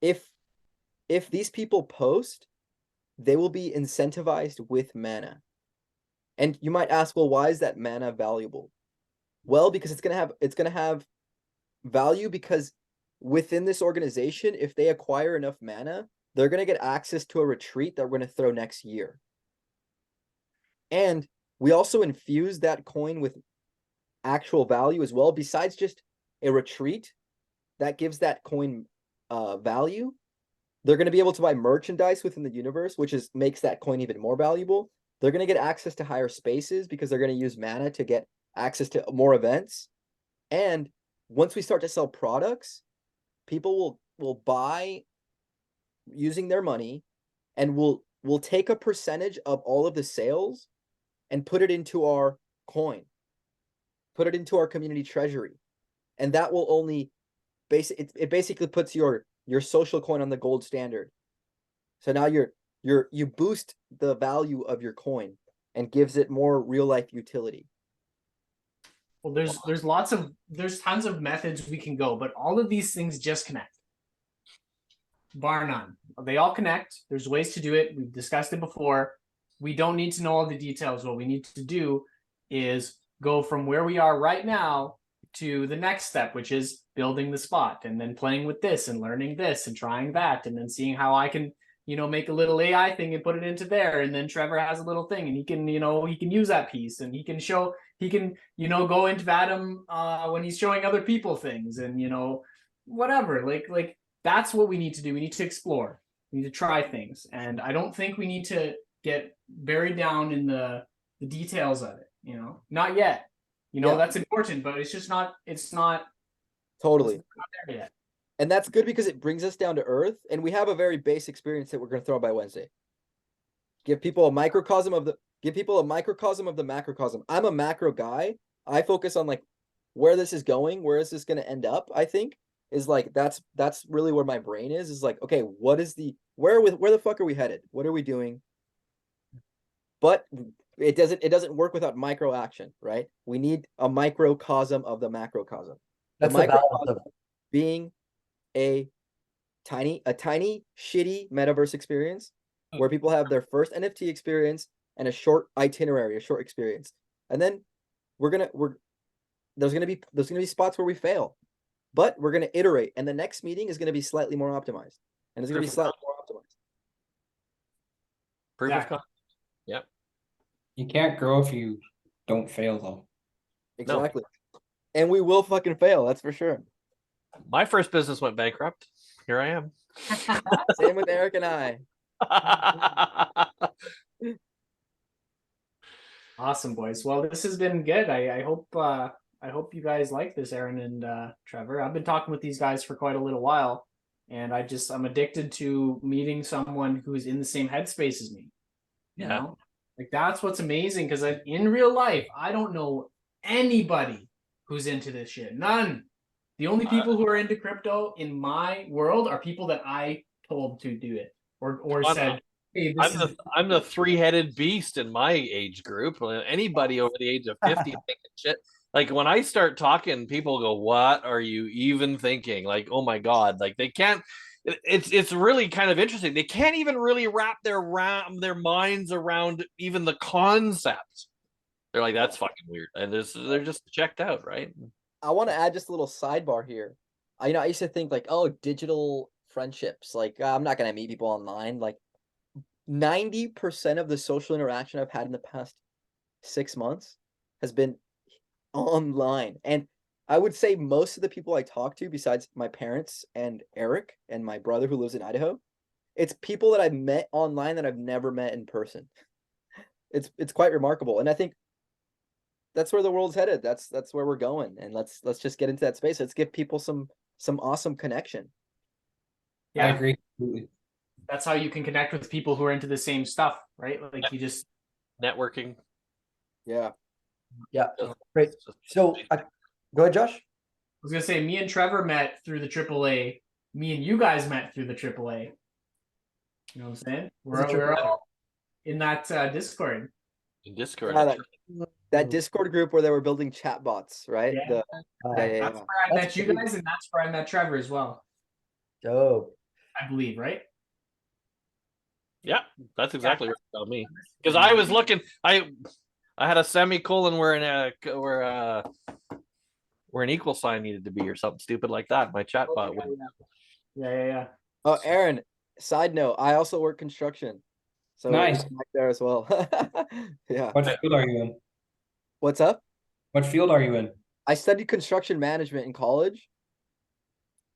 If these people post, they will be incentivized with mana. And you might ask, well, why is that mana valuable? Well, because it's gonna have value because within this organization, if they acquire enough mana, they're gonna get access to a retreat that we're gonna throw next year. And we also infuse that coin with actual value as well. Besides just a retreat that gives that coin value, they're going to be able to buy merchandise within the universe, which makes that coin even more valuable. They're going to get access to higher spaces because they're going to use mana to get access to more events. And once we start to sell products, people will buy using their money, and we'll take a percentage of all of the sales and put it into our coin, put it into our community treasury. And that will only it basically puts your social coin on the gold standard. So now you boost the value of your coin and gives it more real life utility.
Well, there's tons of methods we can go, but all of these things just connect. Bar none. They all connect. There's ways to do it. We've discussed it before. We don't need to know all the details. What we need to do is go from where we are right now to the next step, which is building the spot and then playing with this and learning this and trying that and then seeing how I can, make a little AI thing and put it into there. And then Trevor has a little thing and he can, he can use that piece and he can go into Vatom when he's showing other people things and, whatever. Like that's what we need to do. We need to explore. We need to try things. And I don't think we need to get buried down in the details of it, not yet. That's important, but it's not
Totally.
not there yet.
And that's good because it brings us down to earth. And we have a very base experience that we're going to throw by Wednesday. Give people a microcosm of the macrocosm. I'm a macro guy. I focus on like where this is going, where is this going to end up, I think is like, that's really where my brain is like, okay, where the fuck are we headed? What are we doing? But it doesn't work without micro action, right? We need a microcosm of the macrocosm.
That's
the
the balance
microcosm being a tiny shitty metaverse experience where people have their first NFT experience and a short itinerary, a short experience. And then there's gonna be spots where we fail, but we're gonna iterate, and the next meeting is gonna be slightly more optimized. And it's gonna be slightly more optimized.
Proof of concept. Yep.
You can't grow if you don't fail, though.
Exactly. And we will fucking fail, that's for sure.
My first business went bankrupt. Here I am.
Same with Eric and I.
Awesome, boys. Well, this has been good. I hope you guys like this, Aaron and Trevor. I've been talking with these guys for quite a little while, and I'm addicted to meeting someone who's in the same headspace as me.
Yeah.
Like that's what's amazing, because in real life, I don't know anybody who's into this shit. None. The only people who are into crypto in my world are people that I told to do it or said, hey,
I'm the three-headed beast in my age group. Anybody over the age of 50 thinking shit. Like when I start talking, people go, "What are you even thinking?" Like, oh my God, like they can't. It's really kind of interesting. They can't even really wrap their minds around even the concept. They're like, that's fucking weird, and they're just checked out, right?
I want to add just a little sidebar here. I used to think like, oh, digital friendships. Like, I'm not gonna meet people online. Like, 90% of the social interaction I've had in the past 6 months has been online, and I would say most of the people I talk to, besides my parents and Eric and my brother who lives in Idaho, it's people that I've met online that I've never met in person. It's quite remarkable, and I think that's where the world's headed. That's where we're going, and let's just get into that space. Let's give people some awesome connection.
I agree completely.
That's how you can connect with people who are into the same stuff, right? Like you just
networking.
Yeah.
Great. So go ahead, Josh.
I was gonna say, me and Trevor met through the AAA. Me and you guys met through the AAA. You know what I'm saying? We're all in that Discord.
In Discord.
That Discord group where they were building chatbots, right?
Yeah.
Yeah.
That's where I met you guys, and that's where I met Trevor as well.
Dope.
I believe, right?
Yeah, that's exactly right about me. Because I was looking, I had a semicolon where an equal sign needed to be or something stupid like that. My chatbot would.
Yeah.
Oh, Aaron, side note, I also work construction. So
Nice.
back there as well. Yeah.
What field are you in?
What's up?
What field are you in?
I studied construction management in college,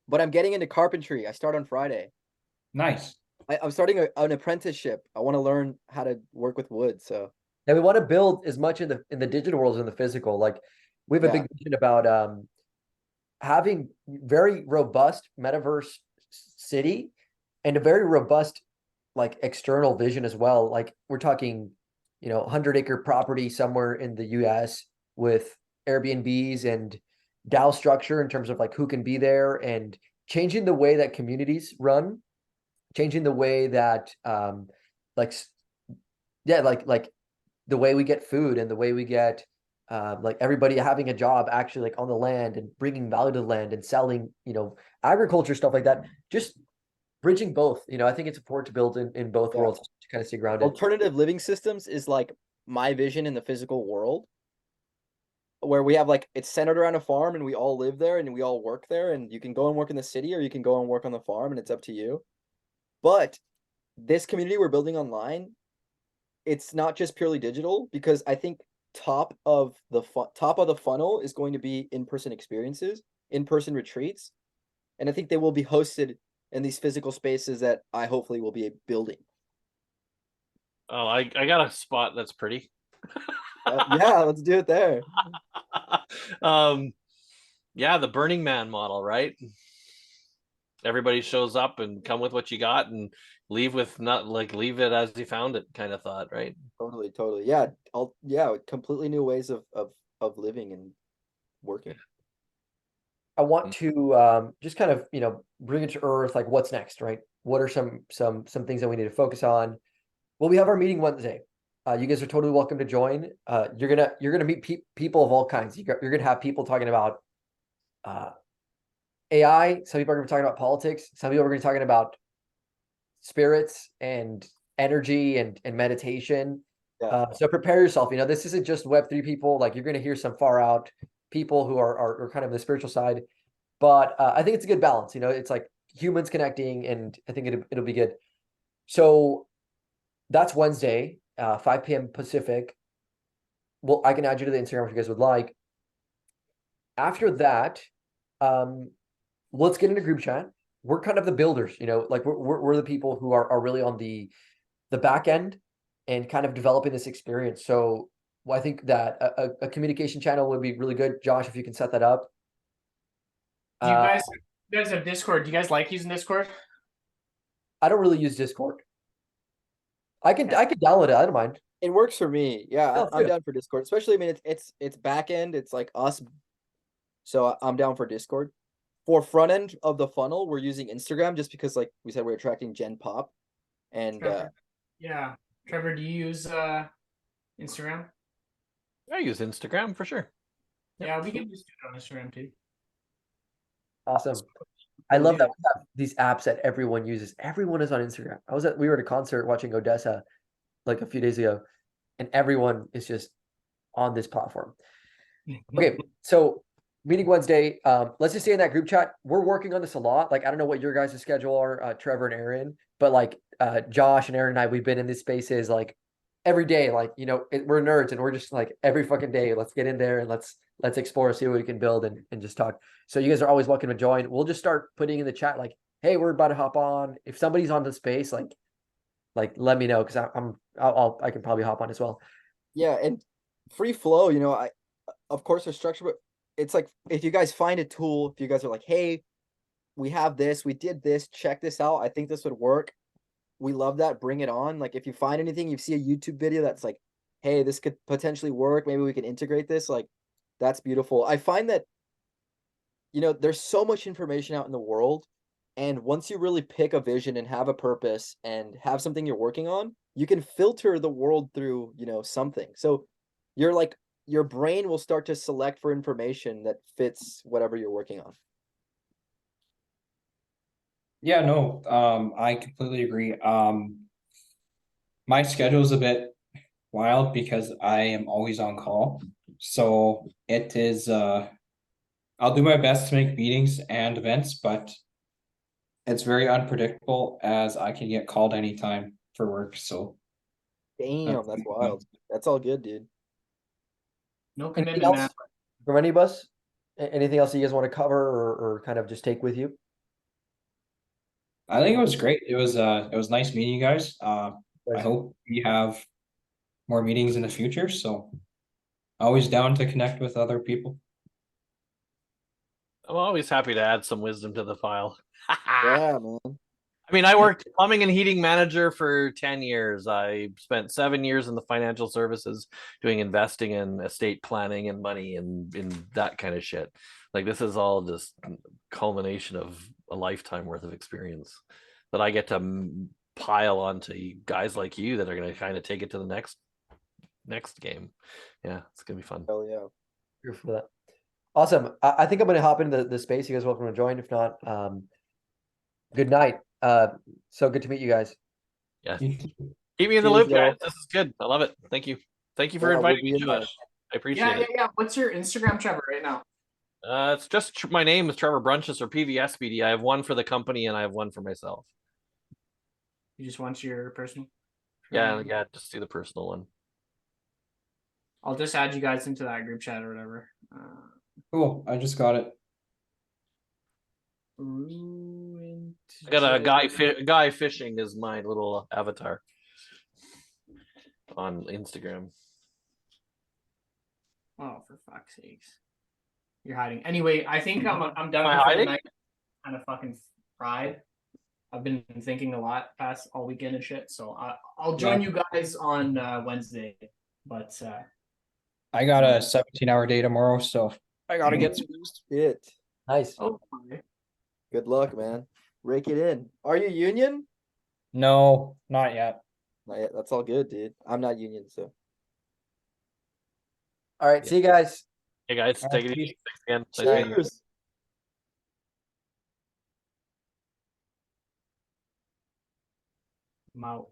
but I'm getting into carpentry. I start on Friday.
Nice.
I'm starting an apprenticeship. I want to learn how to work with wood. So
Yeah, we want to build as much in the digital world as in the physical. Like we have a big vision about having very robust metaverse city and a very robust like external vision as well. Like we're talking, 100-acre property somewhere in the US with Airbnbs and DAO structure in terms of like who can be there and changing the way that communities run, changing the way that like the way we get food and the way we get like everybody having a job actually like on the land and bringing value to the land and selling, agriculture, stuff like that. Just bridging both, I think it's important to build in both worlds to kind of stay grounded.
Alternative living systems is like my vision in the physical world. where we have like it's centered around a farm and we all live there and we all work there, and you can go and work in the city or you can go and work on the farm, and it's up to you. But this community we're building online, it's not just purely digital, because I think top of the funnel is going to be in-person experiences, in-person retreats, and I think they will be hosted in these physical spaces that I hopefully will be building.
Oh, I got a spot that's pretty.
Yeah, let's do it there.
Yeah, the Burning Man model, right? Everybody shows up and come with what you got and leave with not like leave it as you found it kind of thought, right?
Totally. Yeah, completely new ways of living and working.
I want to just kind of, bring it to earth, like what's next, right? What are some things that we need to focus on? Well, we have our meeting Wednesday. You guys are totally welcome to join. You're gonna meet people of all kinds. You're gonna have people talking about AI. Some people are gonna be talking about politics. Some people are gonna be talking about spirits and energy and meditation.
Yeah.
So prepare yourself. This isn't just Web3 people. Like you're gonna hear some far out people who are kind of the spiritual side. But I think it's a good balance. It's like humans connecting, and I think it'll be good. So that's Wednesday, 5 p.m. Pacific. Well, I can add you to the Instagram if you guys would like. After that, let's get into group chat. We're kind of the builders, like we're the people who are really on the back end and kind of developing this experience. So I think that a communication channel would be really good. Josh, if you can set that up.
Do you guys have Discord? Do you guys like using Discord?
I don't really use Discord. I can download it. I don't mind.
It works for me. Yeah, I'm
good.
down for Discord. Especially, I mean, it's back end. It's like us. So I'm down for Discord. For front end of the funnel, we're using Instagram just because, like we said, we're attracting Gen Pop. And
yeah, Trevor, do you use Instagram?
I use Instagram for sure.
Yeah, we can just do it on Instagram too.
Awesome. I love that we have these apps that everyone uses. Everyone is on Instagram. We were at a concert watching Odessa like a few days ago, and everyone is just on this platform. Okay, so meeting Wednesday. Let's just stay in that group chat. We're working on this a lot. Like, I don't know what your guys' schedule are, Trevor and Aaron, but like Josh and Aaron and I, we've been in these spaces like every day. Like, we're nerds and we're just like every fucking day, let's get in there and let's explore, see what we can build and just talk. So you guys are always welcome to join. We'll just start putting in the chat like, hey, we're about to hop on. If somebody's on the space, like let me know, because I can probably hop on as well.
yeah, and free flow. I of course there's structure, but it's like if you guys find a tool, if you guys are like, hey, we have this, we did this, check this out, I think this would work. We love that. Bring it on. Like if you find anything, you see a YouTube video that's like, hey, this could potentially work. Maybe we can integrate this. Like, that's beautiful. I find that, there's so much information out in the world. And once you really pick a vision and have a purpose and have something you're working on, you can filter the world through, something. So you're like, your brain will start to select for information that fits whatever you're working on.
Yeah, no, I completely agree. My schedule is a bit wild because I am always on call. So it is, I'll do my best to make meetings and events, but it's very unpredictable as I can get called anytime for work. So
Damn, that's wild. That's all good, dude.
No
Anything
commitment, man.
else from any of us? Anything else you guys want to cover or kind of just take with you?
I think it was great. It was nice meeting you guys. I hope we have more meetings in the future. So always down to connect with other people.
I'm always happy to add some wisdom to the file.
Yeah, man.
I mean, I worked plumbing and heating manager for 10 years. I spent 7 years in the financial services doing investing and estate planning and money and in that kind of shit. Like, this is all just culmination of a lifetime worth of experience that I get to pile onto guys like you that are going to kind of take it to the next game. Yeah, it's going to be fun.
Hell yeah.
Here for that. Awesome. I think I'm going to hop into the space. You guys are welcome to join. If not, good night. So good to meet you guys.
Yeah. Keep me in the
Cheers,
loop,
y'all.
guys. This is good. I love it. Thank you. Thank you for inviting me, Josh. I appreciate
Yeah, yeah,
it.
yeah. What's your Instagram, Trevor, right now?
It's just my name is Trevor Brunches or PVSBD. I have one for the company and I have one for myself.
You just want your personal?
Yeah, yeah, just do the personal one.
I'll just add you guys into that group chat or whatever.
Cool. I just got it.
I got a guy fishing is my little avatar on Instagram.
Oh, for fuck's sakes. You're hiding. Anyway, I think I'm done
Am I
for the
hiding?
night. Kind of fucking fried. I've been thinking a lot past all weekend and shit. So I'll join you guys on Wednesday. But
I got a 17-hour day tomorrow, so I gotta get through.
It.
Nice.
oh,
Good luck, man. Rake it in. Are you union?
No, not yet.
Not yet. That's all good, dude. I'm not union, so.
All right. See you guys.
Hey guys,
All
take
right,
it easy. Thanks again. Nice meeting you.
Cheers.
I'm out.